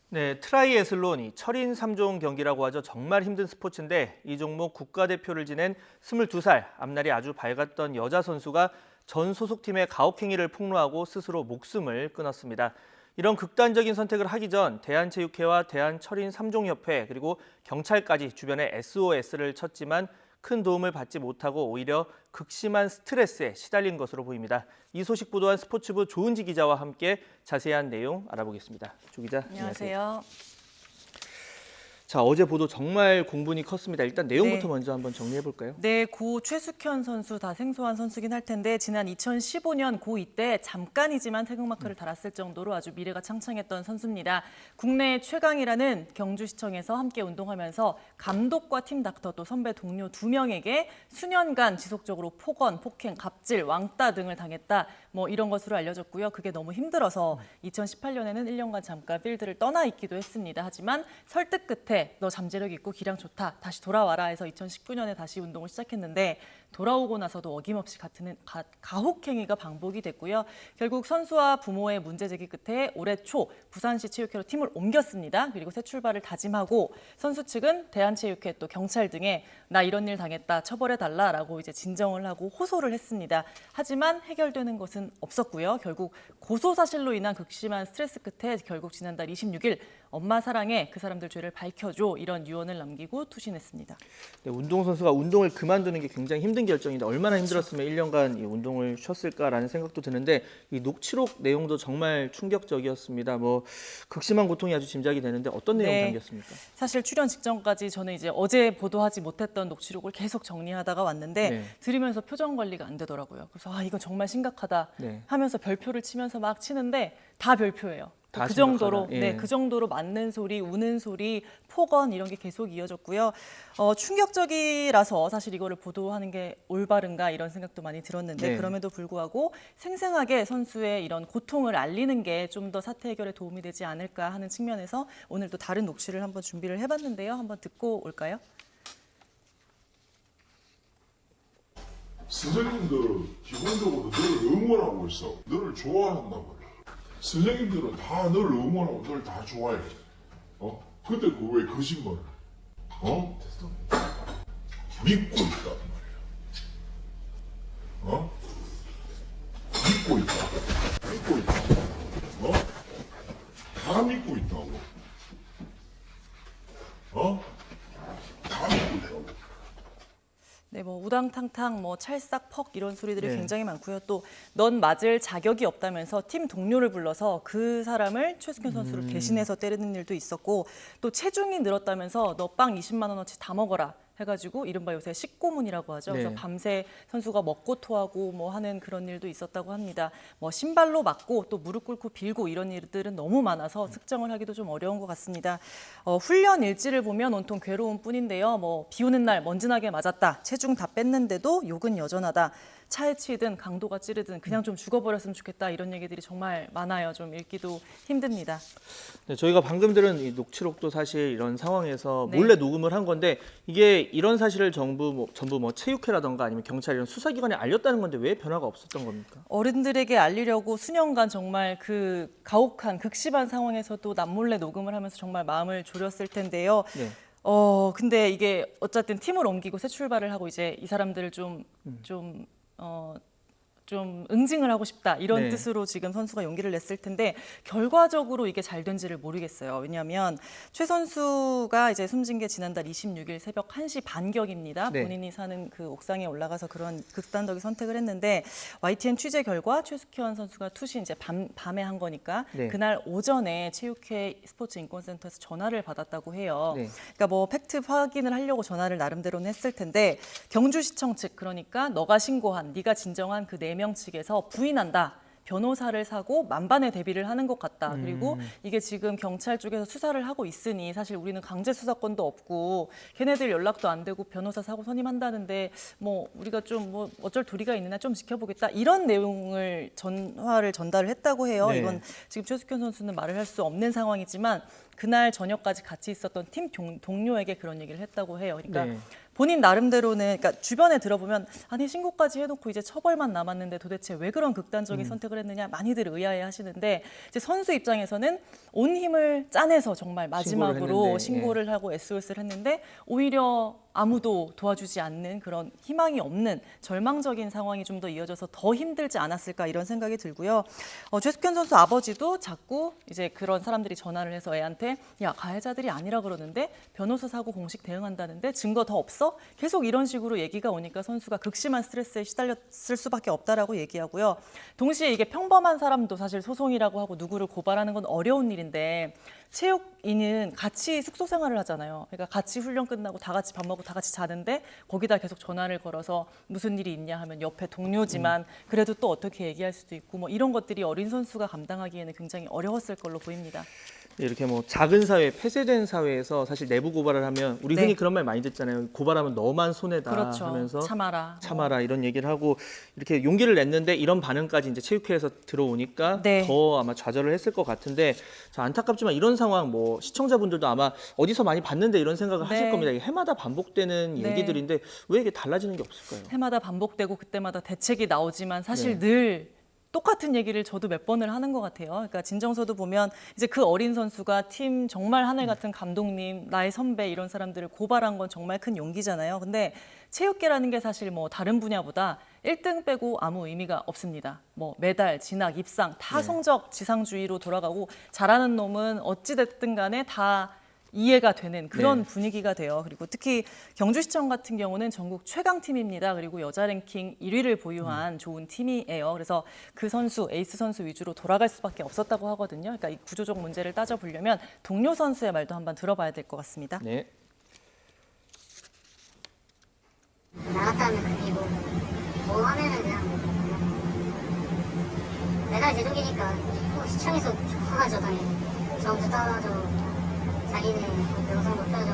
S2: 네, 트라이애슬론, 철인 3종 경기라고 하죠. 정말 힘든 스포츠인데 이 종목 국가대표를 지낸 22살, 앞날이 아주 밝았던 여자 선수가 전 소속팀의 가혹행위를 폭로하고 스스로 목숨을 끊었습니다. 이런 극단적인 선택을 하기 전 대한체육회와 대한철인 3종협회 그리고 경찰까지 주변에 SOS를 쳤지만 큰 도움을 받지 못하고 오히려 극심한 스트레스에 시달린 것으로 보입니다. 이 소식 보도한 스포츠부 조은지 기자와 함께 자세한 내용 알아보겠습니다. 조 기자,
S14: 안녕하세요.
S2: 자, 어제 보도 정말 공분이 컸습니다. 일단 내용부터 먼저 한번 정리해 볼까요?
S14: 네, 고 최숙현 선수 다 생소한 선수긴 할 텐데 지난 2015년 고2 때 잠깐이지만 태극마크를 달았을 정도로 아주 미래가 창창했던 선수입니다. 국내 최강이라는 경주시청에서 함께 운동하면서 감독과 팀 닥터 또 선배 동료 2명에게 수년간 지속적으로 폭언, 폭행, 갑질, 왕따 등을 당했다. 뭐 이런 것으로 알려졌고요. 그게 너무 힘들어서 2018년에는 1년간 잠깐 필드를 떠나 있기도 했습니다. 하지만 설득 끝에 너 잠재력 있고 기량 좋다. 다시 돌아와라 해서 2019년에 다시 운동을 시작했는데 돌아오고 나서도 어김없이 가혹행위가 반복이 됐고요. 결국 선수와 부모의 문제 제기 끝에 올해 초 부산시 체육회로 팀을 옮겼습니다. 그리고 새 출발을 다짐하고 선수 측은 대한체육회 또 경찰 등에 나 이런 일 당했다 처벌해달라라고 이제 진정을 하고 호소를 했습니다. 하지만 해결되는 것은 없었고요. 결국 고소 사실로 인한 극심한 스트레스 끝에 결국 지난달 26일 엄마 사랑해 그 사람들 죄를 밝혀줘 이런 유언을 남기고 투신했습니다.
S2: 네, 운동선수가 운동을 그만두는 게 굉장히 힘든 결정인데 얼마나 힘들었으면 1년간 이 운동을 쉬었을까라는 생각도 드는데 이 녹취록 내용도 정말 충격적이었습니다. 뭐 극심한 고통이 아주 짐작이 되는데 어떤 내용 담겼습니까?
S14: 사실 출연 직전까지 저는 이제 어제 보도하지 못했던 녹취록을 계속 정리하다가 왔는데 들으면서 표정 관리가 안 되더라고요. 그래서 아 이건 정말 심각하다 하면서 별표를 치면서 막 치는데 다 별표예요. 그 정도로 그 정도로 맞는 소리, 우는 소리, 폭언 이런 게 계속 이어졌고요. 충격적이라서 사실 이거를 보도하는 게 올바른가 이런 생각도 많이 들었는데 그럼에도 불구하고 생생하게 선수의 이런 고통을 알리는 게 좀 더 사태 해결에 도움이 되지 않을까 하는 측면에서 오늘 또 다른 녹취를 한번 준비를 해봤는데요. 한번 듣고 올까요?
S16: 선생님들은 기본적으로 너를 응원하고 있어. 너를 좋아한단 말이야. 선생님들은 다 너를 응원하고 너를 다 좋아해. 근데 그 왜 거짓말을? 믿고 있단 말이야. 믿고 있다. 믿고 있다. 다 믿고 있다고. 다 믿고 있다고.
S14: 네, 뭐 우당탕탕, 뭐 찰싹 퍽 이런 소리들이 굉장히 많고요. 또 넌 맞을 자격이 없다면서 팀 동료를 불러서 그 사람을 최숙현 선수를 대신해서 때리는 일도 있었고 또 체중이 늘었다면서 너 빵 20만 원어치 다 먹어라. 해가지고 이른바 요새 식고문이라고 하죠. 그래서
S2: 네.
S14: 밤새 선수가 먹고 토하고 뭐 하는 그런 일도 있었다고 합니다. 뭐 신발로 맞고 또 무릎 꿇고 빌고 이런 일들은 너무 많아서 측정을 하기도 좀 어려운 것 같습니다. 훈련 일지를 보면 온통 괴로운 뿐인데요. 뭐 비 오는 날 먼지나게 맞았다. 체중 다 뺐는데도 욕은 여전하다. 차에 치이든 강도가 찌르든 그냥 좀 죽어버렸으면 좋겠다. 이런 얘기들이 정말 많아요. 좀 읽기도 힘듭니다.
S2: 네, 저희가 방금 들은 이 녹취록도 사실 이런 상황에서
S14: 네.
S2: 몰래 녹음을 한 건데 이게 이런 사실을 전부 뭐 체육회라던가 아니면 경찰 이런 수사기관에 알렸다는 건데 왜 변화가 없었던 겁니까?
S14: 어른들에게 알리려고 수년간 정말 그 가혹한 극심한 상황에서도 남몰래 녹음을 하면서 정말 마음을 졸였을 텐데요.
S2: 네.
S14: 근데 이게 어쨌든 팀을 옮기고 새 출발을 하고 이제 이 사람들을 좀 응징을 하고 싶다 이런
S2: 네.
S14: 뜻으로 지금 선수가 용기를 냈을 텐데 결과적으로 이게 잘 된지를 모르겠어요. 왜냐하면 최 선수가 이제 숨진 게 지난달 26일 새벽 1시 반경입니다.
S2: 네.
S14: 본인이 사는 그 옥상에 올라가서 그런 극단적인 선택을 했는데 YTN 취재 결과 최숙현 선수가 투시 이제 밤에 한 거니까
S2: 네.
S14: 그날 오전에 체육회 스포츠 인권센터에서 전화를 받았다고 해요.
S2: 네.
S14: 그러니까 뭐 팩트 확인을 하려고 전화를 나름대로는 했을 텐데 경주시청 측 그러니까 너가 신고한 네가 진정한 그 4명 측에서 부인한다. 변호사를 사고 만반의 대비를 하는 것 같다. 그리고 이게 지금 경찰 쪽에서 수사를 하고 있으니 사실 우리는 강제 수사권도 없고 걔네들 연락도 안 되고 변호사 사고 선임한다는데 뭐 우리가 좀 뭐 어쩔 도리가 있느냐 좀 지켜보겠다. 이런 내용을 전화를 전달을 했다고 해요.
S2: 네.
S14: 이건 지금 최숙현 선수는 말을 할 수 없는 상황이지만 그날 저녁까지 같이 있었던 팀 동료에게 그런 얘기를 했다고 해요. 그러니까
S2: 네.
S14: 본인 나름대로는 그러니까 주변에 들어보면 아니 신고까지 해놓고 이제 처벌만 남았는데 도대체 왜 그런 극단적인 선택을 했느냐 많이들 의아해하시는데 이제 선수 입장에서는 온 힘을 짜내서 정말 마지막으로 신고를 하고 SOS를 했는데 오히려 아무도 도와주지 않는 그런 희망이 없는 절망적인 상황이 좀 더 이어져서 더 힘들지 않았을까 이런 생각이 들고요. 최숙현 선수 아버지도 자꾸 이제 그런 사람들이 전화를 해서 애한테 야 가해자들이 아니라 그러는데 변호사 사고 공식 대응한다는데 증거 더 없어? 계속 이런 식으로 얘기가 오니까 선수가 극심한 스트레스에 시달렸을 수밖에 없다라고 얘기하고요. 동시에 이게 평범한 사람도 사실 소송이라고 하고 누구를 고발하는 건 어려운 일인데 체육인은 같이 숙소 생활을 하잖아요. 그러니까 같이 훈련 끝나고 다 같이 밥 먹고 다 같이 자는데 거기다 계속 전화를 걸어서 무슨 일이 있냐 하면 옆에 동료지만 그래도 또 어떻게 얘기할 수도 있고 뭐 이런 것들이 어린 선수가 감당하기에는 굉장히 어려웠을 걸로 보입니다.
S2: 이렇게 뭐 작은 사회, 폐쇄된 사회에서 사실 내부 고발을 하면 우리 흔히 그런 말 많이 듣잖아요. 고발하면 너만 손해다
S14: 그렇죠.
S2: 하면서
S14: 참아라
S2: 이런 얘기를 하고 이렇게 용기를 냈는데 이런 반응까지 이제 체육회에서 들어오니까 더 아마 좌절을 했을 것 같은데 자, 안타깝지만 이런 상황 뭐 시청자분들도 아마 어디서 많이 봤는데 이런 생각을 하실 겁니다. 이게 해마다 반복되는 얘기들인데 왜 이게 달라지는 게 없을까요?
S14: 해마다 반복되고 그때마다 대책이 나오지만 사실 늘 똑같은 얘기를 저도 몇 번을 하는 것 같아요. 그러니까 진정서도 보면 이제 그 어린 선수가 팀 정말 하늘 같은 감독님, 나의 선배 이런 사람들을 고발한 건 정말 큰 용기잖아요. 근데 체육계라는 게 사실 뭐 다른 분야보다 1등 빼고 아무 의미가 없습니다. 뭐 메달, 진학, 입상 다 성적 지상주의로 돌아가고 잘하는 놈은 어찌 됐든 간에 다 이해가 되는 그런 분위기가 돼요. 그리고 특히 경주시청 같은 경우는 전국 최강팀입니다. 그리고 여자 랭킹 1위를 보유한 좋은 팀이에요. 그래서 그 선수, 에이스 선수 위주로 돌아갈 수밖에 없었다고 하거든요. 그러니까 이 구조적 문제를 따져보려면 동료 선수의 말도 한번 들어봐야 될 것 같습니다.
S2: 네.
S17: 나갔다는 그리고 뭐 하면은 그냥 메달 제조기니까 시청에서 좋아하죠 당연히. 점수 따라줘. 자기는 영상 높여줘.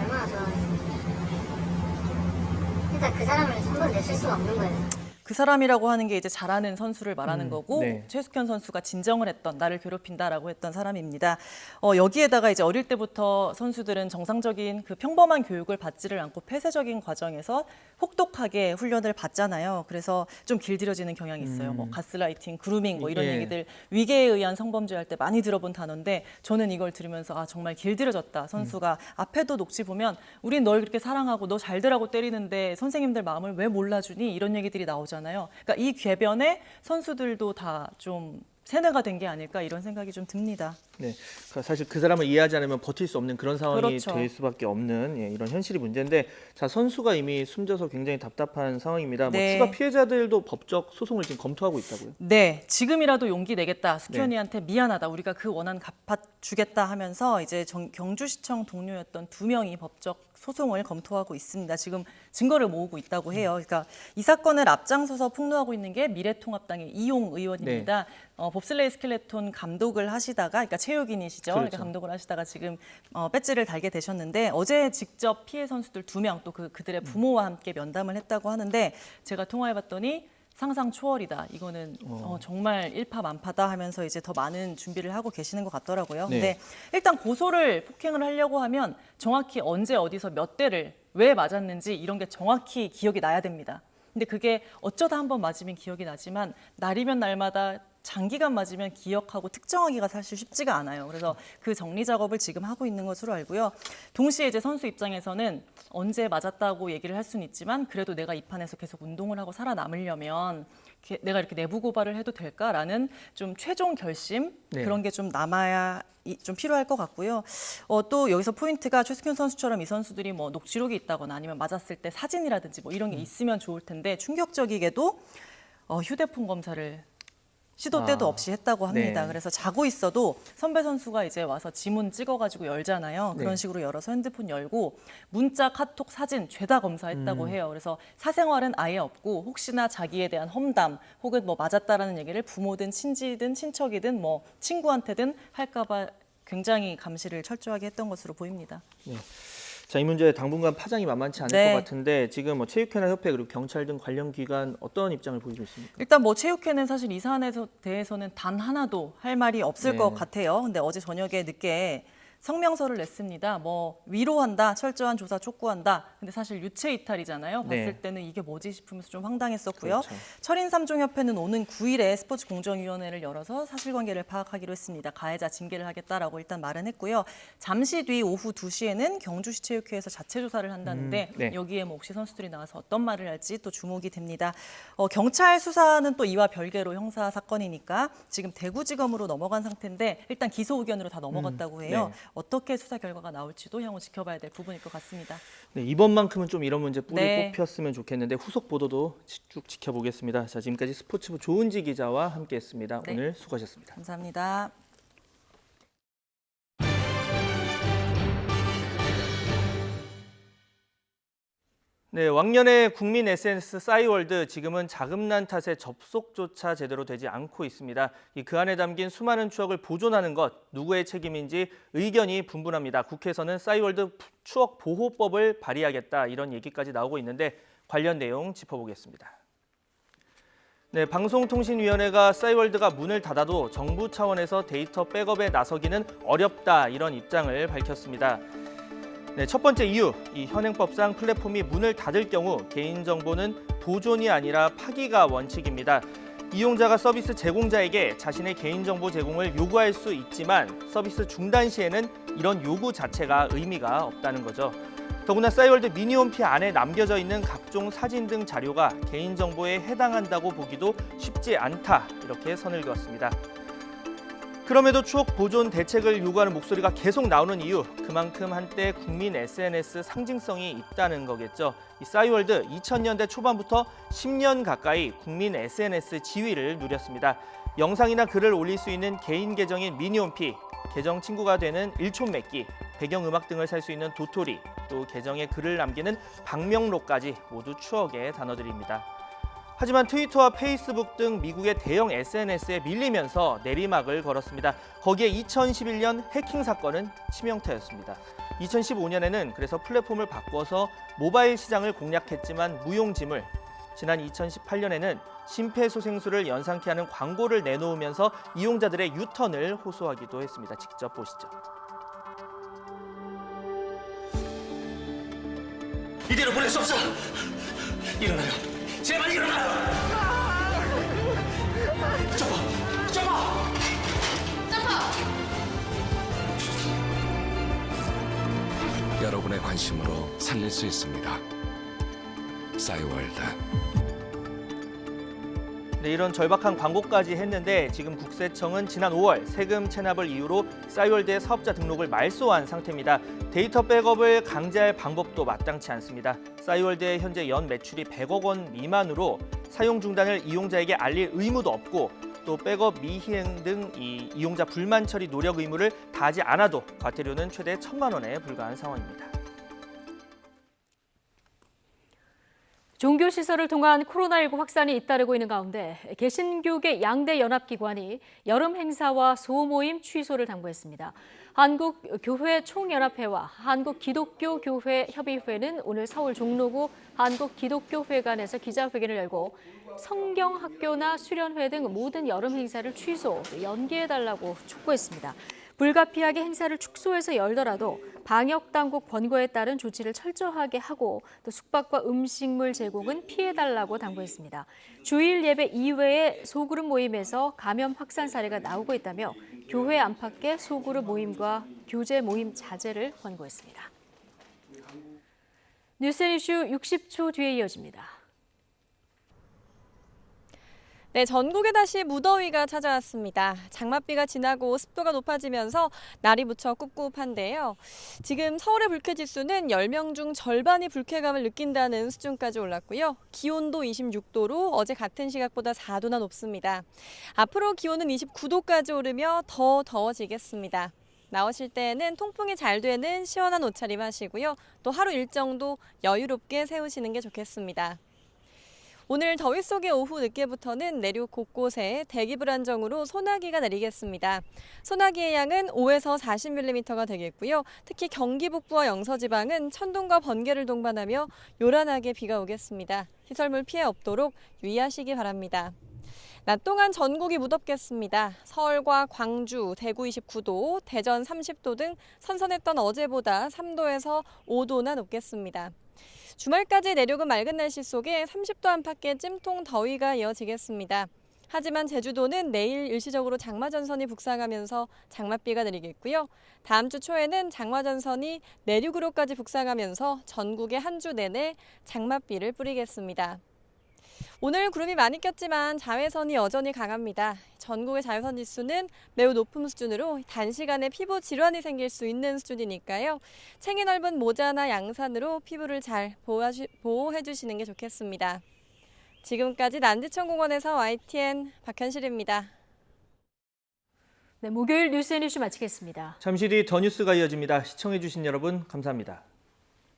S17: 얼마나 좋아하겠어. 일단 그 사람을 선보를 내칠 수가 없는 거예요.
S14: 그 사람이라고 하는 게 이제 잘하는 선수를 말하는 거고 최숙현 선수가 진정을 했던 나를 괴롭힌다라고 했던 사람입니다. 여기에다가 이제 어릴 때부터 선수들은 정상적인 그 평범한 교육을 받지를 않고 폐쇄적인 과정에서 혹독하게 훈련을 받잖아요. 그래서 좀 길들여지는 경향이 있어요. 뭐 가스라이팅, 그루밍 뭐 이런 얘기들 위계에 의한 성범죄 할 때 많이 들어본 단어인데 저는 이걸 들으면서 아 정말 길들여졌다. 선수가 앞에도 녹취 보면 우린 널 그렇게 사랑하고 너 잘 되라고 때리는데 선생님들 마음을 왜 몰라주니 이런 얘기들이 나오잖아요. 그러니까 이 궤변에 선수들도 다 좀 세뇌가 된 게 아닐까 이런 생각이 좀 듭니다.
S2: 네, 사실 그 사람을 이해하지 않으면 버틸 수 없는 그런 상황이
S14: 그렇죠.
S2: 될 수밖에 없는 이런 현실이 문제인데 자 선수가 이미 숨져서 굉장히 답답한 상황입니다. 뭐 추가 피해자들도 법적 소송을 지금 검토하고 있다고요?
S14: 네, 지금이라도 용기 내겠다. 숙현이한테 미안하다. 우리가 그 원한 갚아주겠다 하면서 이제 경주시청 동료였던 2명이 법적 소송을 검토하고 있습니다. 지금 증거를 모으고 있다고 해요. 그러니까 이 사건을 앞장서서 폭로하고 있는 게 미래통합당의 이용 의원입니다. 봅슬레이 스켈레톤 감독을 하시다가, 그러니까 체육인이시죠.
S2: 그렇죠.
S14: 그러니까 감독을 하시다가 지금 배지를 달게 되셨는데 어제 직접 피해 선수들 2명 또 그들의 부모와 함께 면담을 했다고 하는데 제가 통화해봤더니 상상 초월이다. 이거는 정말 일파만파다 하면서 이제 더 많은 준비를 하고 계시는 것 같더라고요.
S2: 네.
S14: 근데 일단 고소를 폭행을 하려고 하면 정확히 언제 어디서 몇 대를 왜 맞았는지 이런 게 정확히 기억이 나야 됩니다. 근데 그게 어쩌다 한번 맞으면 기억이 나지만 날이면 날마다 장기간 맞으면 기억하고 특정하기가 사실 쉽지가 않아요. 그래서 그 정리 작업을 지금 하고 있는 것으로 알고요. 동시에 이제 선수 입장에서는 언제 맞았다고 얘기를 할 수는 있지만 그래도 내가 이 판에서 계속 운동을 하고 살아남으려면 내가 이렇게 내부 고발을 해도 될까라는 좀 최종 결심 그런 게 좀 남아야 좀 필요할 것 같고요. 또 여기서 포인트가 최숙현 선수처럼 이 선수들이 뭐 녹취록이 있다거나 아니면 맞았을 때 사진이라든지 뭐 이런 게 있으면 좋을 텐데 충격적이게도 휴대폰 검사를 시도 때도 없이 했다고 합니다.
S2: 네.
S14: 그래서 자고 있어도 선배 선수가 이제 와서 지문 찍어가지고 열잖아요. 그런
S2: 네.
S14: 식으로 열어서 핸드폰 열고 문자, 카톡, 사진 죄다 검사했다고 해요. 그래서 사생활은 아예 없고 혹시나 자기에 대한 험담 혹은 뭐 맞았다라는 얘기를 부모든 친지든 친척이든 뭐 친구한테든 할까봐 굉장히 감시를 철저하게 했던 것으로 보입니다.
S2: 네. 자, 이 문제 당분간 파장이 만만치 않을 것 같은데 지금 뭐 체육회나 협회 그리고 경찰 등 관련 기관 어떤 입장을 보이고 있습니까?
S14: 일단 뭐 체육회는 사실 이 사안에 대해서는 단 하나도 할 말이 없을 것 같아요. 근데 어제 저녁에 늦게 성명서를 냈습니다. 뭐 위로한다, 철저한 조사 촉구한다. 근데 사실 유체 이탈이잖아요. 봤을 때는 이게 뭐지 싶으면서 좀 황당했었고요.
S2: 그렇죠.
S14: 철인 3종 협회는 오는 9일에 스포츠 공정위원회를 열어서 사실관계를 파악하기로 했습니다. 가해자 징계를 하겠다라고 일단 말은 했고요. 잠시 뒤 오후 2시에는 경주시 체육회에서 자체 조사를 한다는데 여기에 뭐 혹시 선수들이 나와서 어떤 말을 할지 또 주목이 됩니다. 경찰 수사는 또 이와 별개로 형사 사건이니까 지금 대구지검으로 넘어간 상태인데 일단 기소 의견으로 다 넘어갔다고 해요. 어떻게 수사 결과가 나올지도 향후 지켜봐야 될 부분일 것 같습니다.
S2: 네, 이번만큼은 좀 이런 문제 뿌리 뽑혔으면 좋겠는데 후속 보도도 쭉 지켜보겠습니다. 자, 지금까지 스포츠부 조은지 기자와 함께했습니다. 오늘 수고하셨습니다.
S14: 감사합니다.
S2: 네, 왕년의 국민 SNS 싸이월드 지금은 자금난 탓에 접속조차 제대로 되지 않고 있습니다. 그 안에 담긴 수많은 추억을 보존하는 것 누구의 책임인지 의견이 분분합니다. 국회에서는 싸이월드 추억 보호법을 발의하겠다 이런 얘기까지 나오고 있는데 관련 내용 짚어보겠습니다. 네, 방송통신위원회가 싸이월드가 문을 닫아도 정부 차원에서 데이터 백업에 나서기는 어렵다 이런 입장을 밝혔습니다. 네, 첫 번째 이유, 이 현행법상 플랫폼이 문을 닫을 경우 개인정보는 보존이 아니라 파기가 원칙입니다. 이용자가 서비스 제공자에게 자신의 개인정보 제공을 요구할 수 있지만 서비스 중단 시에는 이런 요구 자체가 의미가 없다는 거죠. 더구나 싸이월드 미니홈피 안에 남겨져 있는 각종 사진 등 자료가 개인정보에 해당한다고 보기도 쉽지 않다 이렇게 선을 그었습니다. 그럼에도 추억 보존 대책을 요구하는 목소리가 계속 나오는 이유, 그만큼 한때 국민 SNS 상징성이 있다는 거겠죠. 이 싸이월드 2000년대 초반부터 10년 가까이 국민 SNS 지위를 누렸습니다. 영상이나 글을 올릴 수 있는 개인 계정인 미니홈피, 계정 친구가 되는 일촌맺기, 배경음악 등을 살 수 있는 도토리, 또 계정에 글을 남기는 방명록까지 모두 추억의 단어들입니다. 하지만 트위터와 페이스북 등 미국의 대형 SNS에 밀리면서 내리막을 걸었습니다. 거기에 2011년 해킹 사건은 치명타였습니다. 2015년에는 그래서 플랫폼을 바꿔서 모바일 시장을 공략했지만 무용지물, 지난 2018년에는 심폐소생술을 연상케 하는 광고를 내놓으면서 이용자들의 유턴을 호소하기도 했습니다. 직접 보시죠.
S18: 이대로 보낼 수 없어! 일어나요! 제발 일어나요! 점퍼!
S20: 여러분의 관심으로 살릴 수 있습니다. 싸이월드.
S2: 네, 이런 절박한 광고까지 했는데 지금 국세청은 지난 5월 세금 체납을 이유로 싸이월드의 사업자 등록을 말소한 상태입니다. 데이터 백업을 강제할 방법도 마땅치 않습니다. 싸이월드의 현재 연 매출이 100억 원 미만으로 사용 중단을 이용자에게 알릴 의무도 없고 또 백업 미희행 등 이 이용자 불만 처리 노력 의무를 다하지 않아도 과태료는 최대 1,000만 원에 불과한 상황입니다.
S1: 종교시설을 통한 코로나19 확산이 잇따르고 있는 가운데 개신교계 양대 연합기관이 여름 행사와 소모임 취소를 당부했습니다. 한국교회총연합회와 한국기독교교회협의회는 오늘 서울 종로구 한국기독교회관에서 기자회견을 열고 성경학교나 수련회 등 모든 여름 행사를 취소, 연기해달라고 촉구했습니다. 불가피하게 행사를 축소해서 열더라도 방역당국 권고에 따른 조치를 철저하게 하고 또 숙박과 음식물 제공은 피해달라고 당부했습니다. 주일 예배 이외의 소그룹 모임에서 감염 확산 사례가 나오고 있다며 교회 안팎의 소그룹 모임과 교제 모임 자제를 권고했습니다. 뉴스 이슈 60초 뒤에 이어집니다.
S3: 네, 전국에 다시 무더위가 찾아왔습니다. 장맛비가 지나고 습도가 높아지면서 날이 무척 꿉꿉한데요. 지금 서울의 불쾌지수는 10명 중 절반이 불쾌감을 느낀다는 수준까지 올랐고요. 기온도 26도로 어제 같은 시각보다 4도나 높습니다. 앞으로 기온은 29도까지 오르며 더 더워지겠습니다. 나오실 때에는 통풍이 잘 되는 시원한 옷차림 하시고요. 또 하루 일정도 여유롭게 세우시는 게 좋겠습니다. 오늘 더위 속의 오후 늦게부터는 내륙 곳곳에 대기 불안정으로 소나기가 내리겠습니다. 소나기의 양은 5에서 40mm가 되겠고요. 특히 경기 북부와 영서지방은 천둥과 번개를 동반하며 요란하게 비가 오겠습니다. 시설물 피해 없도록 유의하시기 바랍니다. 낮 동안 전국이 무덥겠습니다. 서울과 광주, 대구 29도, 대전 30도 등 선선했던 어제보다 3도에서 5도나 높겠습니다. 주말까지 내륙은 맑은 날씨 속에 30도 안팎의 찜통 더위가 이어지겠습니다. 하지만 제주도는 내일 일시적으로 장마전선이 북상하면서 장맛비가 내리겠고요. 다음 주 초에는 장마전선이 내륙으로까지 북상하면서 전국에 한 주 내내 장맛비를 뿌리겠습니다. 오늘 구름이 많이 꼈지만 자외선이 여전히 강합니다. 전국의 자외선 지수는 매우 높은 수준으로 단시간에 피부 질환이 생길 수 있는 수준이니까요. 챙이 넓은 모자나 양산으로 피부를 잘 보호해 주시는 게 좋겠습니다. 지금까지 난지천공원에서 YTN 박현실입니다.
S1: 네, 목요일 뉴스 앤 이슈 마치겠습니다.
S2: 잠시 뒤 더 뉴스가 이어집니다. 시청해 주신 여러분 감사합니다.